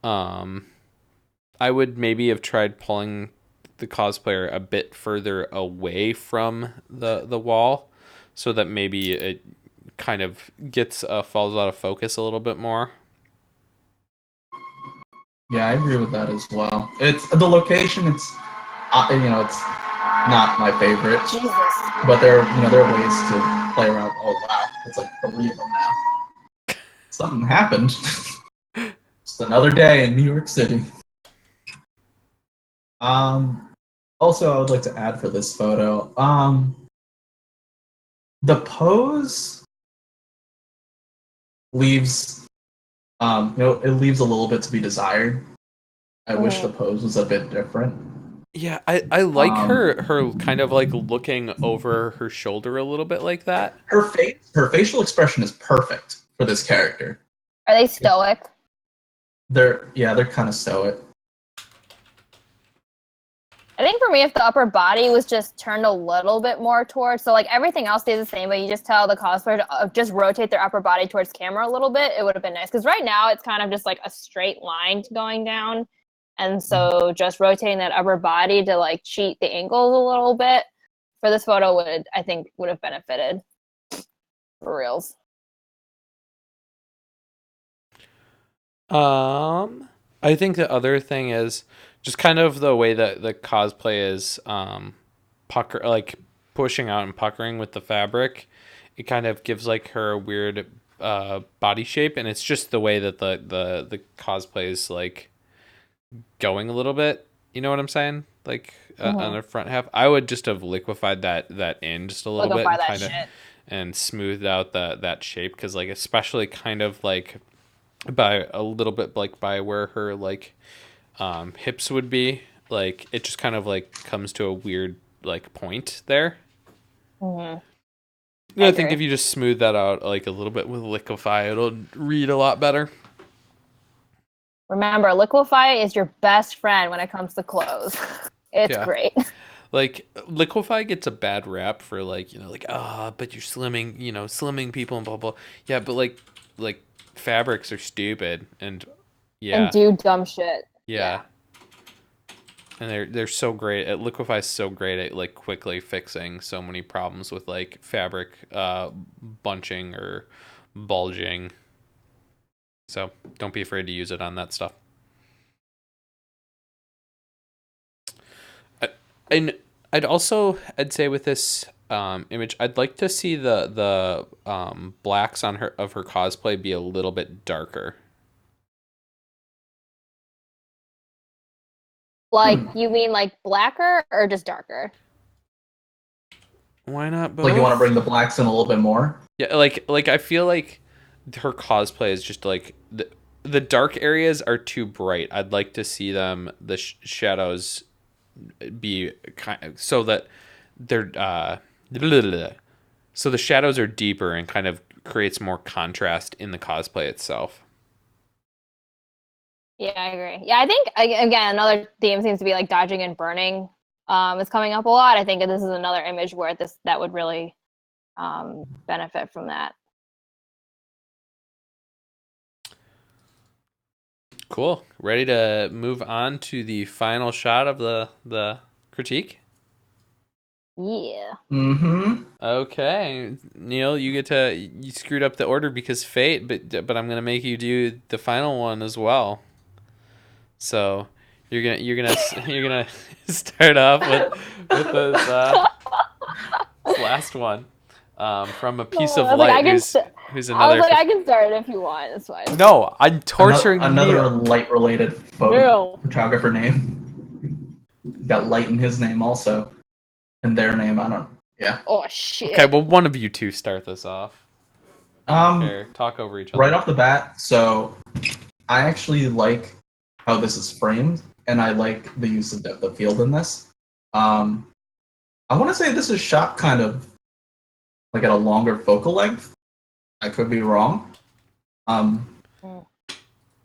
I would maybe have tried pulling the cosplayer a bit further away from the wall so that maybe it kind of falls out of focus a little bit more. Yeah, I agree with that as well. It's the location. It's it's not my favorite, Jesus. but there are ways to play around. Oh wow, it's like 3 of them now. Something happened. Just another day in New York City. Also, I would like to add for this photo. The pose leaves it leaves a little bit to be desired. I wish the pose was a bit different. Yeah, I like Um, her kind of like looking over her shoulder a little bit like that. her facial expression is perfect for this character. Are they stoic? They're kind of stoic. I think for me, if the upper body was just turned a little bit more towards, so like everything else stays the same, but you just tell the cosplayer to just rotate their upper body towards camera a little bit, it would have been nice. Because right now it's kind of just like a straight line going down, and so just rotating that upper body to like cheat the angles a little bit for this photo would have benefited for reals. I think the other thing is just kind of the way that the cosplay is pucker like pushing out and puckering with the fabric. It kind of gives like her a weird body shape, and it's just the way that the cosplay is like going a little bit. You know what I'm saying? Like on the front half, I would just have liquefied that in just a little bit Liquefy and that kind of shit. and smoothed out that shape, because like especially kind of like by a little bit like by where her like hips would be, like it just kind of like comes to a weird like point there. And I think if you just smooth that out like a little bit with liquefy, it'll read a lot better. Remember, liquefy is your best friend when it comes to clothes. It's Yeah. great. Like liquefy gets a bad rap for like, like but you're slimming, slimming people and blah blah. Yeah, but like fabrics are stupid and And yeah. do dumb shit. Yeah. And they're so great at Liquefy's so great at like quickly fixing so many problems with like fabric bunching or bulging. So don't be afraid to use it on that stuff. And I'd say with this image, I'd like to see the blacks on her cosplay be a little bit darker. Like, you mean like blacker or just darker? Why not both? Like you want to bring the blacks in a little bit more? Yeah, like I feel like her cosplay is just like the dark areas are too bright. I'd like to see them the shadows be kind of, so that they're so the shadows are deeper and kind of creates more contrast in the cosplay itself. Yeah, I agree. Yeah, I think again another theme seems to be like dodging and burning. Is coming up a lot. I think this is another image where that would really benefit from that. Cool. Ready to move on to the final shot of the critique? Yeah. Mm-hmm. Okay, Neil, you screwed up the order because fate, but I'm gonna make you do the final one as well. So you're gonna start off with this last one from a piece of light who's I was another. like, I can start it if you want. It's fine. No, I'm torturing another Neil. light related photographer name. Got light in his name also. In their name, I don't. Yeah. Oh shit. Okay, well, one of you two start this off. Here, talk over each other. Right off the bat, so I actually like how this is framed, and I like the use of depth of field in this. I want to say this is shot kind of like at a longer focal length. I could be wrong. But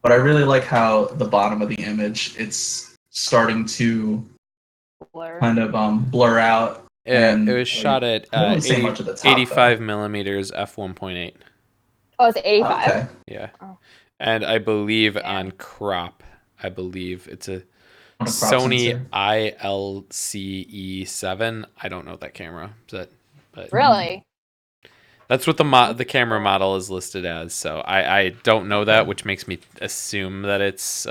I really like how the bottom of the image, it's starting to kind of blur out. Yeah, it was shot at I don't really say much at the top, 85 millimeters f1.8. Oh, it's 85. Okay. Yeah. Oh. And I believe on crop, it's a On a crop Sony sensor. ILCE7. I don't know that camera. But Really? that's what the camera model is listed as. So I don't know that, which makes me assume that it's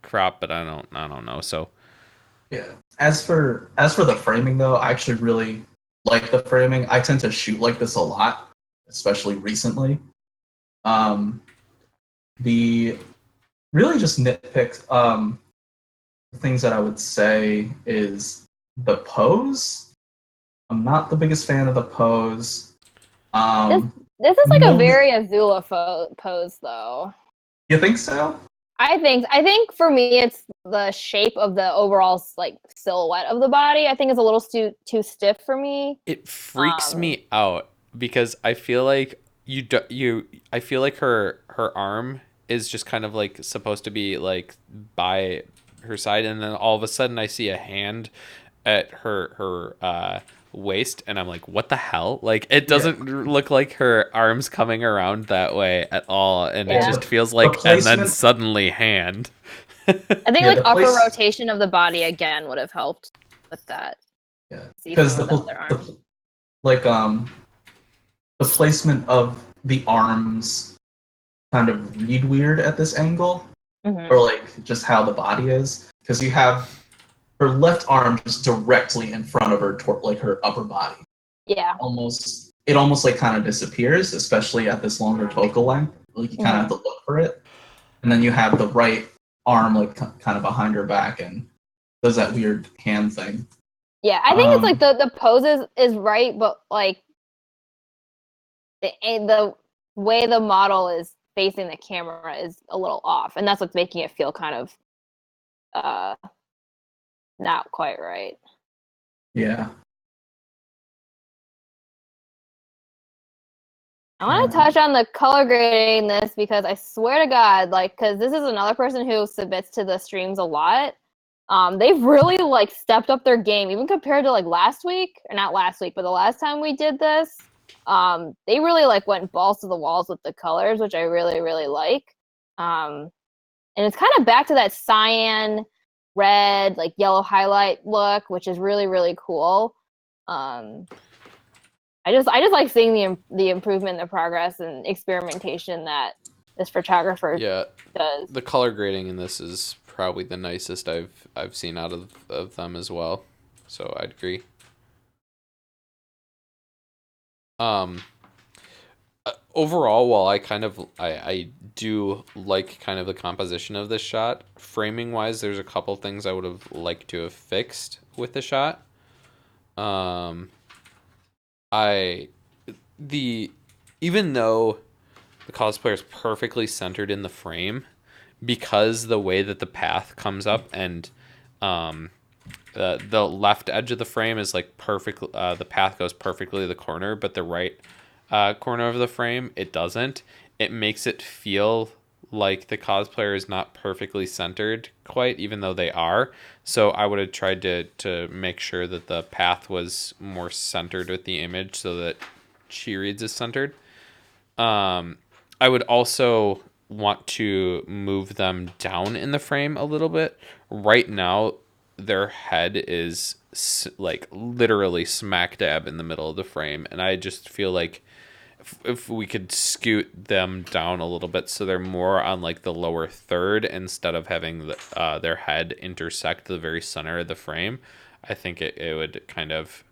crop, but I don't know. So yeah. As for the framing though, I actually really like the framing. I tend to shoot like this a lot, especially recently. The really just nitpick things that I would say is the pose. I'm not the biggest fan of the pose. This is like a No, very Azula pose, though. you think so? I think for me, it's the shape of the overall like silhouette of the body. I think it's a little too stiff for me. It freaks me out because I feel like I feel like her arm is just kind of like supposed to be like by her side, and then all of a sudden I see a hand at her waist, and I'm like, what the hell? Like, it doesn't look like her arms coming around that way at all, and it Yeah. just feels The like, and then placement- suddenly hand. I think Yeah, like the upper place- rotation of the body again would have helped with that. Yeah, See because from without their arms. the placement of the arms kind of read weird at this angle, Mhm. or like just how the body is, because you have her left arm just directly in front of her, like her upper body. Yeah. It almost like kind of disappears, especially at this longer focal length. Like you kind of have to look for it, and then you have the right arm like kind of behind her back and does that weird hand thing. Yeah, I think it's like the pose is right, but like the way the model is facing the camera is a little off, and that's what's making it feel kind of not quite right. Yeah. I want to touch on the color grading this because I swear to God, like, because this is another person who submits to the streams a lot. They've really like stepped up their game, even compared to like last week, or not last week, but the last time we did this. They really like went balls to the walls with the colors, which I really, really like. And it's kind of back to that cyan, red, like yellow highlight look, which is really, really cool. I just like seeing the improvement, the progress, and experimentation that this photographer does. The color grading in this is probably the nicest I've seen out of them as well. So I'd agree. Overall, while I do like kind of the composition of this shot, framing wise, there's a couple things I would have liked to have fixed with the shot. Even though the cosplayer is perfectly centered in the frame, because the way that the path comes up and the left edge of the frame is like perfect, the path goes perfectly to the corner, but the right corner of the frame, it doesn't. It makes it feel like the cosplayer is not perfectly centered quite, even though they are. So I would have tried to make sure that the path was more centered with the image so that she reads as centered. I would also want to move them down in the frame a little bit. Right now, their head is like literally smack dab in the middle of the frame, and I just feel like if we could scoot them down a little bit so they're more on like the lower third instead of having their head intersect the very center of the frame, I think it would kind of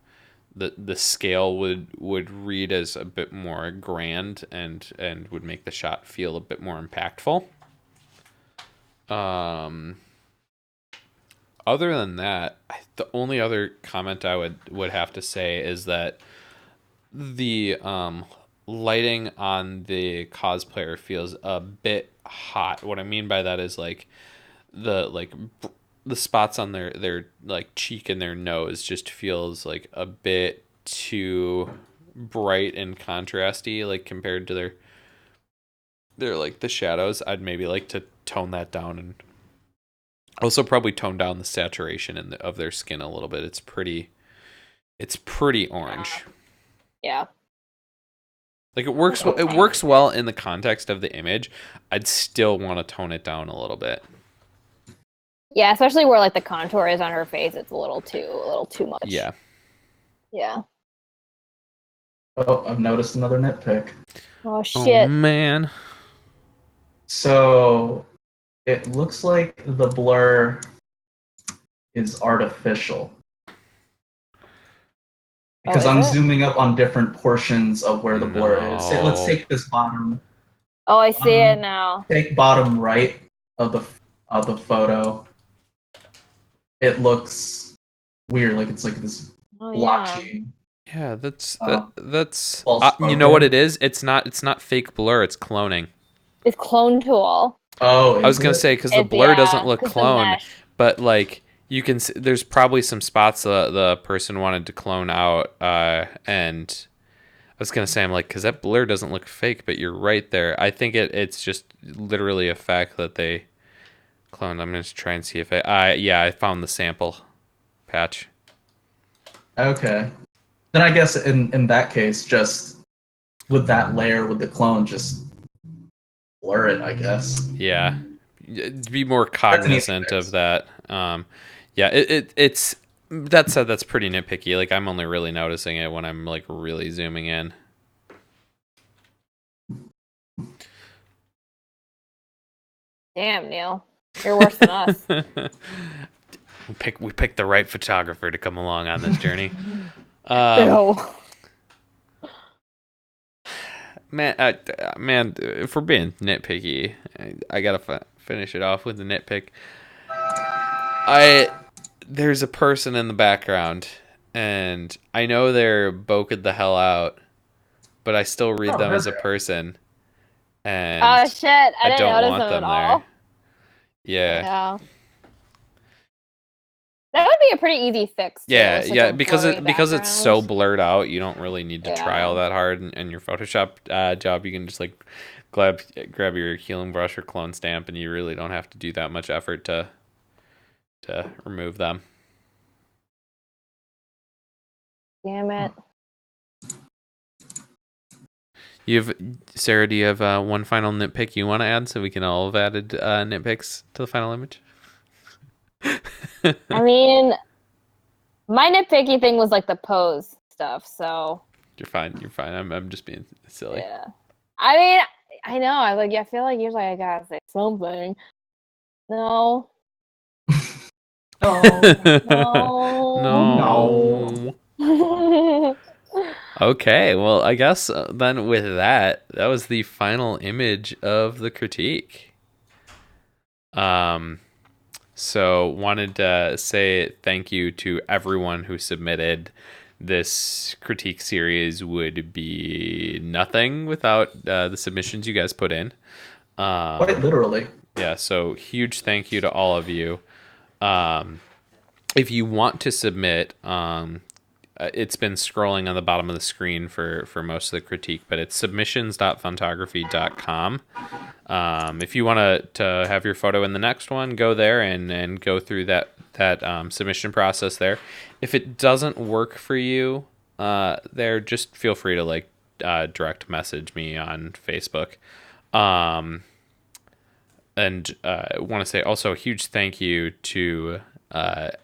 the scale would read as a bit more grand and would make the shot feel a bit more impactful. Other than that, the only other comment I would have to say is that the lighting on the cosplayer feels a bit hot. What I mean by that is like the spots on their like cheek and their nose just feels like a bit too bright and contrasty, like compared to their like the shadows. I'd maybe like to tone that down, and also probably tone down the saturation of their skin a little bit. It's pretty orange. Yeah. Like it works well in the context of the image. I'd still want to tone it down a little bit. Yeah, especially where like the contour is on her face, it's a little too much. Yeah. Yeah. Oh, I've noticed another nitpick. Oh shit. Oh man. So it looks like the blur is artificial. Because I'm zooming up on different portions of where the blur is. Say, let's take this bottom. Oh, I see it now. Take bottom right of the photo. It looks weird, like it's like this blotchy Yeah, that's Uh, that's False you know what smoker. it is? It's not fake blur, it's cloning. It's clone tool. Oh, I was is gonna it? say because the It's blur doesn't yeah, look because the clone, mesh. but like you can there's probably some spots the person wanted to clone out, and I was gonna say I'm like because that blur doesn't look fake, but you're right there. I think it's just literally a fact that they cloned. I'm gonna try and see if I found the sample patch. Okay. Then I guess in that case, just with that layer with the clone, just blur it. I guess. Yeah, be more That's an easy cognizant of fix. that. Yeah, it's that said, that's pretty nitpicky. Like I'm only really noticing it when I'm like really zooming in. Damn, Neil, you're worse than us. We picked the right photographer to come along on this journey. Ew. Man, if we're being nitpicky, I gotta finish it off with a nitpick. There's a person in the background, and I know they're bokeh the hell out, but I still read Oh, them there as they a are. person, Oh and shit! I I didn't don't notice want him at them there. all. Yeah. Yeah, that would be a pretty easy fix too. Yeah, With such yeah, a blurry because it's so background. blurred out, you don't really need to try all Yeah. that hard in your Photoshop job. You can just like grab your healing brush or clone stamp, and you really don't have to do that much effort to remove them. Damn it. Sarah, do you have one final nitpick you want to add so we can all have added nitpicks to the final image? I mean, my nitpicky thing was like the pose stuff. So You're fine. You're fine. I'm just being silly. yeah. I mean, I know. I feel like usually I gotta say something. No. No. No. No. No. Okay, well, I guess then with that was the final image of the critique. Um, so wanted to say thank you to everyone who submitted. This critique series would be nothing without the submissions you guys put in. Quite Um, literally. yeah, so huge thank you to all of you. Um, if you want to submit, it's been scrolling on the bottom of the screen for most of the critique, but it's submissions.vontography.com. If you want to have your photo in the next one, go there and go through that submission process there. If it doesn't work for you there, just feel free to like direct message me on Facebook. And I want to say also a huge thank you to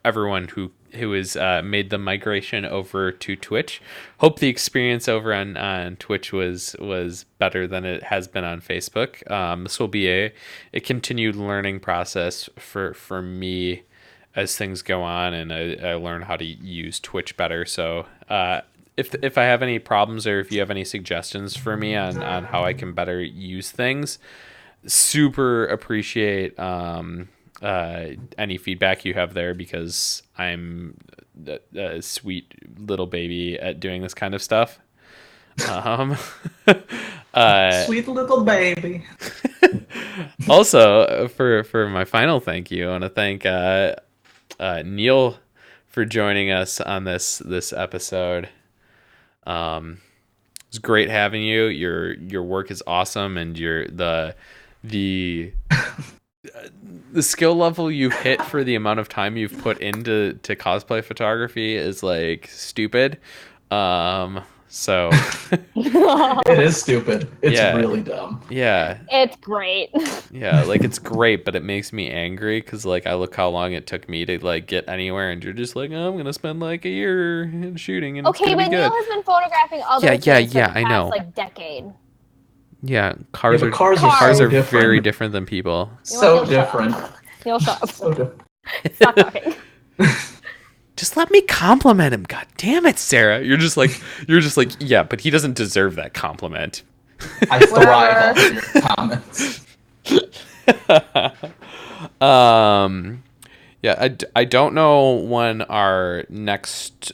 everyone who has made the migration over to Twitch. Hope the experience over on Twitch was better than it has been on Facebook. This will be a continued learning process for me as things go on, and I learn how to use Twitch better. So if I have any problems or if you have any suggestions for me on how I can better use things, super appreciate any feedback you have there, because I'm a sweet little baby at doing this kind of stuff. Um, Sweet little baby. Also, for my final thank you, I want to thank Neil for joining us on this episode. It's great having you. Your work is awesome, and the the skill level you've hit for the amount of time you've put into cosplay photography is like stupid. So It is stupid. It's yeah, really dumb. yeah, It's great. yeah. Like it's great, but it makes me angry because like I look how long it took me to like get anywhere, and you're just like, oh, I'm gonna spend like a year in shooting, and it's Okay, gonna be but Neil good. has been photographing other Yeah, yeah, things for yeah. the I past know. like decade. Yeah, Yeah, cars but are cars are cars so are very different. different than people. You know what, So Neil, shut different. up. Neil, shut up. So different. Stop talking. Just let me compliment him. God damn it, Sarah. You're just like yeah, but he doesn't deserve that compliment. I thrive off of your comments. Yeah, I don't know when our next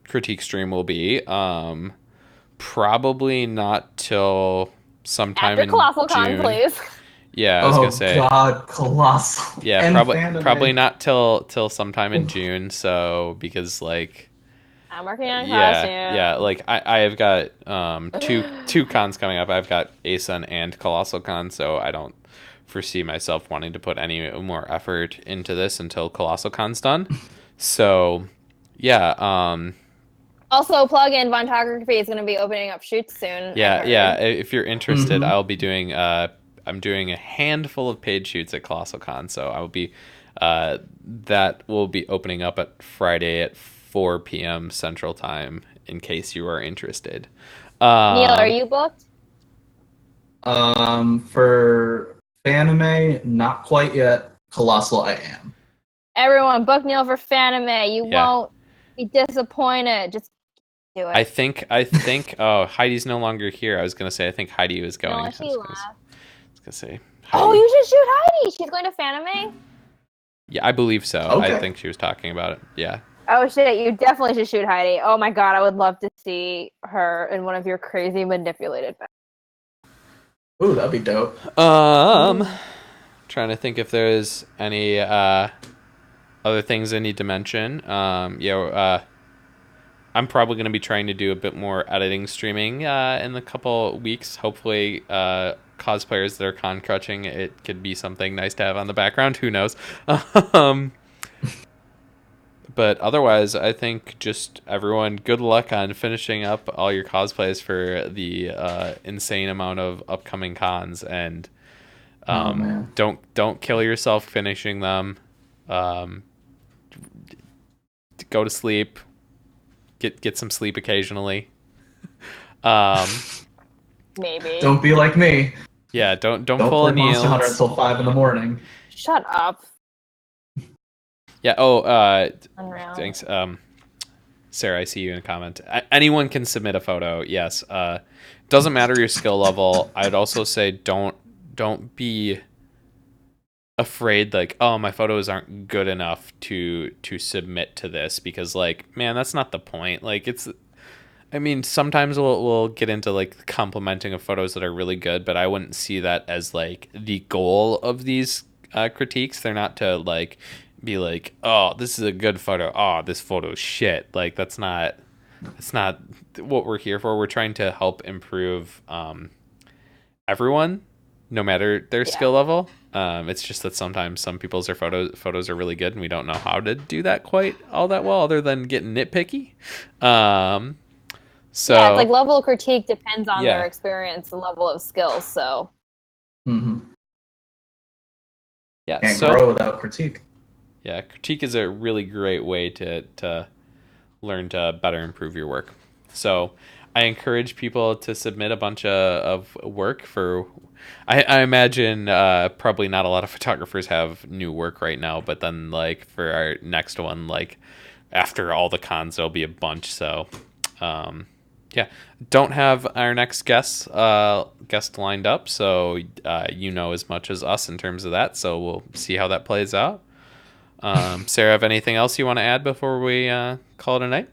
critique stream will be. Probably not till sometime After in Colossal Con, June. please. Yeah, I was gonna say. God, Colossal. Yeah, and probably not till sometime in June. So because like I'm working on yeah, costume. like I have got two cons coming up. I've got ASUN and Colossal Con, so I don't foresee myself wanting to put any more effort into this until Colossal Con's done. So yeah, Also, plug in Vontography is going to be opening up shoots soon. yeah. If you're interested, Mhm. I'll be doing I'm doing a handful of paid shoots at Colossal Con, so I will be that will be opening up at Friday at 4 p.m. Central Time. In case you are interested. Neil, are you booked? For Fanime, not quite yet. Colossal, I am. Everyone, book Neil for Fanime. You Yeah. won't be disappointed. Just do it. I think oh, Heidi's no longer here. I was gonna say I think Heidi was going. No, she I was left. gonna say Oh, Heidi. you should shoot Heidi. She's going to Fanime. Yeah, I believe so. Okay. I think she was talking about it. Yeah. Oh shit, you definitely should shoot Heidi. Oh my god, I would love to see her in one of your crazy manipulated bags. Ooh, that'd be dope. Trying to think if there's any other things I need to mention. I'm probably going to be trying to do a bit more editing streaming in a couple weeks. Hopefully, cosplayers that are con crutching, it could be something nice to have on the background. Who knows? But otherwise, I think just everyone, good luck on finishing up all your cosplays for the insane amount of upcoming cons, and Oh, man. don't kill yourself finishing them. Go to sleep. Get some sleep occasionally. Maybe. Don't be like me. Yeah, don't Don't pull play a Monster Hunter Neil. until 5 in the morning. Shut up. Yeah. Unreal. Thanks. Sarah, I see you in a comment. Anyone can submit a photo. Yes. Doesn't matter your skill level. I'd also say don't be afraid like, oh, my photos aren't good enough to submit to this, because like, man, that's not the point. Like, I mean, sometimes we'll get into like complimenting of photos that are really good, but I wouldn't see that as like the goal of these critiques. They're not to like be like, oh, this is a good photo. Oh, this photo's shit. Like that's not what we're here for. We're trying to help improve everyone, no matter their skill level. It's just that sometimes some people's photos are really good, and we don't know how to do that quite all that well, other than getting nitpicky. So yeah, it's like level of critique depends on Yeah. their experience, the level of skills. So Mm-hmm. yeah, Can't so grow without critique. yeah, critique is a really great way to learn to better improve your work. So I encourage people to submit a bunch of work for. I imagine probably not a lot of photographers have new work right now, but then like for our next one, like after all the cons, there'll be a bunch. So yeah, don't have our next guest lined up, so you know as much as us in terms of that. So we'll see how that plays out. Sarah, have anything else you want to add before we call it a night?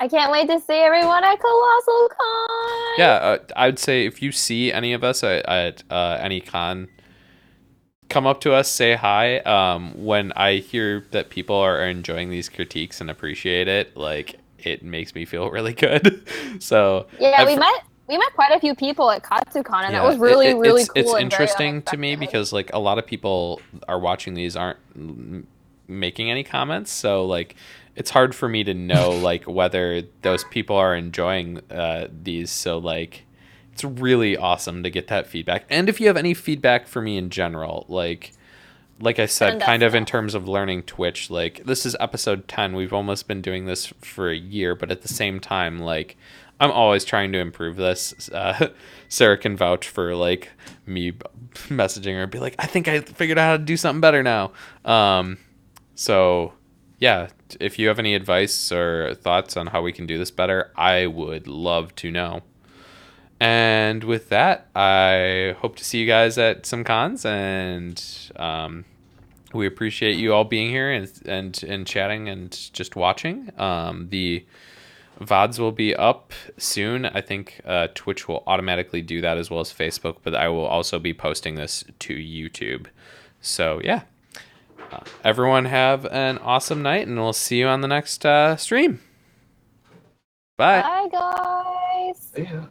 I can't wait to see everyone at Colossal Con. Yeah, I would say if you see any of us at any con, come up to us, say hi. When I hear that people are enjoying these critiques and appreciate it, like it makes me feel really good. So Yeah, we met quite a few people at KatsuCon, and that was really cool. It's and very interesting to me unexpected. because like a lot of people are watching these aren't making any comments, so like it's hard for me to know like whether those people are enjoying these. So like it's really awesome to get that feedback. And if you have any feedback for me in general, like I said, Send kind us of in stuff. terms of learning Twitch, like this is episode 10. We've almost been doing this for a year, but at the same time, like I'm always trying to improve this. Sarah can vouch for like me messaging her and be like, I think I figured out how to do something better now. So yeah, if you have any advice or thoughts on how we can do this better, I would love to know. And with that, I hope to see you guys at some cons, and We appreciate you all being here and chatting and just watching. The VODs will be up soon. I think Twitch will automatically do that as well as Facebook, but I will also be posting this to YouTube. So yeah, everyone have an awesome night, and we'll see you on the next stream. Bye. Bye, guys. Yeah.